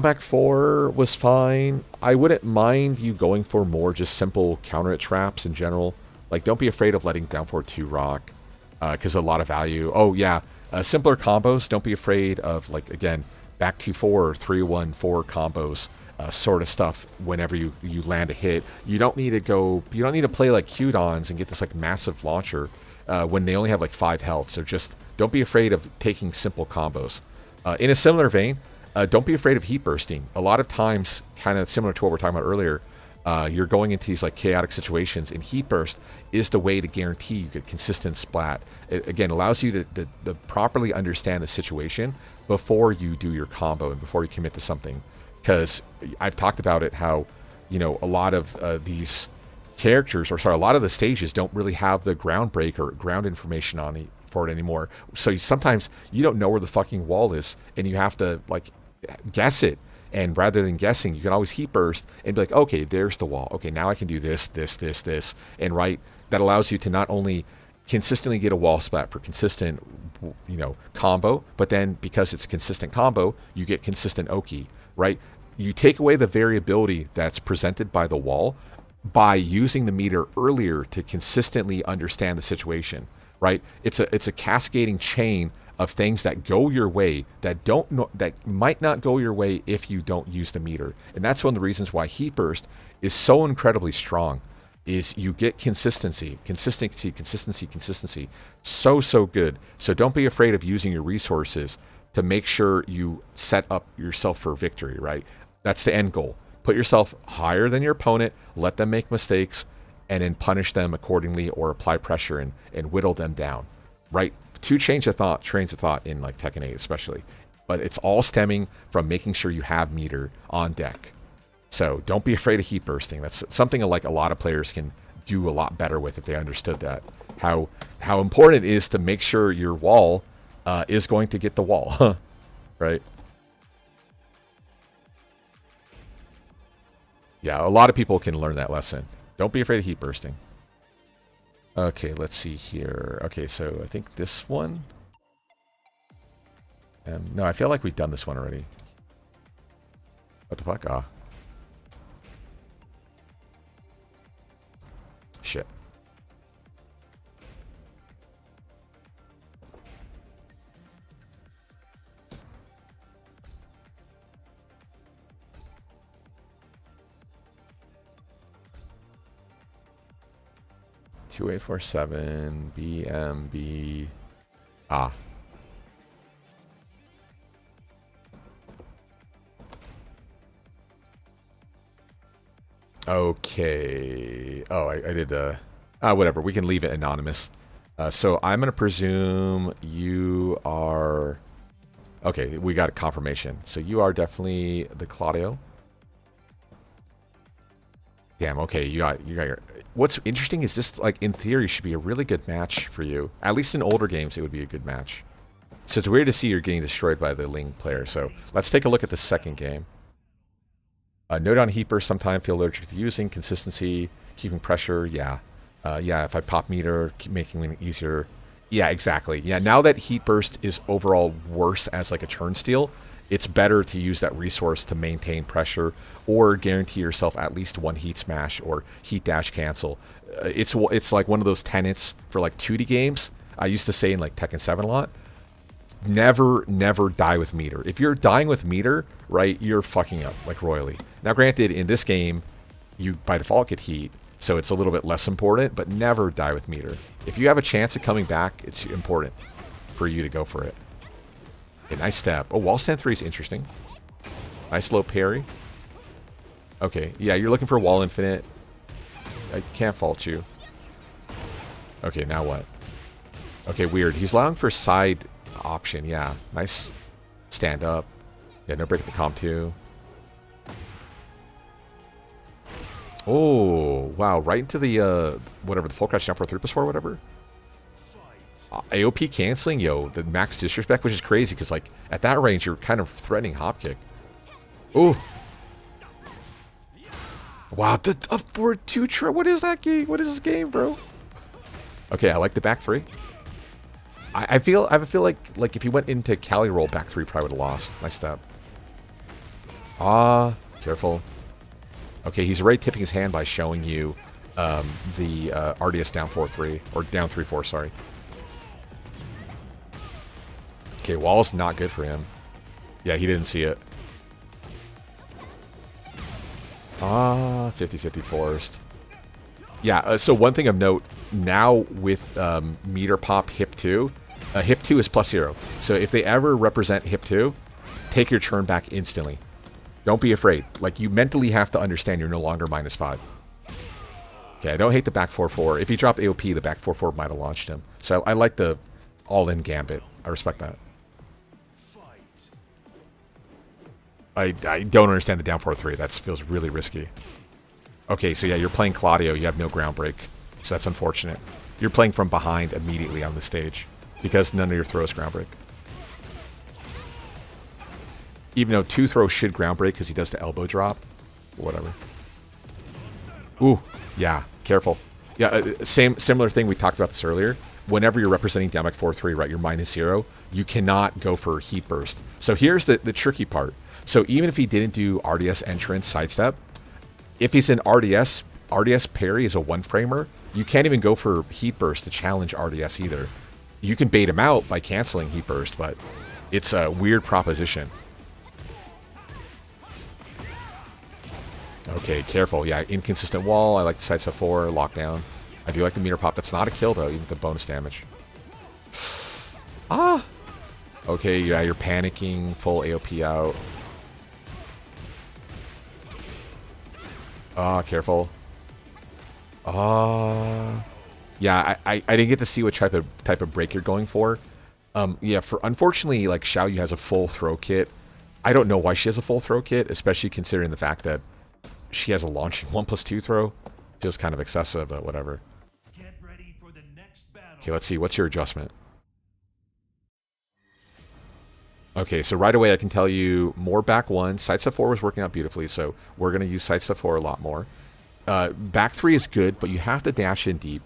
back 4 was fine. I wouldn't mind you going for more just simple counter it traps in general. Like, don't be afraid of letting down forward 2 rock because a lot of value. Oh, yeah. Simpler combos, don't be afraid of, like, again, back 2-4, 3-1-4 combos, sort of stuff whenever you land a hit. You don't need to play like Q-Dons and get this, like, massive launcher when they only have, like, 5 health. So just don't be afraid of taking simple combos. In a similar vein, don't be afraid of heat bursting. A lot of times, kind of similar to what we were talking about earlier, you're going into these like chaotic situations, and heat burst is the way to guarantee you get consistent splat. It again allows you to properly understand the situation before you do your combo and before you commit to something. Because I've talked about it, how a lot of these characters, a lot of the stages don't really have the ground break or ground information on it for it anymore. So sometimes you don't know where the fucking wall is, and you have to like guess it. And rather than guessing, you can always heat burst and be like, okay, there's the wall. Okay, now I can do this, this, this, this. And right, that allows you to not only consistently get a wall splat for consistent, combo, but then because it's a consistent combo, you get consistent Oki, right? You take away the variability that's presented by the wall by using the meter earlier to consistently understand the situation, right? It's a cascading chain of things that go your way that might not go your way if you don't use the meter. And that's one of the reasons why heat burst is so incredibly strong, is you get consistency. So good. So don't be afraid of using your resources to make sure you set up yourself for victory, right? That's the end goal. Put yourself higher than your opponent, let them make mistakes, and then punish them accordingly or apply pressure and whittle them down, right? Two trains of thought in like Tekken 8 especially. but it's all stemming from making sure you have meter on deck. So don't be afraid of heat bursting. That's something like a lot of players can do a lot better with if they understood that. How important it is to make sure your wall is going to get the wall, right? Yeah, a lot of people can learn that lesson. Don't be afraid of heat bursting. Okay, let's see here. Okay, so I think this one. No, I feel like we've done this one already. What the fuck? Ah. Shit. Two 847 BMB. Ah. Okay. Oh, I did whatever. We can leave it anonymous. So I'm gonna presume you are. Okay, we got a confirmation. So you are definitely the Claudio. Damn. Okay, you got your. What's interesting is this, like, in theory, should be a really good match for you. At least in older games, it would be a good match. So it's weird to see you're getting destroyed by the Ling player. So let's take a look at the second game. Note on heat burst, sometimes feel allergic to using. Consistency, keeping pressure, yeah. Yeah, if I pop meter, keep making it easier. Yeah, exactly. Yeah, now that heat burst is overall worse as like a turn steal, it's better to use that resource to maintain pressure or guarantee yourself at least one heat smash or heat dash cancel. It's like one of those tenets for like 2D games. I used to say in like Tekken 7 a lot. Never die with meter. If you're dying with meter, right, you're fucking up like royally. Now, granted, in this game, you by default get heat, so it's a little bit less important, but never die with meter. If you have a chance of coming back, it's important for you to go for it. A nice step. Oh, wall stand 3 is interesting. Nice low parry. Okay, yeah, you're looking for wall infinite. I can't fault you. Okay, now what? Okay, weird. He's allowing for side option, yeah. Nice stand up. Yeah, no break at the comp too. Oh, wow. Right into the, whatever, the full crash down for 3+4, whatever. AOP canceling, yo, the max disrespect, which is crazy because, like, at that range, you're kind of threatening hop kick. Ooh. Wow, the up forward 2 trip. What is that game? What is this game, bro? Okay, I like the back 3. I feel like if he went into Cali roll, back 3 probably would have lost. Nice step. Ah, careful. Okay, he's already tipping his hand by showing you the RDS down 4-3, or down 3-4, sorry. Okay, wall's not good for him. Yeah, he didn't see it. Ah, 50-50 forced. Yeah, so one thing of note, now with meter pop hip 2, hip 2 is +0. So if they ever represent hip 2, take your turn back instantly. Don't be afraid. Like, you mentally have to understand you're no longer -5. Okay, I don't hate the back 4-4. If he dropped AOP, the back 4-4 might have launched him. So I like the all-in gambit. I respect that. I don't understand the down 4-3. That feels really risky. Okay, so yeah, you're playing Claudio. You have no ground break. So that's unfortunate. You're playing from behind immediately on the stage because none of your throws ground break. Even though 2 throws should ground break because he does the elbow drop. Whatever. Ooh, yeah, careful. Yeah, similar thing. We talked about this earlier. Whenever you're representing down back 4-3, right, you're -0. You cannot go for heat burst. So here's the tricky part. So even if he didn't do RDS entrance sidestep, if he's in RDS parry is a 1-framer, you can't even go for heat burst to challenge RDS either. You can bait him out by canceling heat burst, but it's a weird proposition. Okay, careful. Yeah, inconsistent wall. I like the sidestep 4, lockdown. I do like the meter pop. That's not a kill, though, even with the bonus damage. Ah! Okay, yeah, you're panicking. Full AOP out. Ah, careful. Ah. Yeah, I didn't get to see what type of break you're going for. Yeah, for unfortunately, like Xiaoyu has a full throw kit. I don't know why she has a full throw kit, especially considering the fact that she has a launching 1+2 throw. Feels kind of excessive, but whatever.
Get ready for the next battle.
Okay, let's see. What's your adjustment? Okay, so right away I can tell you more back 1. Side step 4 was working out beautifully, so we're going to use side step 4 a lot more. Back 3 is good, but you have to dash in deep.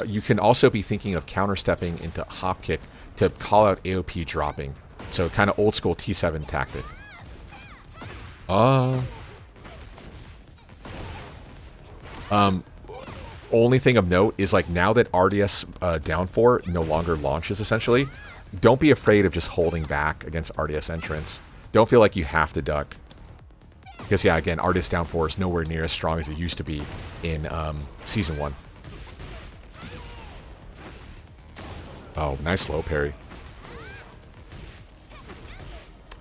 You can also be thinking of counter-stepping into hop kick to call out AOP dropping. So kind of old school T7 tactic. Only thing of note is like now that RDS down 4 no longer launches essentially, don't be afraid of just holding back against RDS entrance. Don't feel like you have to duck. Because yeah, again, RDS down 4 is nowhere near as strong as it used to be in Season 1. Oh, nice low parry.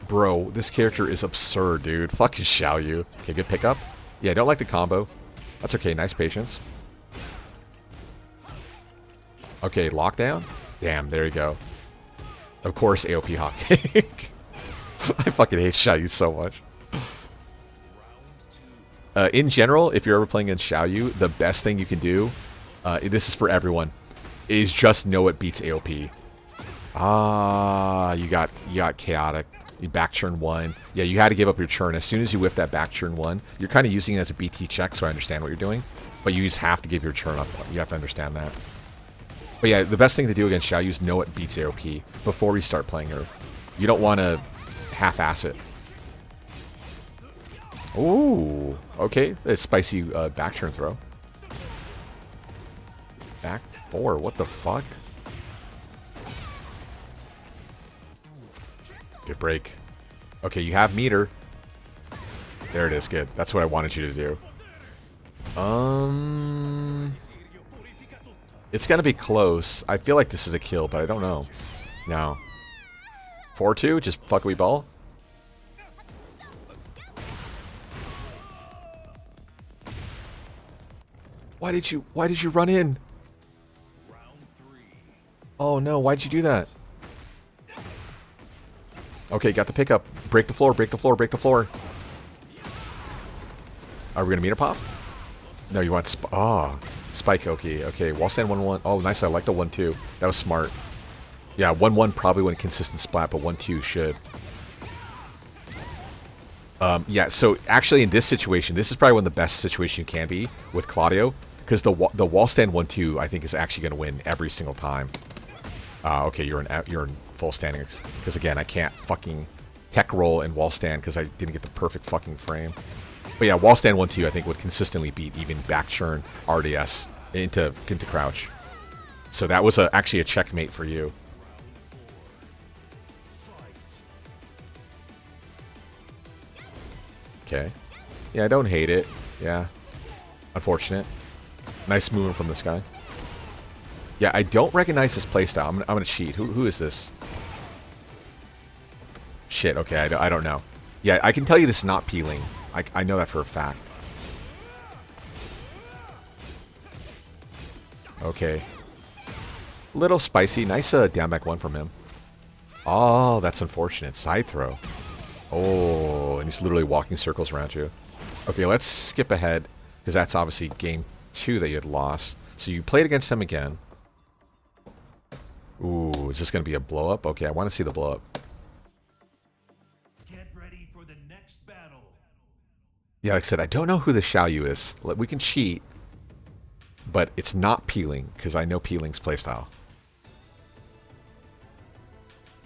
Bro, this character is absurd, dude. Fucking Xiaoyu. Okay, good pickup. Yeah, I don't like the combo. That's okay, nice patience. Okay, lockdown. Damn, there you go. Of course, AOP hop kick. I fucking hate Xiaoyu so much. In general, if you're ever playing against Xiaoyu, the best thing you can do, this is for everyone, is just know it beats AOP. Ah, you got chaotic. You back churn 1. Yeah, you had to give up your churn. As soon as you whiff that back churn 1, you're kind of using it as a BT check, so I understand what you're doing. But you just have to give your churn up. You have to understand that. But yeah, the best thing to do against Xiaoyu is know it beats AOP before you start playing her. You don't want to half-ass it. Ooh, okay. A spicy back turn throw. Back 4, what the fuck? Good break. Okay, you have meter. There it is, good. That's what I wanted you to do. It's gonna be close. I feel like this is a kill, but I don't know. No. 4-2, just fuck we ball. Why did you run in? Oh no, why'd you do that? Okay, got the pickup. Break the floor, break the floor, break the floor. Are we gonna meter pop? No, you want spike, okay. Okay, wall stand 1-1. Oh, nice, I like the 1-2. That was smart. Yeah, 1-1 probably wouldn't consistent splat, but 1-2 should. Yeah, so actually in this situation, this is probably one of the best situations you can be with Claudio, because the wall stand 1-2 I think is actually going to win every single time. Okay, you're in full standing, because again I can't fucking tech roll and wall stand because I didn't get the perfect fucking frame. But yeah, wall stand 1-2 I think would consistently beat even back churn RDS into crouch. So that was actually a checkmate for you. Okay. Yeah, I don't hate it. Yeah. Unfortunate. Nice movement from this guy. Yeah, I don't recognize this playstyle. I'm gonna cheat. Who is this? Shit, okay, I don't know. Yeah, I can tell you this is not peeling. I know that for a fact. Okay. Little spicy. Nice down back 1 from him. Oh, that's unfortunate. Side throw. Oh, and he's literally walking circles around you. Okay, let's skip ahead, because that's obviously game 2 that you had lost. So you played against him again. Ooh, is this going to be a blow-up? Okay, I want to see the blow-up.
Get ready for the next battle.
Yeah, like I said, I don't know who the Xiaoyu is. We can cheat, but it's not peeling, because I know peeling's playstyle.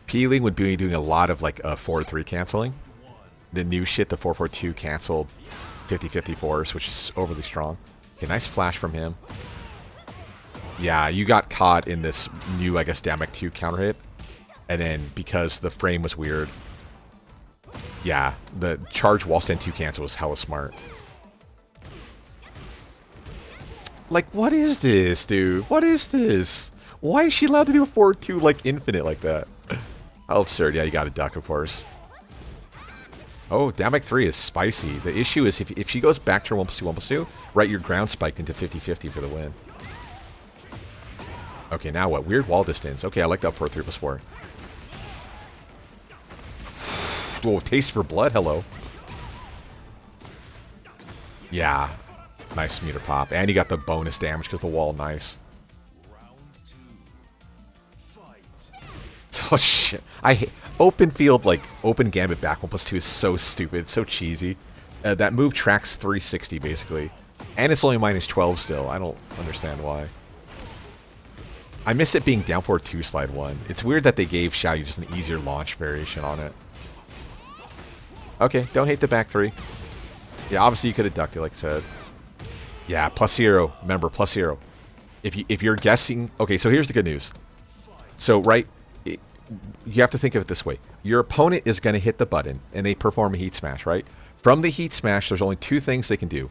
Peeling would be doing a lot of like 4-3 canceling. The new shit, the 4-4-2 cancel 50-54s, which is overly strong. Okay, nice flash from him. Yeah, you got caught in this new, I guess, Damek 2 counter hit. And then because the frame was weird, yeah, the charge wall stand 2 cancel was hella smart. Like, what is this, dude? What is this? Why is she allowed to do a 4-2 like infinite like that? How absurd. Yeah, you got to duck, of course. Oh, Damek 3 is spicy. The issue is if she goes back to 1+2, 1+2, right, you're ground spiked into 50-50 for the win. Okay, now what? Weird wall distance. Okay, I like the up 4 3+4. Whoa, taste for blood, hello. Yeah. Nice meter pop. And you got the bonus damage because the wall, nice. Oh shit. I hate open field, like open gambit back 1+2 is so stupid, so cheesy. That move tracks 360 basically. And it's only -12 still. I don't understand why. I miss it being down forward 2 slide 1. It's weird that they gave Xiaoyu just an easier launch variation on it. Okay, don't hate the back 3. Yeah, obviously you could have ducked it like I said. Yeah, +0. Remember, +0. If you're guessing... Okay, so here's the good news. So, right... You have to think of it this way. Your opponent is going to hit the button, and they perform a heat smash, right? From the heat smash, there's only 2 things they can do.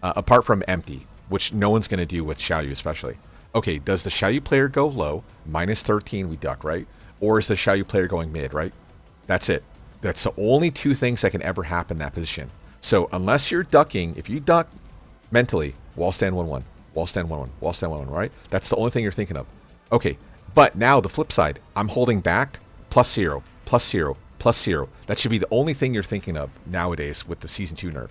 Apart from empty, which no one's going to do with Xiaoyu especially. Okay, does the Xiaoyu player go low? -13, we duck, right? Or is the Xiaoyu player going mid, right? That's it. That's the only 2 things that can ever happen in that position. So unless you're ducking, if you duck mentally, wall stand 1-1, wall stand 1-1, wall stand 1-1, right? That's the only thing you're thinking of. Okay, but now the flip side, I'm holding back, +0, +0, +0. That should be the only thing you're thinking of nowadays with the Season 2 nerf.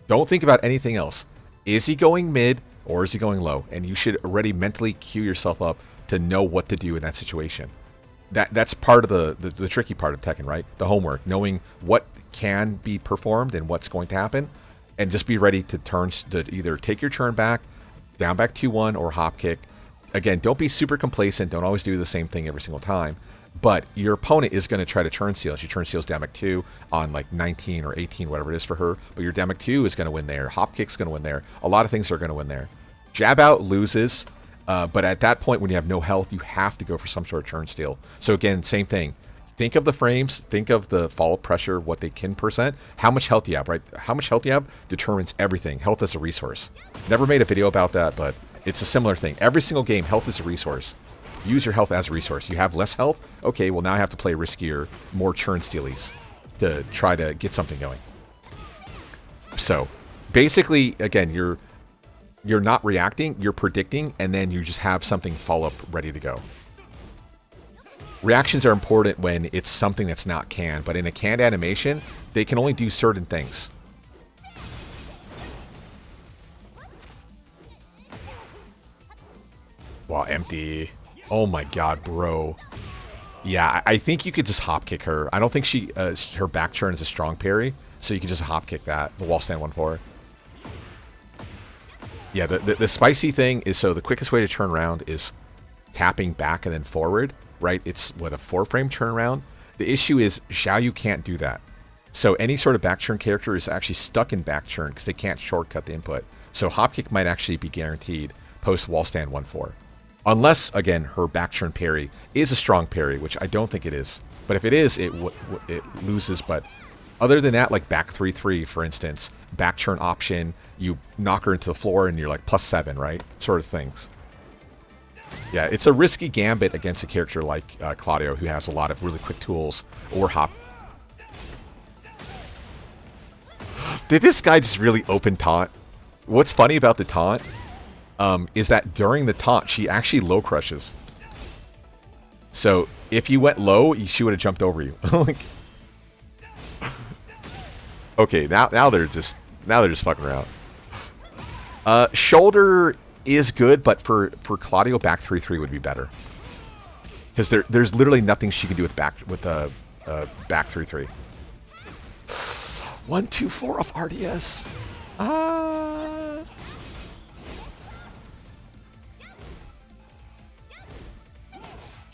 Don't think about anything else. Is he going mid or is he going low? And you should already mentally cue yourself up to know what to do in that situation. That's part of the tricky part of Tekken, right? The homework, knowing what can be performed and what's going to happen, and just be ready to either take your turn back, down back 2-1, or hop kick. Again, don't be super complacent. Don't always do the same thing every single time. But your opponent is going to try to turn steal. She turn steals down back 2 on like 19 or 18, whatever it is for her. But your down back 2 is going to win there. Hop kick's going to win there. A lot of things are going to win there. Jab out loses. But at that point, when you have no health, you have to go for some sort of turn steal. So again, same thing. Think of the frames. Think of the follow pressure, what they can percent. How much health you have, right? How much health you have determines everything. Health is a resource. Never made a video about that, but it's a similar thing. Every single game, health is a resource. Use your health as a resource. You have less health? Okay, well now I have to play riskier, more turn stealies to try to get something going. So, basically, again, you're not reacting, you're predicting, and then you just have something follow-up ready to go. Reactions are important when it's something that's not canned, but in a canned animation, they can only do certain things. Wow, empty. Oh my god, bro. Yeah, I think you could just hop kick her. I don't think she her back turn is a strong parry, so you can just hop kick that. The wall stand 1-4. Yeah, the spicy thing is, so the quickest way to turn around is tapping back and then forward, right? It's what, a 4-frame turnaround? The issue is Xiaoyu can't do that. So any sort of back turn character is actually stuck in back turn because they can't shortcut the input. So hop kick might actually be guaranteed post wall stand 1-4. Unless, again, her back turn parry is a strong parry, which I don't think it is. But if it is, it loses. But other than that, like back 3-3, for instance, back turn option, you knock her into the floor and you're like +7, right? Sort of things. Yeah, it's a risky gambit against a character like Claudio, who has a lot of really quick tools, or hop. Did this guy just really open taunt? What's funny about the taunt is that during the taunt, she actually low crushes. So if you went low, she would have jumped over you. Like, okay, now they're just fucking around. Shoulder is good, but for Claudio, back 3-3 would be better, because there's literally nothing she can do with back 3-3. 1-2-4 off RDS.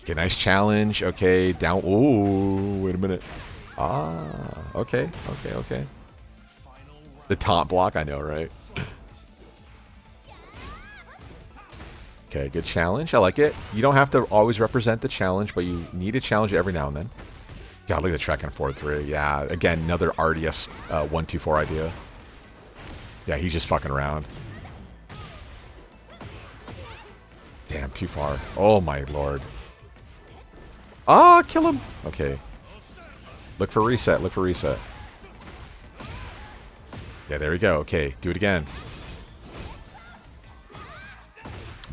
Okay, nice challenge. Okay, down. Ooh, wait a minute. Okay. The taunt block, I know, right? Okay, good challenge. I like it. You don't have to always represent the challenge, but you need a challenge every now and then. God, look at the track on 4-3. Yeah, again, another RDS 1-2-4 idea. Yeah, he's just fucking around. Damn, too far. Oh my lord. Ah, kill him. Okay. Look for reset. Look for reset. Yeah, there we go. Okay, do it again.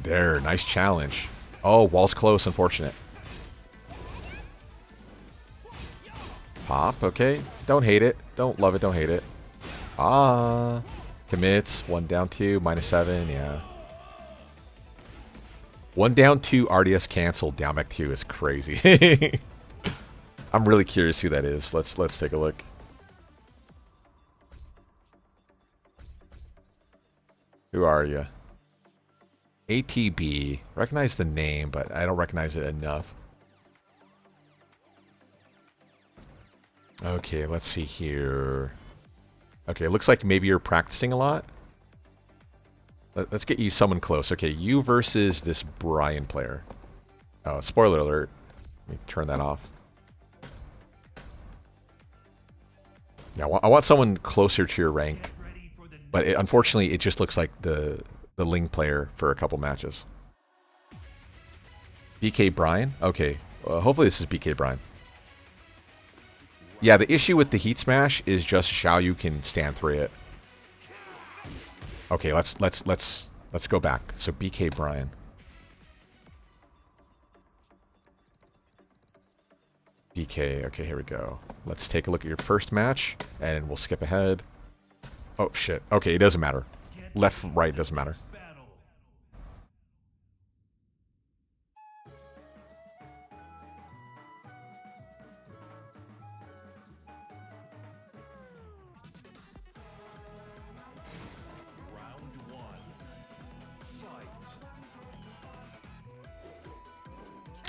There, nice challenge. Oh, wall's close, unfortunate. Pop, okay. Don't hate it. Don't love it, don't hate it. Ah. Commits. 1 down 2, -7, yeah. 1 down 2, RDS canceled, down back 2 is crazy. I'm really curious who that is. Let's take a look. Who are you? ATB. Recognize the name, but I don't recognize it enough. Okay, let's see here. Okay, it looks like maybe you're practicing a lot. Let's get you someone close. Okay, you versus this Bryan player. Oh, spoiler alert. Let me turn that off. Yeah, I want someone closer to your rank. But unfortunately, it just looks like the Ling player for a couple matches. BK Bryan? Okay, hopefully this is BK Bryan. Yeah, the issue with the Heat Smash is just Xiaoyu can stand through it. Okay, let's go back. So BK Bryan. BK, okay, here we go. Let's take a look at your first match, and we'll skip ahead. Oh, shit. Okay, it doesn't matter. Left, right, doesn't matter.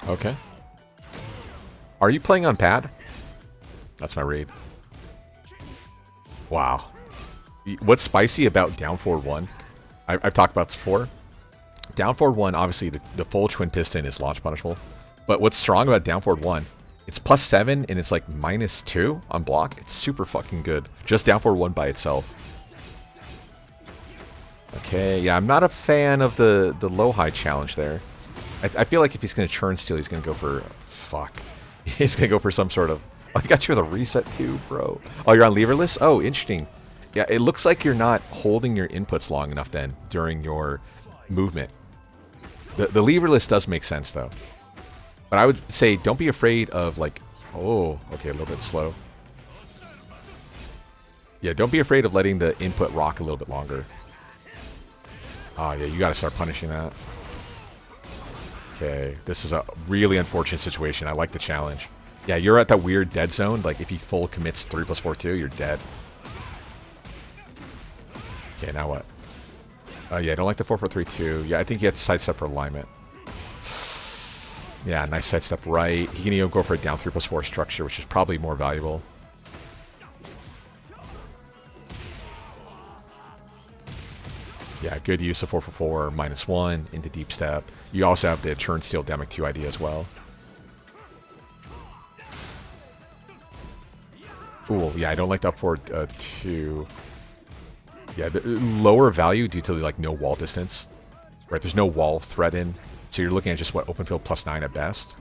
Okay. Are you playing on pad? That's my read. Wow. What's spicy about down 4-1? I've talked about this before. Down 4-1, obviously the full twin piston is launch punishable. But what's strong about down 4-1, it's +7 and it's like -2 on block. It's super fucking good. Just down 4-1 by itself. Okay, yeah, I'm not a fan of the low-high challenge there. I feel like if he's going to churn steal, he's going to go for... Fuck. He's going to go for some sort of... Oh, I got you with a reset too, bro. Oh, you're on leverless? Oh, interesting. Yeah, it looks like you're not holding your inputs long enough then during your movement. The leverless does make sense though. But I would say don't be afraid of like... Oh, okay, a little bit slow. Yeah, don't be afraid of letting the input rock a little bit longer. Oh yeah, you got to start punishing that. Okay, this is a really unfortunate situation. I like the challenge. Yeah, you're at that weird dead zone. Like, if he full commits 3+4-2, you're dead. Okay, now what? Yeah, I don't like the 4-4-3-2. Yeah, I think he had to sidestep for alignment. Yeah, nice sidestep right. He can even go for a down 3+4 structure, which is probably more valuable. Yeah, good use of 4-4-4, -1 into deep step. You also have the churn steal Demic 2 idea as well. Ooh, yeah, I don't like the up forward 2. Yeah, the lower value due to like no wall distance. Right, there's no wall threat in. So you're looking at just what, open field +9 at best.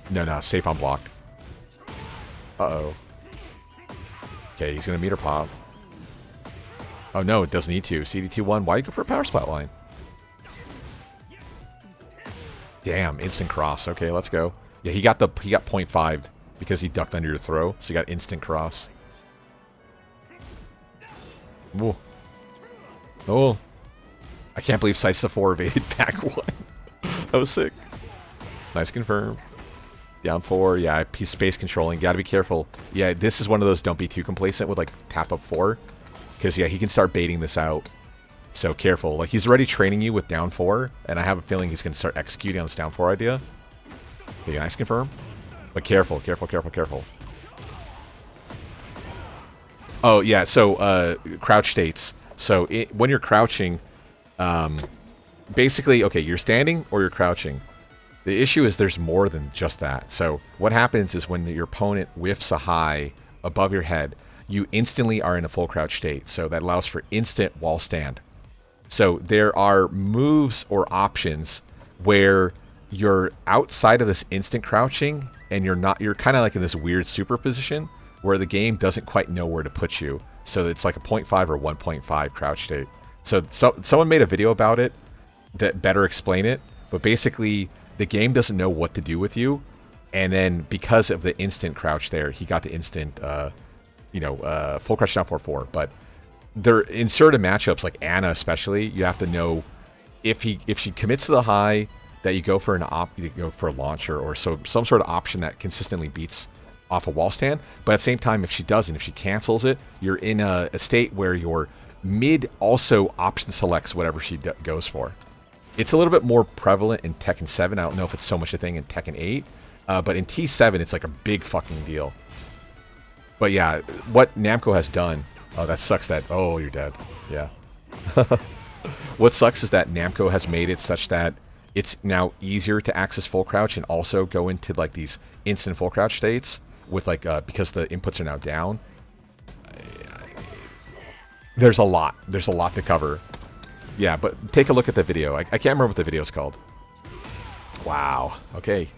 No, safe on block. Uh-oh. Okay, he's gonna meter pop. Oh no, it doesn't need to. CD2-1, why do you go for a power splat line? Damn, instant cross. Okay, let's go. Yeah, he got 0.5 because he ducked under your throw, so he got instant cross. Whoa. Oh. I can't believe Sisa 4 evaded back 1. That was sick. Nice confirm. Down 4, yeah, he's space controlling. Gotta be careful. Yeah, this is one of those don't be too complacent with like tap up 4. Because, yeah, he can start baiting this out. So careful. Like, he's already training you with down 4. And I have a feeling he's going to start executing on this down 4 idea. Okay, nice confirm. But careful. Oh, yeah, so, crouch states. So, when you're crouching, basically, okay, you're standing or you're crouching. The issue is there's more than just that. So, what happens is when your opponent whiffs a high above your head, you instantly are in a full crouch state. So that allows for instant wall stand. So there are moves or options where you're outside of this instant crouching and you're kind of like in this weird super position where the game doesn't quite know where to put you. So it's like a 0.5 or 1.5 crouch state. So someone made a video about it that better explain it. But basically the game doesn't know what to do with you. And then because of the instant crouch there, he got the instant, full crouch down 4-4. But they're in certain matchups, like Anna especially, you have to know if she commits to the high, that you go for you go for a launcher or some sort of option that consistently beats off a wall stand. But at the same time, if she doesn't, if she cancels it, you're in a state where your mid also option selects whatever she goes for. It's a little bit more prevalent in Tekken 7. I don't know if it's so much a thing in Tekken 8. But in T7, it's like a big fucking deal. But yeah, what Namco has done... Oh, that sucks that... Oh, you're dead. Yeah. What sucks is that Namco has made it such that it's now easier to access full crouch and also go into like these instant full crouch states with like... because the inputs are now down. There's a lot. There's a lot to cover. Yeah, but take a look at the video. I can't remember what the video is called. Wow. Okay.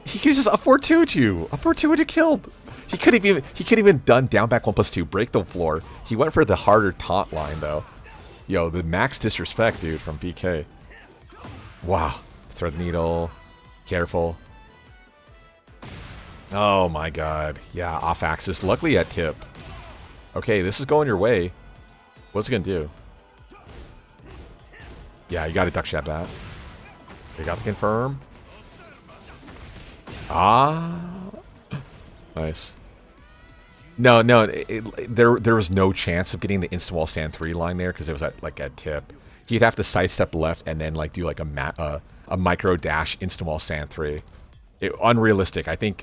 He could just up 4-2'd you. Up 4-2'd you killed. He could have even done down back 1+2, break the floor. He went for the harder taunt line though. Yo, the max disrespect, dude, from BK. Wow. Thread needle. Careful. Oh my god. Yeah, off axis. Luckily at tip. Okay, this is going your way. What's it gonna do? Yeah, you gotta duck shab that. You got to confirm. Ah, nice. No, there was no chance of getting the instant wall stand 3 line there because it was at tip. He'd have to sidestep left and then like do like a micro dash instant wall stand 3. Unrealistic. I think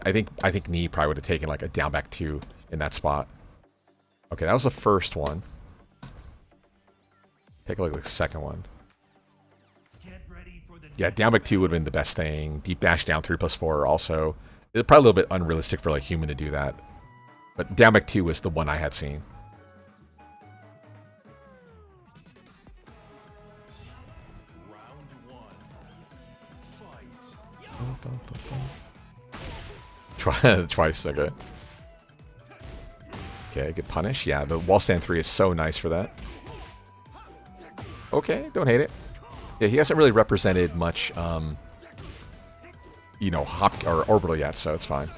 Knee probably would have taken like a down back 2 in that spot. Okay, that was the first one. Take a look at the second one. Yeah, down back 2 would have been the best thing. Deep dash down 3+4 also. It's probably a little bit unrealistic for like human to do that. But down back 2 was the one I had seen. Twice, okay. Okay, good punish. Yeah, the wall stand 3 is so nice for that. Okay, don't hate it. Yeah, he hasn't really represented much, hop or orbital yet, so it's fine.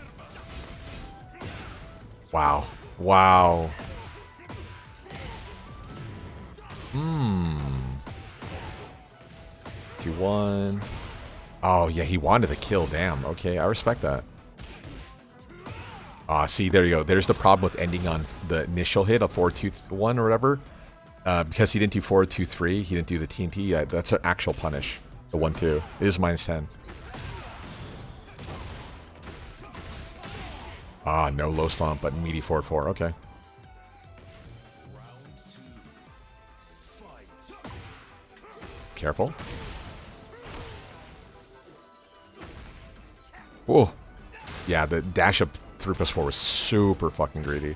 Wow. Wow. 2-1. Oh, yeah, he wanted the kill. Damn. Okay, I respect that. See, there you go. There's the problem with ending on the initial hit of 4-2-1 or whatever. Because he didn't do 4-2-3, he didn't do the TNT. Yeah, that's an actual punish. The 1-2. It is -10. No low slump, but meaty 4-4. Okay. Careful. Whoa. Yeah, the dash up 3+4 was super fucking greedy.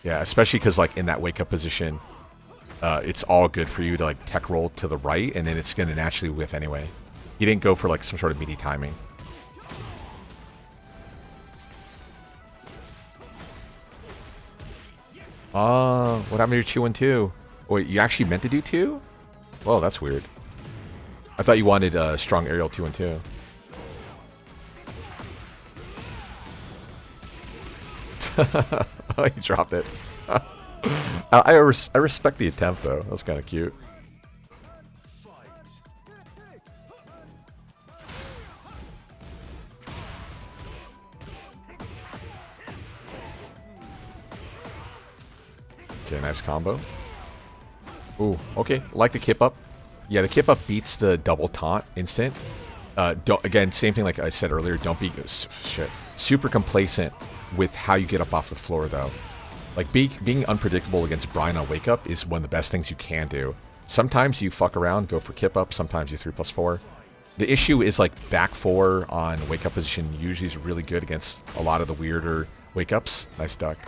Yeah, especially because like in that wake up position, it's all good for you to like tech roll to the right, and then it's going to naturally whiff anyway. He didn't go for like some sort of meaty timing. What happened to your 2-1-2? Wait, you actually meant to do 2? Well, that's weird. I thought you wanted a strong aerial 2-1-2. Oh, he dropped it. I respect the attempt, though. That was kind of cute. Okay, nice combo. Ooh, okay. Like the kip up. Yeah, the kip up beats the double taunt instant. Again, same thing like I said earlier. Don't be super complacent with how you get up off the floor, though. Like, being unpredictable against Bryan on wake up is one of the best things you can do. Sometimes you fuck around, go for kip up. Sometimes you 3+4. The issue is like back 4 on wake up position usually is really good against a lot of the weirder wake ups. Nice duck.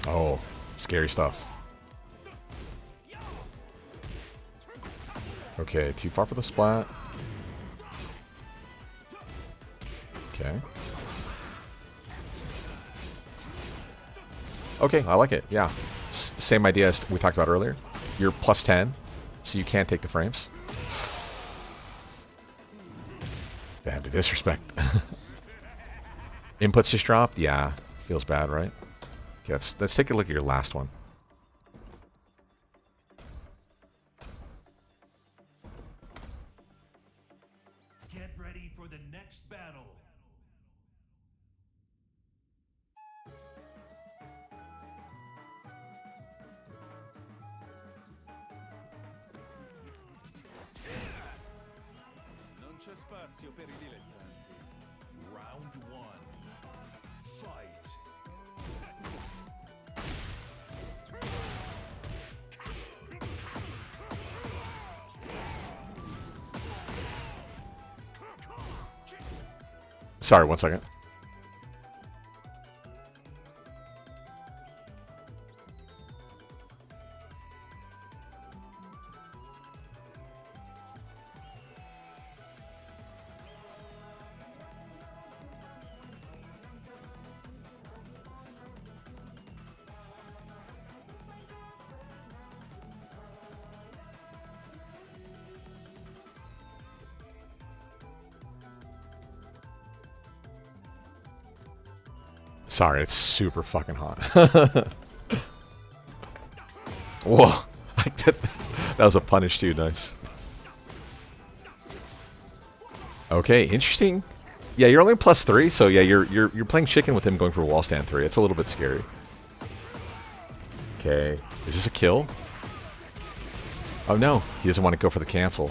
Oh, scary stuff. Okay, too far for the splat. Okay. Okay, I like it. Yeah. Same idea as we talked about earlier. You're plus 10, so you can't take the frames. Damn, the disrespect. Inputs just dropped? Yeah. Feels bad, right? Okay, let's take a look at your last one.
Get ready for the next battle.
Non c'è spazio per I dilettanti.
Round 1. Fight.
Sorry, 1 second. Sorry, it's super fucking hot. Whoa. That was a punish too, nice. Okay, interesting. Yeah, you're only plus 3, so yeah, you're playing chicken with him going for wall stand 3. It's a little bit scary. Okay. Is this a kill? Oh no, he doesn't want to go for the cancel.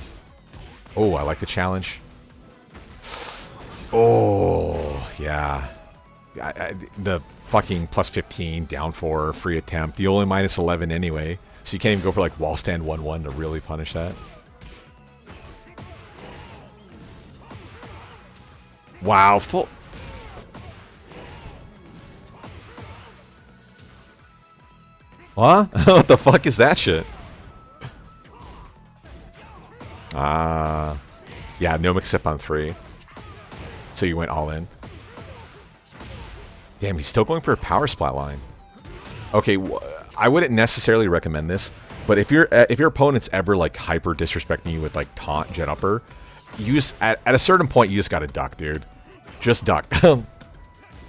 Oh, I like the challenge. Oh, yeah. The fucking plus 15, down 4, free attempt. You only minus 11 anyway. So you can't even go for like wall stand 1-1 to really punish that. Wow, full. What? What the fuck is that shit? Yeah, no mix-up on 3. So you went all in. Damn, he's still going for a power splat line. Okay, I wouldn't necessarily recommend this, but if your opponent's ever like hyper disrespecting you with like taunt jet upper, you just at a certain point you just gotta duck, dude. Just duck.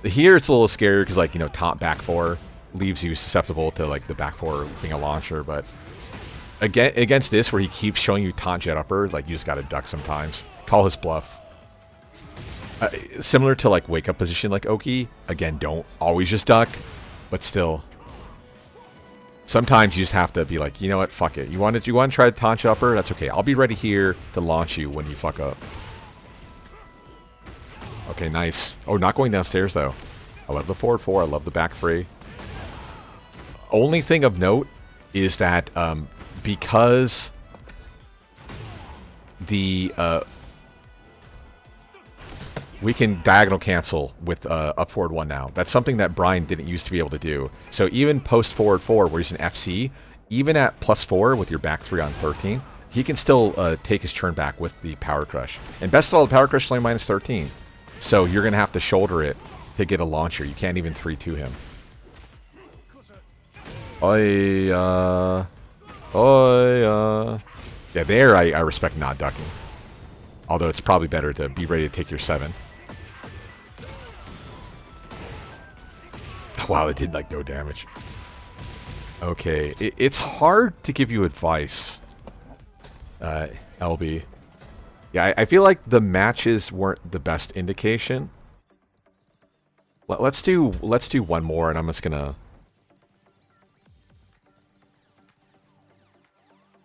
Here it's a little scarier because like, you know, taunt back 4 leaves you susceptible to like the back 4 being a launcher, but against this where he keeps showing you taunt jet upper, like you just gotta duck sometimes. Call his bluff. Similar to like wake up position like Oki, again, don't always just duck, but still. Sometimes you just have to be like, you know what, fuck it. You want to try to taunt you upper? That's okay. I'll be ready here to launch you when you fuck up. Okay, nice. Oh, not going downstairs though. I love the forward 4. I love the back 3. Only thing of note is that because the we can diagonal cancel with up forward 1 now. That's something that Bryan didn't used to be able to do. So even post forward 4 where he's an FC, even at plus 4 with your back 3 on 13, he can still take his turn back with the power crush. And best of all, the power crush is only minus 13. So you're going to have to shoulder it to get a launcher. You can't even 3-2 him. Yeah, there I respect not ducking. Although it's probably better to be ready to take your 7. Wow, it did like no damage. Okay, it's hard to give you advice, LB. Yeah, I feel like the matches weren't the best indication. Let's do one more, and I'm just gonna.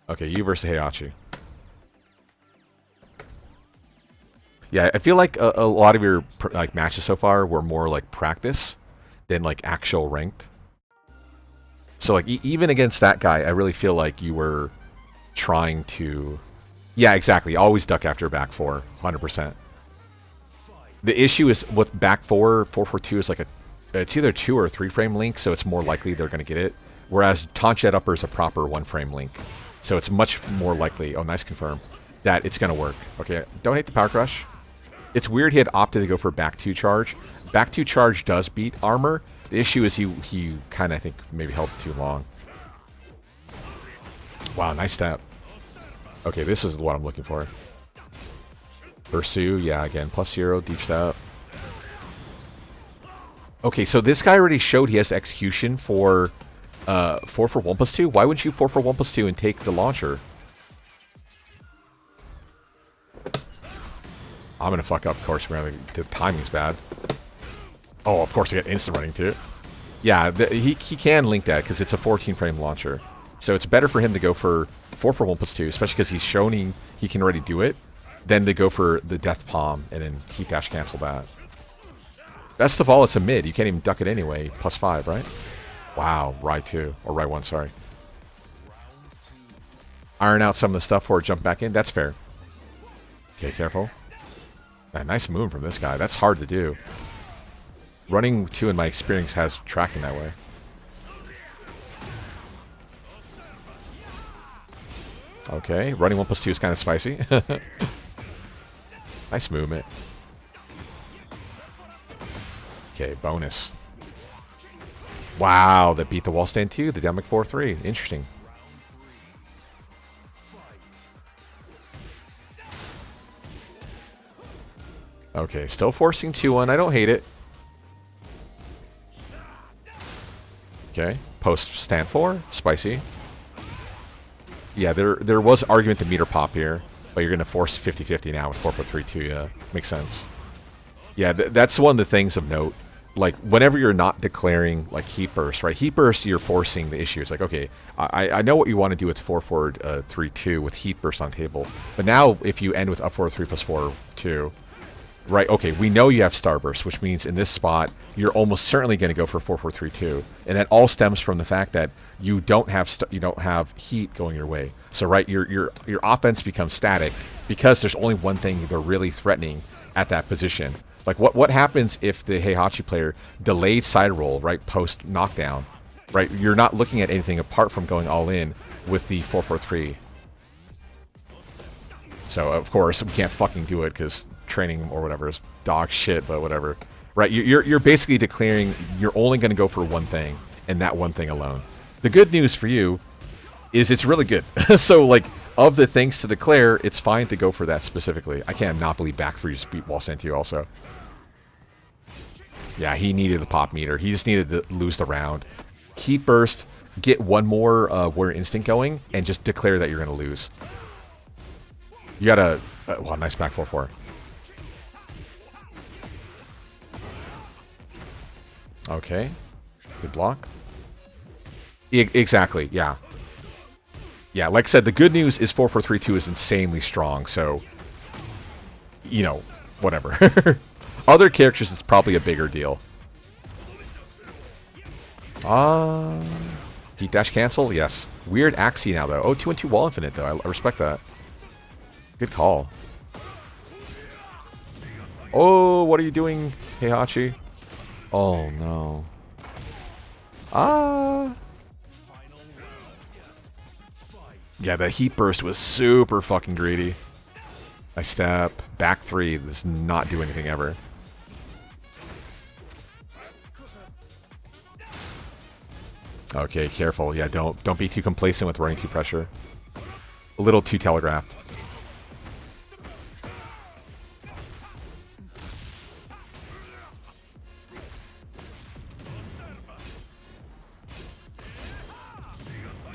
Okay, you versus Heihachi. Yeah, I feel like a lot of your like matches so far were more like practice than like actual ranked. So like even against that guy, I really feel like you were trying to. Yeah, exactly. Always duck after back 4, 100%. The issue is with back 4-4-2 is like it's either 2 or 3 frame link, so it's more likely they're going to get it. Whereas taunt jet upper is a proper 1 frame link, so it's much more likely. Oh, nice confirm that it's going to work. Okay, don't hate the power crush. It's weird he had opted to go for back 2 charge. Back 2 charge does beat armor. The issue is he kind of, I think, maybe held too long. Wow, nice step. Okay, this is what I'm looking for. Pursue, yeah, again, +0, deep step. Okay, so this guy already showed he has execution for 4 for 1+2. Why wouldn't you 4 for 1+2 and take the launcher? I'm gonna fuck up, of course. The timing's bad. Oh, of course I get instant running too. Yeah, he can link that because it's a 14-frame launcher. So it's better for him to go for 4 for 1+2, especially because he's shown he can already do it, than to go for the Death Palm and then heat dash cancel that. Best of all, it's a mid. You can't even duck it anyway. +5, right? Wow, Rye 2. Or Rye 1, sorry. Iron out some of the stuff before jump back in. That's fair. Okay, careful. Man, nice move from this guy. That's hard to do. Running 2, in my experience, has tracking that way. Okay, running 1+2 is kind of spicy. Nice movement. Okay, bonus. Wow, that beat the wall stand too. The Demic 4-3. Interesting. Okay, still forcing 2-1. I don't hate it. Okay, post stand 4. Spicy. Yeah, there was argument to meter pop here, but you're going to force 50-50 now with 4 for 3-2. Yeah, makes sense. Yeah, that's one of the things of note. Like, whenever you're not declaring, like, heat burst, right? Heat burst, you're forcing the issue. It's like, okay, I know what you want to do with 4 forward 3-2 with heat burst on table. But now, if you end with up forward 3+4 2, right, okay, we know you have starburst, which means in this spot, you're almost certainly going to go for 4 4 3 2, and that all stems from the fact that you don't have heat going your way. So right, your offense becomes static because there's only one thing they're really threatening at that position. Like what happens if the Heihachi player delayed side roll right post knockdown, right? You're not looking at anything apart from going all in with the 4 4 3. So of course we can't fucking do it because training or whatever is dog shit, but whatever. Right, you're basically declaring you're only going to go for one thing, and that one thing alone. The good news for you is it's really good. So, like, of the things to declare, it's fine to go for that specifically. I can't not believe back 3 just beat wall sent you also. Yeah, he needed the pop meter. He just needed to lose the round. Heat burst, get one more warrior instinct going, and just declare that you're going to lose. You gotta... well, nice back 4-4. Okay. Good block. Exactly, yeah. Yeah, like I said, the good news is 4 4 3 2 is insanely strong, so... You know, whatever. Other characters, it's probably a bigger deal. Heat dash cancel? Yes. Weird Axie now, though. Oh, 2-2 wall infinite, though. I respect that. Good call. Oh, what are you doing, Heihachi? Oh, no. Yeah, the heat burst was super fucking greedy. I step. Back 3 does not do anything ever. Okay, careful. Yeah, don't be too complacent with running 2 pressure. A little too telegraphed.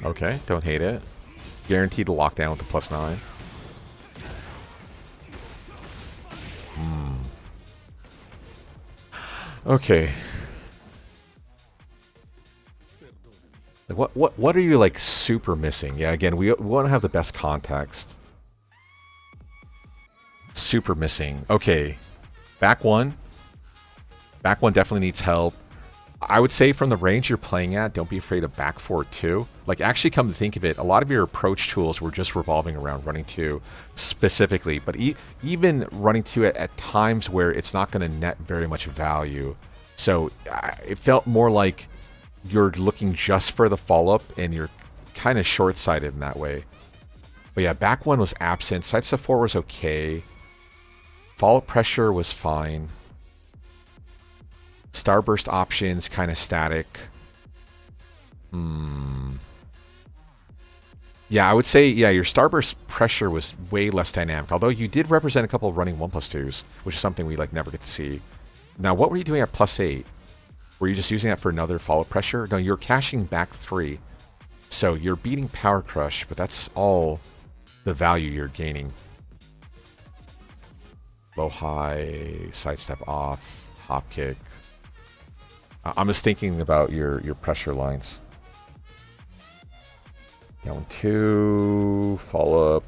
Okay, don't hate it. Guaranteed to lock down with the +9. Okay. What are you like super missing? Yeah, again, we want to have the best context. Super missing. Okay. Back 1. Back 1 definitely needs help. I would say from the range you're playing at, don't be afraid of back 4 too. Like, actually, come to think of it, a lot of your approach tools were just revolving around running 2 specifically. But even running 2 at times where it's not going to net very much value. So it felt more like you're looking just for the follow-up, and you're kind of short-sighted in that way. But yeah, back 1 was absent. Side step 4 was okay. Follow-up pressure was fine. Starburst options, kind of static. Yeah, I would say, yeah, your starburst pressure was way less dynamic, although you did represent a couple of running 1+2s, which is something we like never get to see. Now, what were you doing at +8? Were you just using that for another follow pressure? No, you're cashing back 3. So you're beating Power Crush, but that's all the value you're gaining. Low, high, sidestep off, hop kick. I'm just thinking about your pressure lines. Down 2, follow up.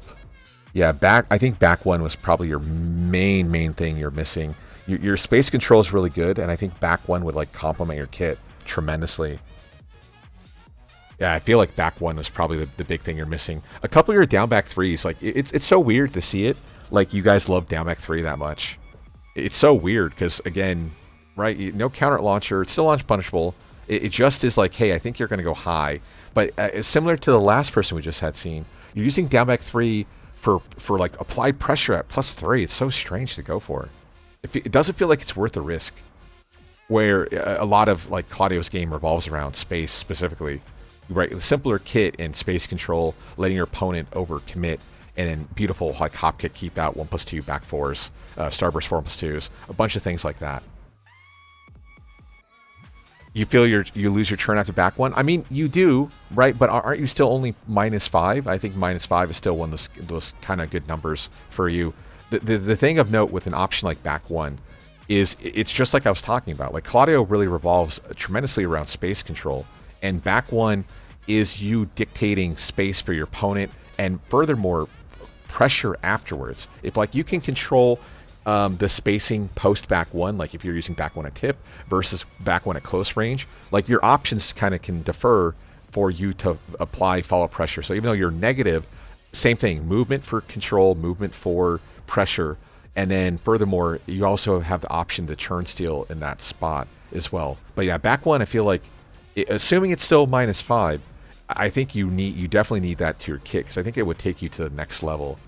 Yeah, back. I think back 1 was probably your main thing you're missing. Your space control is really good, and I think back 1 would like complement your kit tremendously. Yeah, I feel like back 1 was probably the big thing you're missing. A couple of your down back 3s, like it's so weird to see it. Like you guys love down back 3 that much. It's so weird because again, right? No counter launcher. It's still launch punishable. It just is like, hey, I think you're going to go high. But similar to the last person we just had seen, you're using down back 3 for like applied pressure at +3. It's so strange to go for. It doesn't feel like it's worth the risk. Where a lot of like Claudio's game revolves around space specifically, right? The simpler kit and space control, letting your opponent overcommit, and then beautiful like hop kick, keep out 1+2 back 4s, starburst 4+2s, a bunch of things like that. You feel you lose your turn after back 1? I mean, you do, right? But aren't you still only -5? I think -5 is still one of those kind of good numbers for you. The thing of note with an option like back 1 is it's just like I was talking about. Like Claudio really revolves tremendously around space control, and back 1 is you dictating space for your opponent, and furthermore, pressure afterwards. If like you can control the spacing post back 1, like if you're using back 1 at tip versus back 1 at close range, like your options kind of can defer for you to apply follow pressure. So even though you're negative, same thing, movement for control, movement for pressure, and then furthermore, you also have the option to churn steal in that spot as well. But yeah, back 1, I feel like, assuming it's still -5, I think you definitely need that to your kit, because I think it would take you to the next level.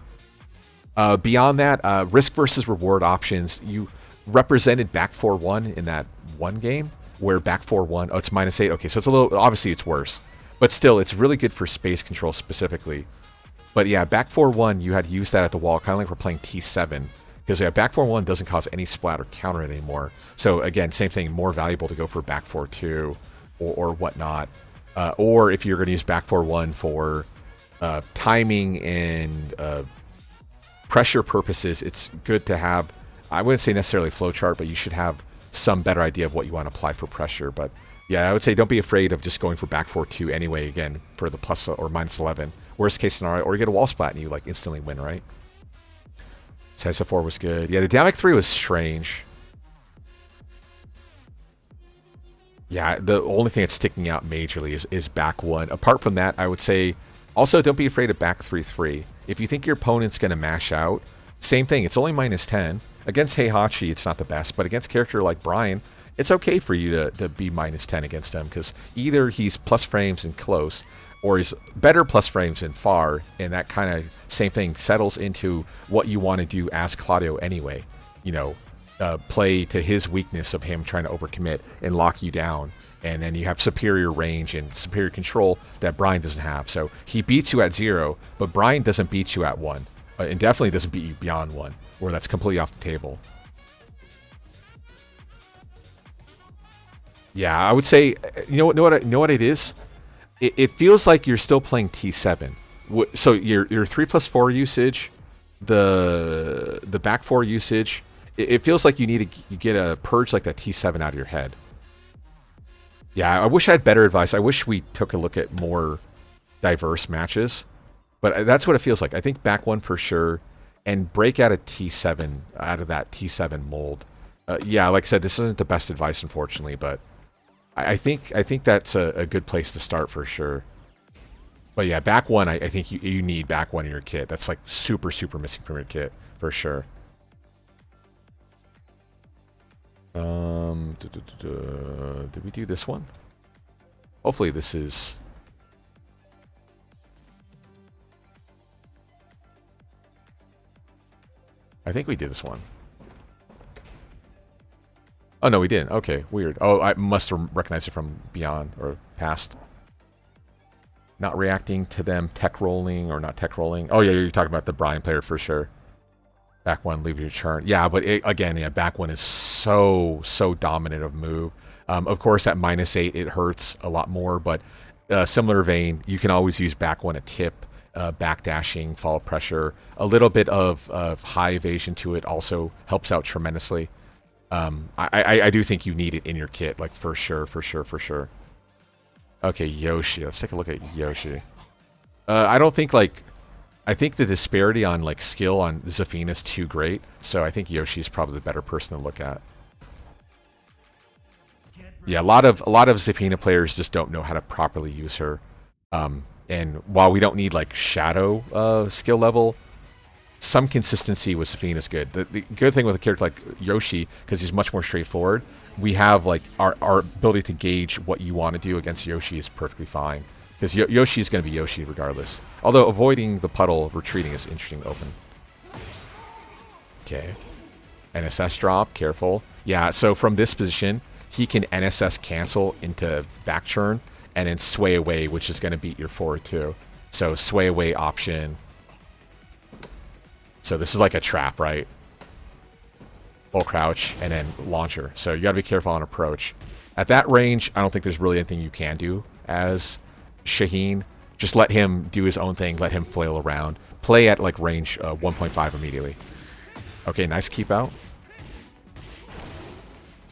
Beyond that, risk versus reward options. You represented back 4-1 in that one game, where back 4-1, oh, it's -8. Okay, so it's a little, obviously it's worse, but still, it's really good for space control specifically. But yeah, back 4-1, you had to use that at the wall, kind of like we're playing T7, because yeah, back 4-1 doesn't cause any splat or counter it anymore. So again, same thing, more valuable to go for back 4-2 or whatnot. Or if you're going to use back 4-1 for timing and pressure purposes, it's good to have, I wouldn't say necessarily flowchart, but you should have some better idea of what you want to apply for pressure. But yeah, I would say don't be afraid of just going for back 4-2 anyway, again, for the plus or -11. Worst case scenario, or you get a wall splat and you like instantly win, right? Size 4 was good. Yeah, the down back 3 was strange. Yeah, the only thing that's sticking out majorly is back 1. Apart from that, I would say also don't be afraid of back 3-3. If you think your opponent's going to mash out, same thing. It's only -10. Against Heihachi, it's not the best, but against a character like Bryan, it's okay for you to be -10 against him, because either he's plus frames and close, or he's better plus frames and far, and that kind of same thing settles into what you want to do as Claudio anyway. You know, play to his weakness of him trying to overcommit and lock you down, and then you have superior range and superior control that Bryan doesn't have. So he beats you at 0, but Bryan doesn't beat you at 1, and definitely doesn't beat you beyond 1, where that's completely off the table. Yeah, I would say, you know what it is? It feels like you're still playing T7. So your 3+4 usage, the back 4 usage, it feels like you need to get a purge like that T7 out of your head. Yeah, I wish I had better advice. I wish we took a look at more diverse matches, but that's what it feels like. I think back 1 for sure, and break out a T7 out of that T7 mold. Yeah, like I said, this isn't the best advice, unfortunately, but I think that's a good place to start for sure. But yeah, back 1, I think you need back 1 in your kit. That's like super missing from your kit for sure. Did we do this one? Hopefully this is. I think we did this one. Oh, no, we didn't. Okay, weird. Oh, I must have recognized it from beyond or past. Not reacting to them tech rolling or not tech rolling. Oh yeah, you're talking about the Bryan player for sure. Back one, leave your turn. Yeah, but again, yeah, back one is so dominant of move. Of course, at -8, it hurts a lot more, but similar vein, you can always use back one, a tip, backdashing, fall pressure. A little bit of high evasion to it also helps out tremendously. I do think you need it in your kit, like for sure. Okay, Yoshi. Let's take a look at Yoshi. I don't think like... I think the disparity on like skill on Zafina is too great, so I think Yoshi is probably the better person to look at. Yeah, a lot of Zafina players just don't know how to properly use her. And while we don't need like shadow skill level, some consistency with Zafina is good. The good thing with a character like Yoshi, because he's much more straightforward, we have like our ability to gauge what you want to do against Yoshi is perfectly fine. Because Yoshi is going to be Yoshi regardless. Although avoiding the puddle, retreating is interesting to open. Okay. NSS drop, careful. Yeah, so from this position, he can NSS cancel into back turn and then sway away, which is going to beat your forward too. So sway away option. So this is like a trap, right? Full crouch and then launcher. So you got to be careful on approach. At that range, I don't think there's really anything you can do as Shaheen. Just let him do his own thing, let him flail around. Play at like range 1.5 immediately. Okay, nice keep out.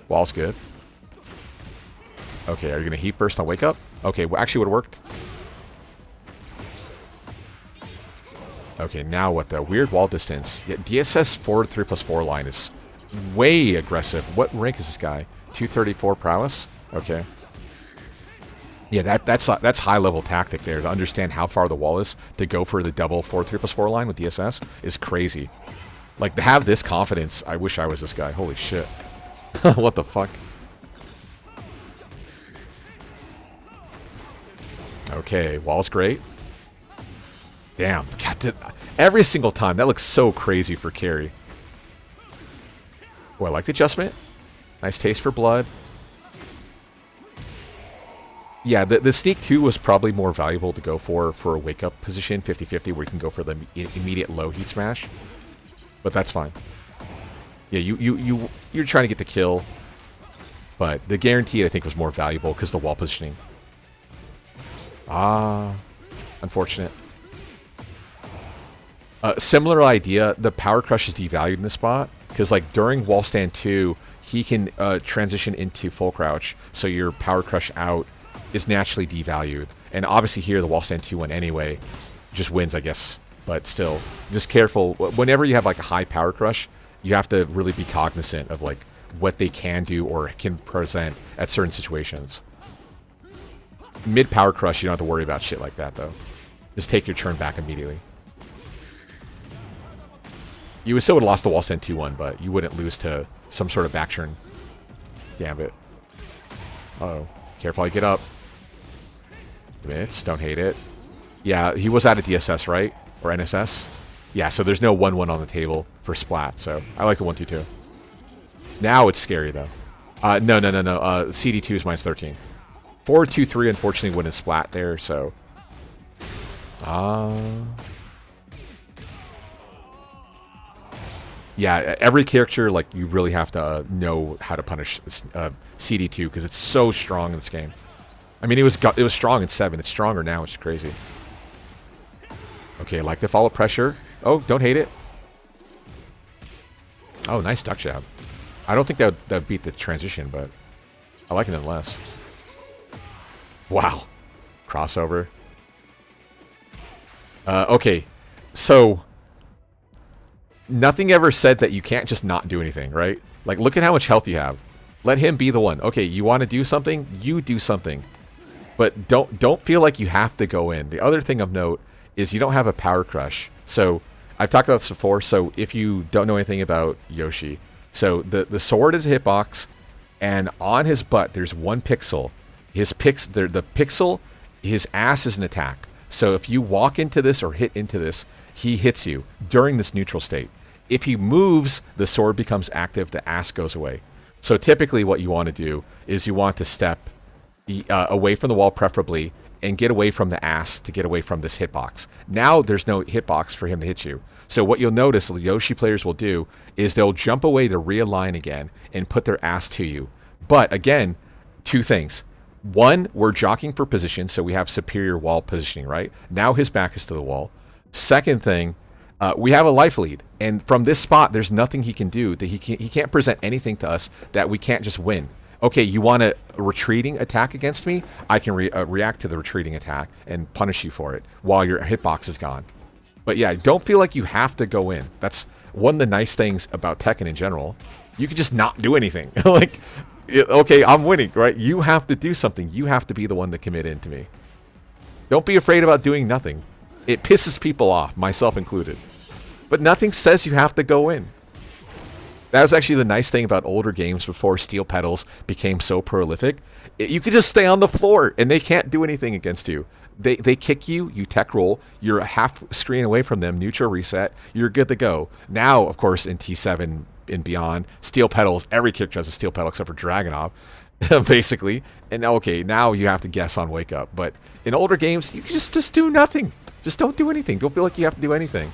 Wall's good. Okay, are you going to heat burst on wake up? Okay, well, actually would have worked. Okay, now what the weird wall distance. Yeah, DSS forward 3+4 line is way aggressive. What rank is this guy? 234 prowess? Okay. Yeah, that's high level tactic there to understand how far the wall is to go for the double 3+4 line with DSS is crazy. Like to have this confidence, I wish I was this guy. Holy shit. What the fuck? Okay, wall's great. Damn, God, every single time that looks so crazy for carry. Oh, I like the adjustment. Nice taste for blood. Yeah, the sneak 2 was probably more valuable to go for a wake-up position, 50-50, where you can go for the immediate low heat smash. But that's fine. Yeah, you're trying to get the kill, but the guarantee, I think, was more valuable because the wall positioning. Ah, unfortunate. Similar idea, the power crush is devalued in this spot, because like during wall stand 2, he can transition into full crouch, so your power crush out is naturally devalued. And obviously here, the wall stand 2-1 anyway, just wins, I guess. But still, just careful. Whenever you have like a high power crush, you have to really be cognizant of like what they can do or can present at certain situations. Mid power crush, you don't have to worry about shit like that though. Just take your turn back immediately. You still would have lost the wall stand 2-1, but you wouldn't lose to some sort of back turn gambit. Uh-oh. Careful how you get up. Minutes, don't hate it. Yeah, he was out of DSS, right? Or NSS? Yeah, so there's no 1-1 on the table for splat, so I like the 1-2-2. Now it's scary, though. No. CD2 is -13. 4-2-3, unfortunately, wouldn't splat there, so... Yeah, every character, like, you really have to know how to punish CD2, because it's so strong in this game. I mean, it was strong in 7. It's stronger now, which is crazy. Okay, like the follow pressure. Oh, don't hate it. Oh, nice duck jab. I don't think that would beat the transition, but I like it nonetheless. Wow. Crossover. Okay, so nothing ever said that you can't just not do anything, right? Like, look at how much health you have. Let him be the one. Okay, you want to do something? You do something. But don't feel like you have to go in. The other thing of note is you don't have a power crush. So I've talked about this before. So if you don't know anything about Yoshi, so the sword is a hitbox, and on his butt there's one pixel. The pixel, his ass is an attack. So if you walk into this or hit into this, he hits you during this neutral state. If he moves, the sword becomes active. The ass goes away. So typically what you want to do is you want to step away from the wall preferably and get away from the ass to get away from this hitbox. Now there's no hitbox for him to hit you. So what you'll notice Yoshi players will do is they'll jump away to realign again and put their ass to you. But again, two things. One, we're jockeying for position, so we have superior wall positioning, right? Now his back is to the wall. Second thing, we have a life lead. And from this spot, there's nothing he can do. That he can't present anything to us that we can't just win. Okay, you want a retreating attack against me? I can react to the retreating attack and punish you for it while your hitbox is gone. But yeah, don't feel like you have to go in. That's one of the nice things about Tekken in general. You can just not do anything. Like, okay, I'm winning, right? You have to do something. You have to be the one to commit into me. Don't be afraid about doing nothing. It pisses people off, myself included. But nothing says you have to go in. That was actually the nice thing about older games before steel pedals became so prolific. You could just stay on the floor and they can't do anything against you. They kick you, you tech roll, you're a half screen away from them, neutral reset, you're good to go. Now, of course, in T7 and beyond, steel pedals, every character has a steel pedal except for Dragunov, basically. And okay, now you have to guess on wake up. But in older games, you can just do nothing. Just don't do anything. Don't feel like you have to do anything.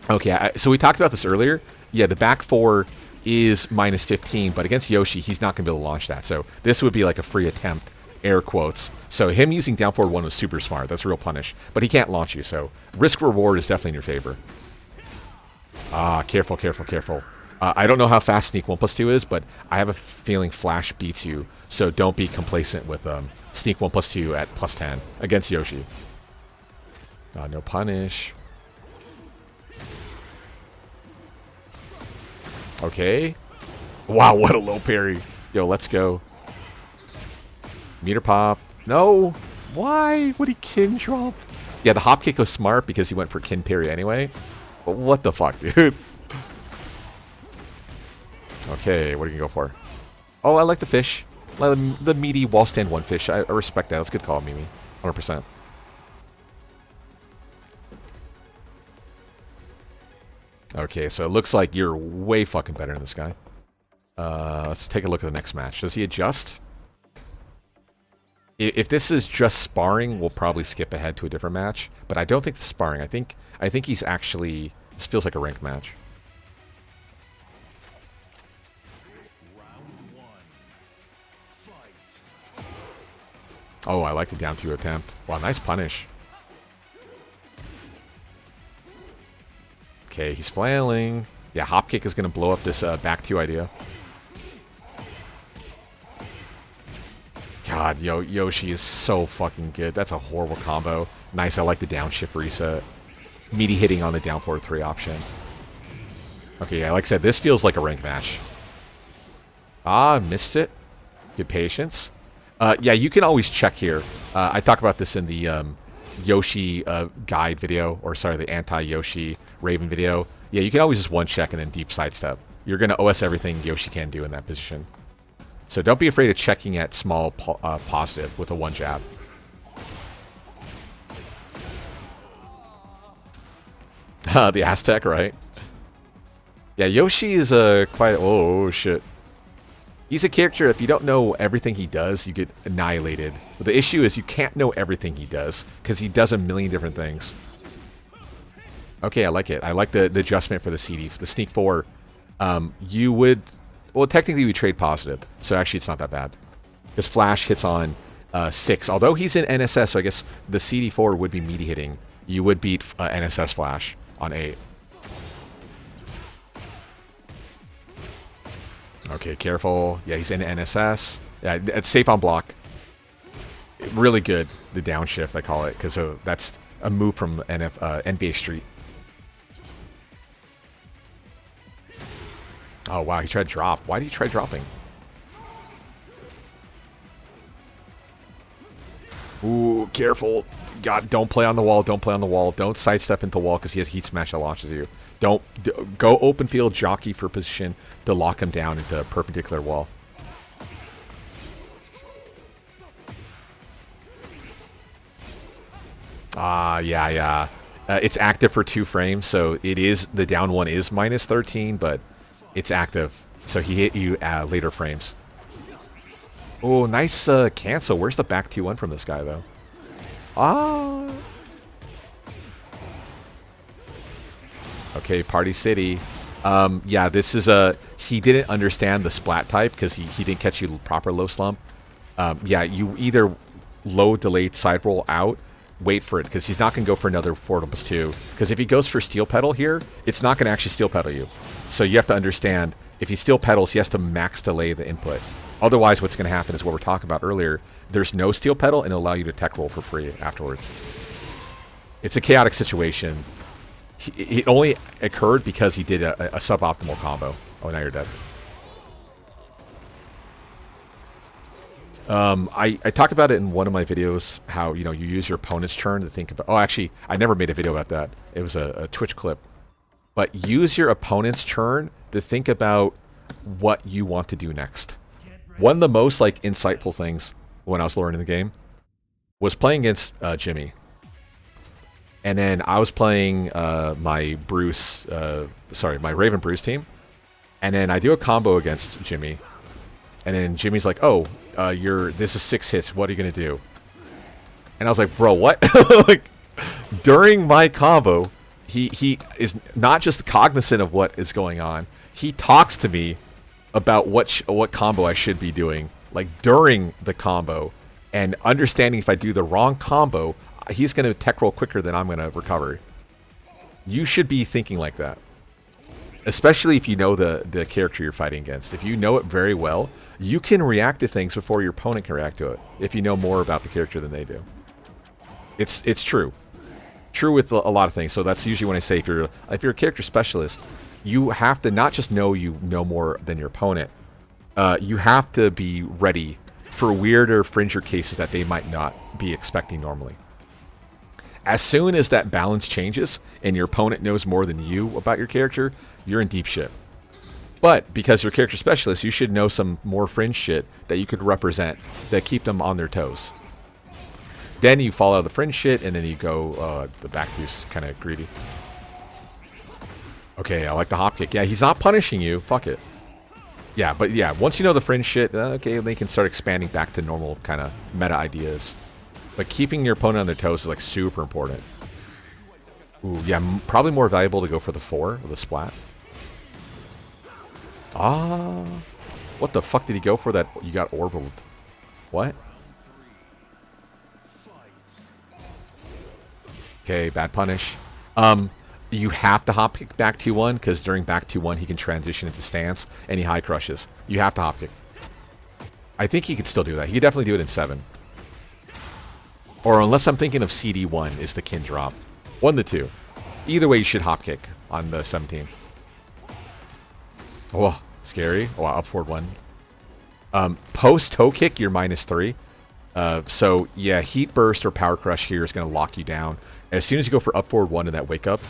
Okay, so we talked about this earlier. Yeah, the back four is minus 15, but against Yoshi, he's not going to be able to launch that. So this would be like a free attempt, air quotes. So him using down forward 1 was super smart. That's a real punish. But he can't launch you, so risk-reward is definitely in your favor. Careful, careful, careful. I don't know how fast Sneak 1+2 is, but I have a feeling Flash beats you, so don't be complacent with Sneak 1+2 at +10 against Yoshi. No punish. Okay. Wow, what a low parry. Yo, let's go. Meter pop. No. Why would he kin drop? Yeah, the hop kick was smart because he went for kin parry anyway. But what the fuck, dude? Okay, what are you going to go for? Oh, I like the fish. The meaty wall stand 1 fish. I respect that. That's a good call, Mimi. 100%. Okay, so it looks like you're way fucking better than this guy. Let's take a look at the next match. Does he adjust? If this is just sparring, we'll probably skip ahead to a different match. But I don't think it's sparring. I think he's actually... This feels like a ranked match.
Round 1. Fight.
Oh, I like the down 2 attempt. Wow, nice punish. Okay, he's flailing. Yeah, hop kick is going to blow up this back 2 idea. God, Yoshi is so fucking good. That's a horrible combo. Nice, I like the downshift reset. Meaty hitting on the down forward 3 option. Okay, yeah, like I said, this feels like a rank match. Missed it. Good patience. Yeah, you can always check here. I talk about this in the Yoshi guide video, or sorry, the anti-Yoshi Raven video. Yeah, you can always just one check and then deep sidestep. You're going to OS everything Yoshi can do in that position. So don't be afraid of checking at small positive with a 1 jab. The Aztec, right? Yeah, Yoshi is quite... Oh, shit. He's a character, if you don't know everything he does, you get annihilated. But the issue is you can't know everything he does, because he does a million different things. Okay, I like it. I like the adjustment for the CD. For the Sneak 4, you would... Well, technically we trade positive, so actually it's not that bad. Because Flash hits on 6. Although he's in NSS, so I guess the CD4 would be meaty hitting. You would beat NSS Flash on 8. Okay, careful. Yeah, he's in NSS. Yeah, it's safe on block. Really good, the downshift, I call it, because that's a move from NBA Street. Oh, wow, he tried to drop. Why did he try dropping? Ooh, careful. God, don't play on the wall. Don't play on the wall. Don't sidestep into the wall because he has heat smash that launches you. Don't go open field, jockey for position to lock him down into a perpendicular wall. Yeah. It's active for 2 frames, so it is the down 1 is minus 13, but it's active, so he hit you later frames. Oh, nice cancel. Where's the back 2-1 from this guy, though? Ah. Okay, Party City. Yeah, this is a... He didn't understand the splat type because he didn't catch you proper low slump. Yeah, you either low delayed side roll out, wait for it, because he's not going to go for another forward plus 2. Because if he goes for steel pedal here, it's not going to actually steel pedal you. So you have to understand, if he steel pedals, he has to max delay the input. Otherwise, what's going to happen is what we're talking about earlier. There's no steel pedal, and it'll allow you to tech roll for free afterwards. It's a chaotic situation. It only occurred because he did a suboptimal combo. Oh, now you're dead. I talk about it in one of my videos, how, you know, you use your opponent's turn to think about... Oh, actually, I never made a video about that. It was a Twitch clip. But use your opponent's turn to think about what you want to do next. One of the most, like, insightful things when I was learning the game was playing against Jimmy. And then I was playing my Raven Bruce team. And then I do a combo against Jimmy. And then Jimmy's like, oh, this is 6 hits. What are you going to do? And I was like, bro, what? Like, during my combo, he is not just cognizant of what is going on. He talks to me about what combo I should be doing, like, during the combo. And understanding if I do the wrong combo, he's going to tech roll quicker than I'm going to recover. You should be thinking like that. Especially if you know the character you're fighting against. If you know it very well, you can react to things before your opponent can react to it. If you know more about the character than they do. It's true. True with a lot of things. So that's usually when I say if you're a character specialist, you have to not just know you know more than your opponent. You have to be ready for weirder, fringer cases that they might not be expecting normally. As soon as that balance changes and your opponent knows more than you about your character, you're in deep shit. But because you're a character specialist, you should know some more fringe shit that you could represent that keep them on their toes. Then you fall out of the fringe shit, and then you go, the back two's kind of greedy. Okay, I like the hop kick. Yeah, he's not punishing you. Fuck it. Yeah, but yeah, once you know the fringe shit, okay, they can start expanding back to normal kind of meta ideas. But keeping your opponent on their toes is like super important. Ooh, yeah, probably more valuable to go for the 4 or the splat. Ah, what the fuck did he go for that? You got orbitaled. What? Okay, bad punish. You have to hop kick back 2-1 because during back 2-1 he can transition into stance and he high crushes. You have to hop kick. I think he could still do that. He could definitely do it in 7. Or unless I'm thinking of CD1 is the kin drop. 1 to 2. Either way, you should hop kick on the 17. Oh, scary. Oh, up forward 1. Post toe kick, you're -3. So yeah, heat burst or power crush here is going to lock you down. As soon as you go for up forward 1 in that wake up,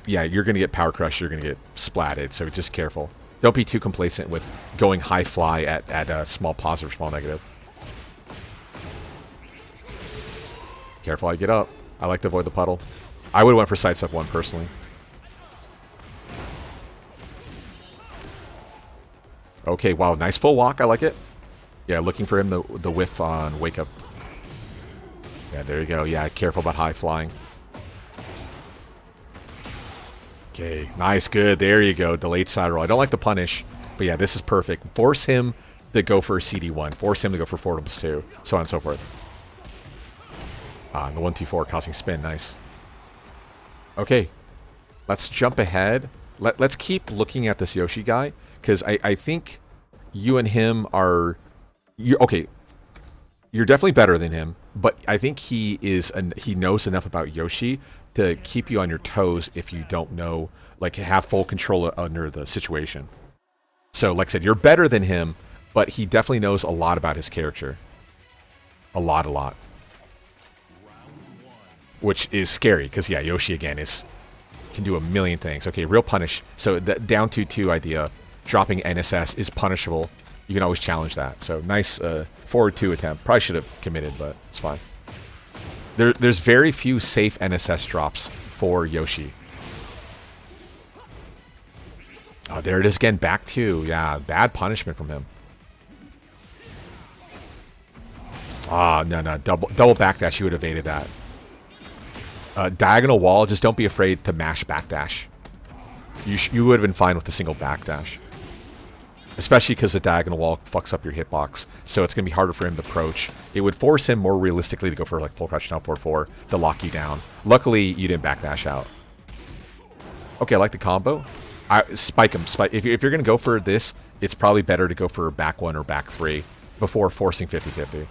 yeah, you're going to get power crush. You're going to get splatted. So just careful. Don't be too complacent with going high fly at small positive, small negative. Careful, I get up. I like to avoid the puddle. I would have went for sidestep 1 personally. Okay, wow, nice full walk. I like it. Yeah, looking for him the whiff on wake up. Yeah, there you go. Yeah, careful about high flying. Okay, nice, good. There you go. Delayed side roll. I don't like the punish, but yeah, this is perfect. Force him to go for a CD1. Force him to go for forward plus 2. So on and so forth. Ah, and the 1-2-4 causing spin. Nice. Okay, let's jump ahead. Let's keep looking at this Yoshi guy, because I think you and him are... okay, you're definitely better than him, but I think he knows enough about Yoshi to keep you on your toes if you don't know, like, have full control under the situation. So, like I said, you're better than him, but he definitely knows a lot about his character. A lot. Which is scary, because, yeah, Yoshi, again, can do a million things. Okay, real punish. So, the down 2-2 idea, dropping NSS is punishable. You can always challenge that. So, nice forward 2 attempt. Probably should have committed, but it's fine. There's very few safe NSS drops for Yoshi. Oh, there it is again. Back 2. Yeah, bad punishment from him. Ah, no, no. Double backdash. You would have evaded that. Diagonal wall. Just don't be afraid to mash backdash. You would have been fine with the single backdash. Especially because the diagonal wall fucks up your hitbox. So it's going to be harder for him to approach. It would force him more realistically to go for like full crouch down 4-4 to lock you down. Luckily, you didn't backdash out. Okay, I like the combo. Spike him. Spike. If you're going to go for this, it's probably better to go for back 1 or back 3 before forcing 50-50.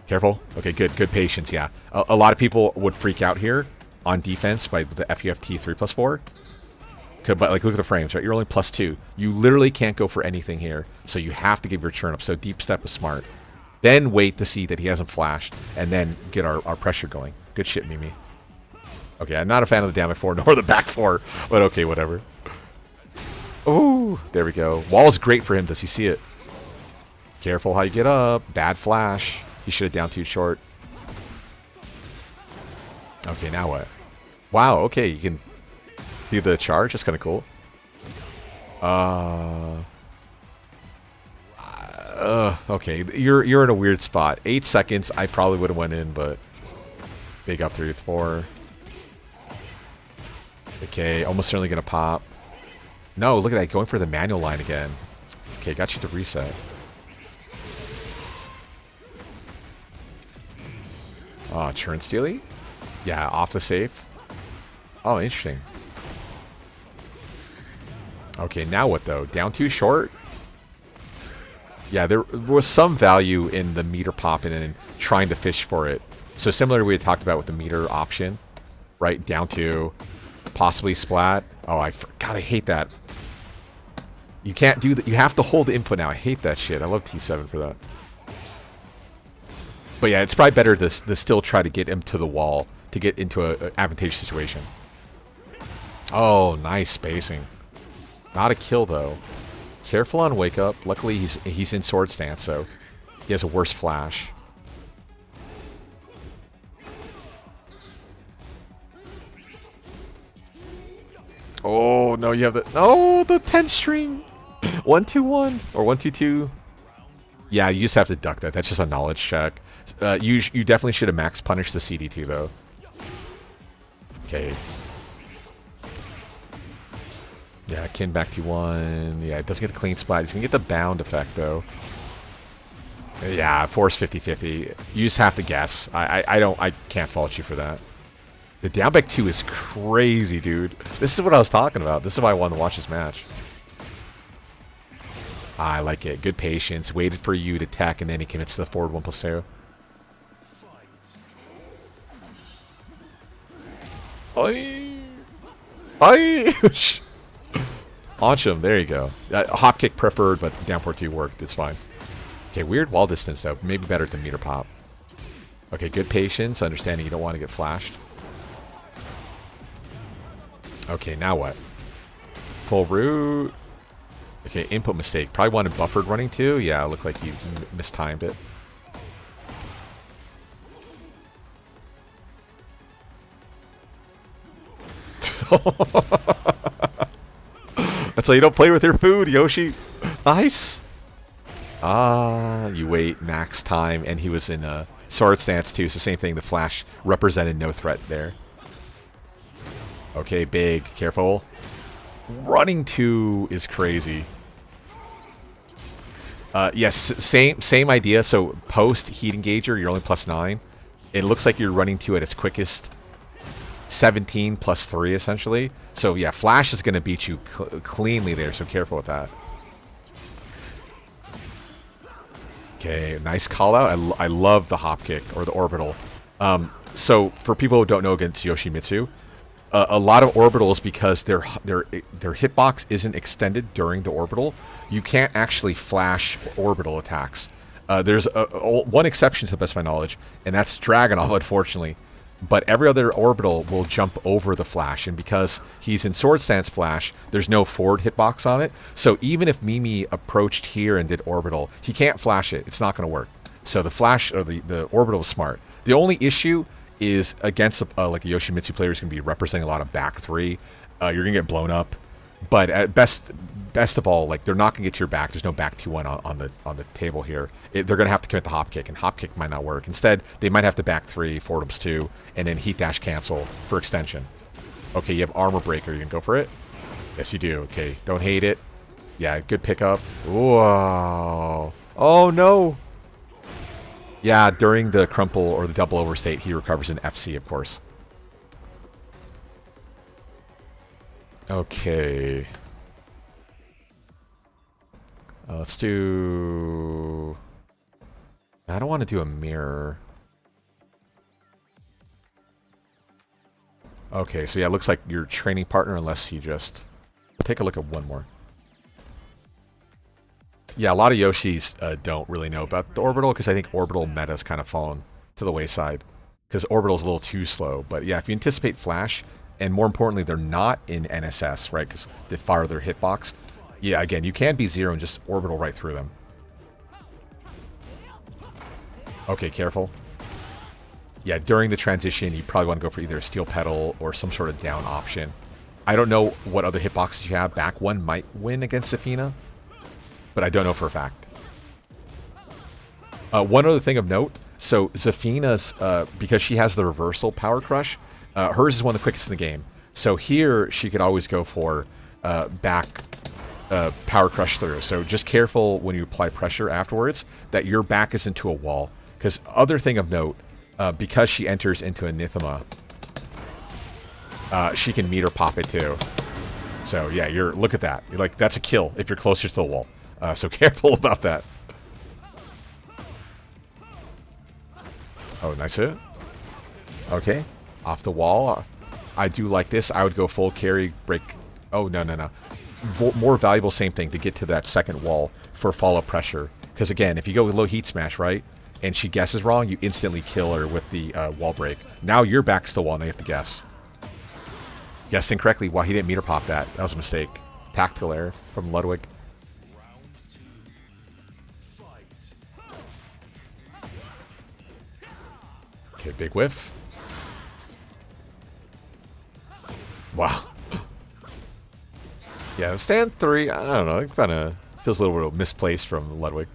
Careful. Okay, good. Good patience, yeah. A lot of people would freak out here on defense by the FUFT 3+4. But like, look at the frames, right? You're only +2. You literally can't go for anything here, so you have to give your turn up. So deep step was smart. Then wait to see that he hasn't flashed, and then get our pressure going. Good shit, Mimi. Okay, I'm not a fan of the down back 4 nor the back 4, but okay, whatever. Ooh, there we go. Wall's great for him. Does he see it? Careful how you get up. Bad flash. He should have down too short. Okay, now what? Wow, okay, you can do the charge. That's kind of cool. Okay, you're in a weird spot. 8 seconds, I probably would have went in, but big up 3-4. Okay, almost certainly gonna pop. No, look at that, going for the manual line again. Okay, got you to reset. Oh, churn stealy? Yeah, off the safe. Oh, interesting. Okay, now what though? Down too short? Yeah, there was some value in the meter popping and trying to fish for it. So similar to what we had talked about with the meter option, right? Down to possibly splat. Oh, God, I hate that. You can't do that. You have to hold the input now. I hate that shit. I love T7 for that. But yeah, it's probably better to still try to get him to the wall to get into an advantageous situation. Oh, nice spacing. Not a kill though. Careful on wake up. Luckily he's in sword stance, so he has a worse flash. Oh no, you have the 10 string. 1-2-1 or 1-2-2. Yeah, you just have to duck that. That's just a knowledge check. You definitely should have max punished the CD2 though. Okay. Yeah, Kin back to 1. Yeah, it doesn't get the clean spot. He's gonna get the bound effect though. Yeah, force 50-50. You just have to guess. I can't fault you for that. The down back 2 is crazy, dude. This is what I was talking about. This is why I wanted to watch this match. I like it. Good patience. Waited for you to attack, and then he commits to the forward 1+2. Launch him. There you go. Hop kick preferred, but down 4-2 worked. It's fine. Okay, weird wall distance, though. Maybe better than meter pop. Okay, good patience. Understanding you don't want to get flashed. Okay, now what? Full root. Okay, input mistake. Probably wanted buffered running too. Yeah, it looked like you mistimed it. That's why you don't play with your food, Yoshi. Nice. Ah, you wait max time, and he was in a sword stance too. So same thing. The flash represented no threat there. Okay, big. Careful. Running 2 is crazy. Yes, same idea. So post heat engager, you're only +9. It looks like you're running 2 at its quickest. 17 +3 essentially. So yeah, flash is going to beat you cleanly there. So careful with that. Okay, nice call out. I love the hop kick or the orbital. So for people who don't know against Yoshimitsu, a lot of orbitals, because their hitbox isn't extended during the orbital, you can't actually flash orbital attacks. There's one exception to the best of my knowledge, and that's Dragunov, unfortunately. But every other orbital will jump over the flash, and because he's in sword stance flash, there's no forward hitbox on it. So even if Mimi approached here and did orbital, he can't flash it. It's not going to work. So the flash or the orbital is smart. The only issue is against like a Yoshimitsu player is going to be representing a lot of back 3. You're going to get blown up. But at best of all, like, they're not going to get to your back. There's no back 2-1 on the table here. They're going to have to commit the hop kick, and hop kick might not work. Instead, they might have to back 3, forwards 2, and then heat dash cancel for extension. Okay, you have armor breaker. You can go for it? Yes, you do. Okay, don't hate it. Yeah, good pickup. Whoa. Oh, no. Yeah, during the crumple or the double over state, he recovers an FC, of course. Okay. Let's do... I don't want to do a mirror. Okay, so yeah, it looks like your training partner, unless he just... Take a look at one more. Yeah, a lot of Yoshis don't really know about the orbital, because I think orbital meta's kind of fallen to the wayside. Because orbital's a little too slow. But yeah, if you anticipate flash, and more importantly, they're not in NSS, right? Because they fire their hitbox. Yeah, again, you can be 0 and just orbital right through them. Okay, careful. Yeah, during the transition, you probably want to go for either a steel pedal or some sort of down option. I don't know what other hitboxes you have. Back 1 might win against Zafina, but I don't know for a fact. One other thing of note, so Zafina's, because she has the reversal power crush, hers is one of the quickest in the game. So here, she could always go for back power crush through. So just careful when you apply pressure afterwards that your back is into a wall. Because other thing of note, because she enters into anathema, she can meter pop it too. So yeah, look at that. You're like, that's a kill if you're closer to the wall. So careful about that. Oh, nice hit. Okay, off the wall. I do like this. I would go full carry, break. Oh, no. More valuable, same thing, to get to that second wall for follow-up pressure. Because again, if you go with low heat smash, right, and she guesses wrong, you instantly kill her with the wall break. Now you're back to the wall, and they have to guess. Guessed incorrectly. Wow, he didn't meter pop that. That was a mistake. Tactical error from Ludwig. Okay, big whiff. Wow. Yeah, stand 3, I don't know, it kind of feels a little bit misplaced from Ludwig.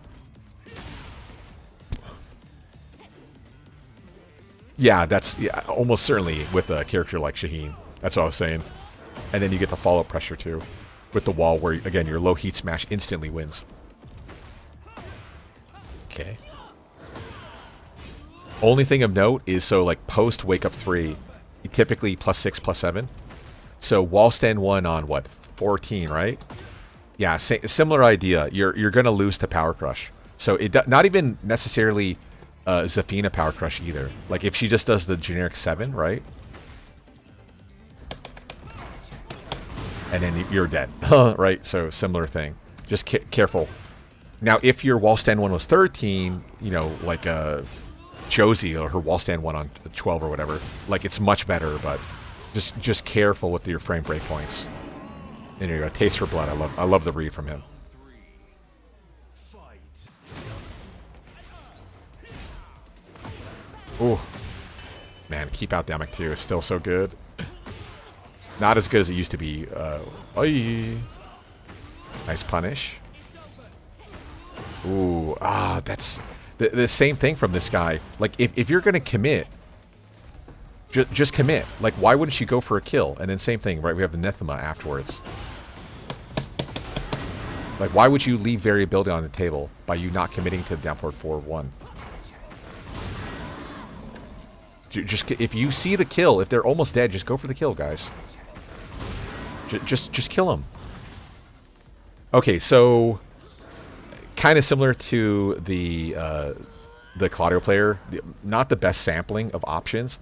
Yeah, that's almost certainly with a character like Shaheen. That's what I was saying. And then you get the follow-up pressure too, with the wall where, again, your low heat smash instantly wins. Okay. Only thing of note is, so like post wake up 3, typically +6, +7. So wall stand 1 on what, 14, right? Yeah, similar idea. You're gonna lose to power crush. So not even necessarily Zafina power crush either. Like if she just does the generic 7, right? And then you're dead, right? So similar thing. Just careful. Now, if your wall stand 1 was 13, you know, like Josie or her wall stand 1 on 12 or whatever, like it's much better, but just careful with your frame breakpoints. And there you go, taste for blood. I love the read from him. Ooh, man, keep out Demic too. It's still so good. Not as good as it used to be. Oy. Nice punish. Ooh, that's the same thing from this guy. Like, if you're gonna commit, just commit. Like, why wouldn't you go for a kill? And then same thing, right? We have the Nethema afterwards. Like, why would you leave variability on the table by you not committing to the downport 4-1? Just if you see the kill, if they're almost dead, just go for the kill, guys. Just kill them. Okay, so kind of similar to the Claudio player, not the best sampling of options,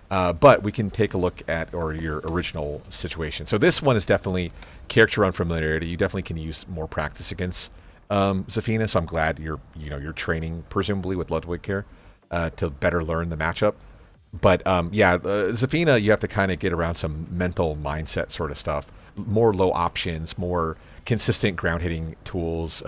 but we can take a look at your original situation. So this one is definitely character unfamiliarity. You definitely can use more practice against Zafina. So I'm glad you're training presumably with Ludwig here to better learn the matchup. But yeah, Zafina, you have to kind of get around some mental mindset sort of stuff. More low options, more consistent ground hitting tools,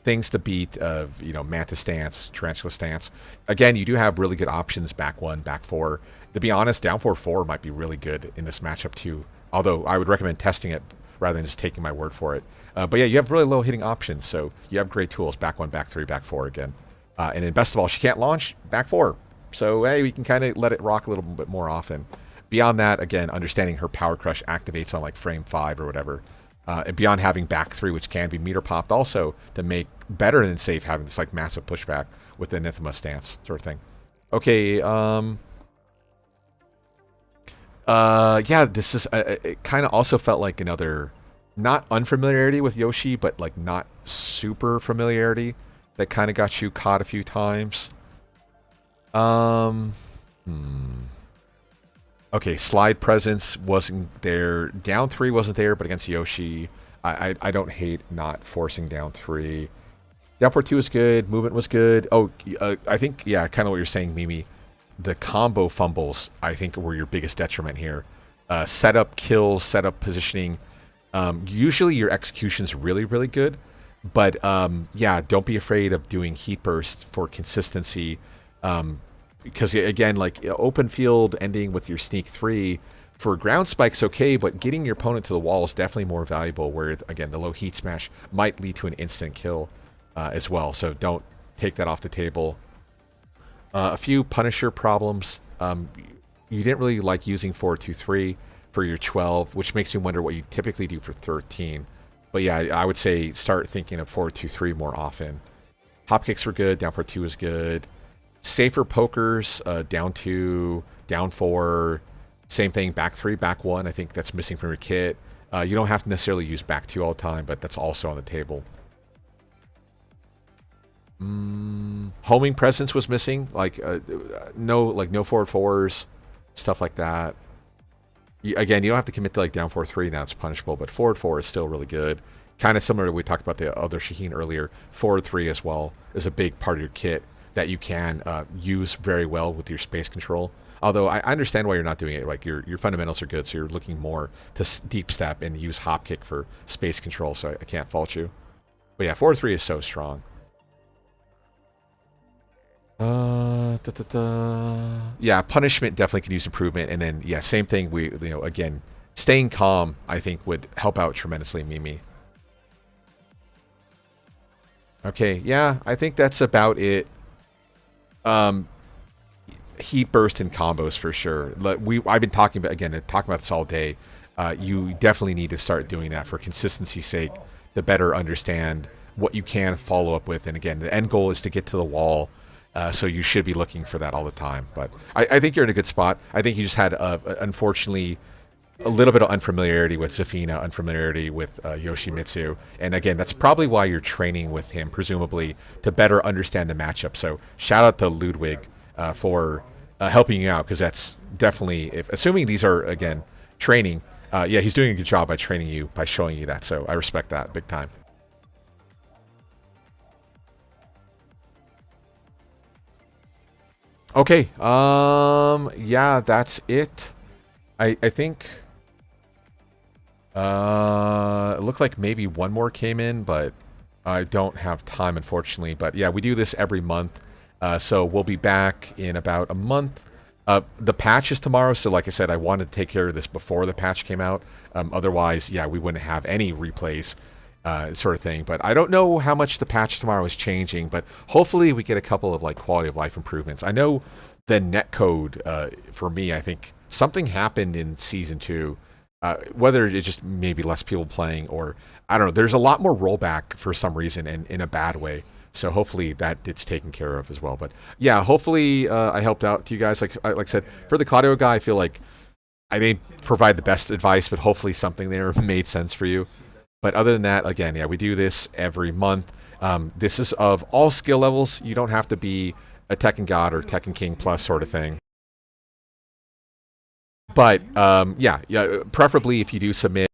things to beat, Manta stance, Tarantula stance. Again, you do have really good options, back 1, back 4. To be honest, down 4-4 might be really good in this matchup too. Although I would recommend testing it rather than just taking my word for it. But yeah, you have really low hitting options, so you have great tools. Back 1, back 3, back 4 again. And then best of all, she can't launch back 4. So hey, we can kind of let it rock a little bit more often. Beyond that, again, understanding her Power Crush activates on like frame 5 or whatever. And beyond having back 3, which can be meter popped also to make better than safe having this like massive pushback with the Nithma stance sort of thing. Okay, yeah, this is, it kind of also felt like another, not unfamiliarity with Yoshi, but like not super familiarity that kind of got you caught a few times. Okay, slide presence wasn't there. Down 3 wasn't there, but against Yoshi, I don't hate not forcing down 3. Down 4 2 was good. Movement was good. Oh, I think, yeah, kind of what you're saying, Mimi. The combo fumbles, I think, were your biggest detriment here. Setup, kills, setup, positioning. Usually your execution's really, really good. But, yeah, don't be afraid of doing heat burst for consistency. Because, again, like, open field ending with your sneak 3, for ground spike's okay, but getting your opponent to the wall is definitely more valuable, where, again, the low heat smash might lead to an instant kill as well. So don't take that off the table. A few Punisher problems. You didn't really like using 4-2-3 for your 12, which makes me wonder what you typically do for 13. But yeah, I would say start thinking of 4-2-3 more often. Hop kicks were good. Down 4-2 was good. Safer pokers, down 2, down 4. Same thing, back 3, back 1. I think that's missing from your kit. You don't have to necessarily use back 2 all the time, but that's also on the table. Homing presence was missing, like no forward 4s, stuff like that. Again, you don't have to commit to like down 4-3, now it's punishable, but forward 4 is still really good. Kind of similar to we talked about the other Shaheen earlier. Forward 3 as well is a big part of your kit that you can use very well with your space control. Although I understand why you're not doing it. Like your fundamentals are good, so you're looking more to deep step and use hop kick for space control. So I can't fault you. But yeah, forward 3 is so strong. Yeah, punishment definitely could use improvement, and then yeah, same thing. Again, staying calm I think would help out tremendously, Mimi. Okay, yeah, I think that's about it. Heat burst and combos for sure. I've been talking about this all day. You definitely need to start doing that for consistency's sake, to better understand what you can follow up with. And again, the end goal is to get to the wall. So you should be looking for that all the time. But I think you're in a good spot. I think you just had, unfortunately, a little bit of unfamiliarity with Zafina, unfamiliarity with Yoshimitsu. And again, that's probably why you're training with him, presumably, to better understand the matchup. So shout out to Ludwig for helping you out, because that's definitely, assuming these are, again, training, yeah, he's doing a good job by training you, by showing you that. So I respect that big time. Okay, yeah, that's it. I think it looked like maybe one more came in, but I don't have time, unfortunately. But yeah, we do this every month, so we'll be back in about a month. The patch is tomorrow, so like I said, I wanted to take care of this before the patch came out. Otherwise, yeah, we wouldn't have any replays. Sort of thing. But I don't know how much the patch tomorrow is changing, but hopefully we get a couple of like quality of life improvements. I know the netcode, for me, I think something happened in season 2, whether it's just maybe less people playing, or I don't know, there's a lot more rollback for some reason, and in a bad way. So hopefully that gets taken care of as well. But yeah, hopefully I helped out to you guys. Like I said, for the Claudio guy, I feel like I didn't provide the best advice, but hopefully something there made sense for you. But other than that, again, yeah, we do this every month. This is of all skill levels. You don't have to be a Tekken God or Tekken King Plus sort of thing. But yeah, preferably if you do submit,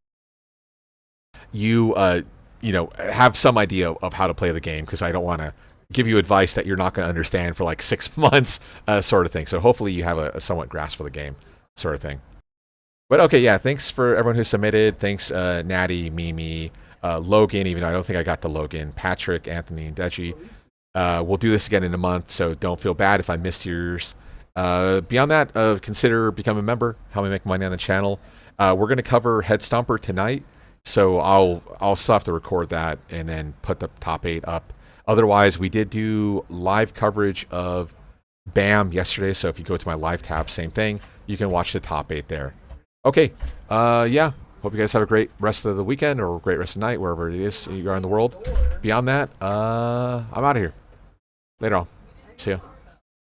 you have some idea of how to play the game, because I don't want to give you advice that you're not going to understand for like 6 months, sort of thing. So hopefully you have a somewhat grasp of the game, sort of thing. But okay, yeah, thanks for everyone who submitted. Thanks, Natty, Mimi, Logan, even though I don't think I got the Logan, Patrick, Anthony, and Deji. We'll do this again in a month, so don't feel bad if I missed yours. Beyond that, consider becoming a member, help me make money on the channel. We're going to cover Head Stomper tonight, So I'll still have to record that and then put the top 8 up. Otherwise, we did do live coverage of BAM yesterday. So if you go to my live tab, same thing. You can watch the top 8 there. Okay. Yeah. Hope you guys have a great rest of the weekend or a great rest of the night, wherever it is you are in the world. Beyond that, I'm out of here. Later on. See ya.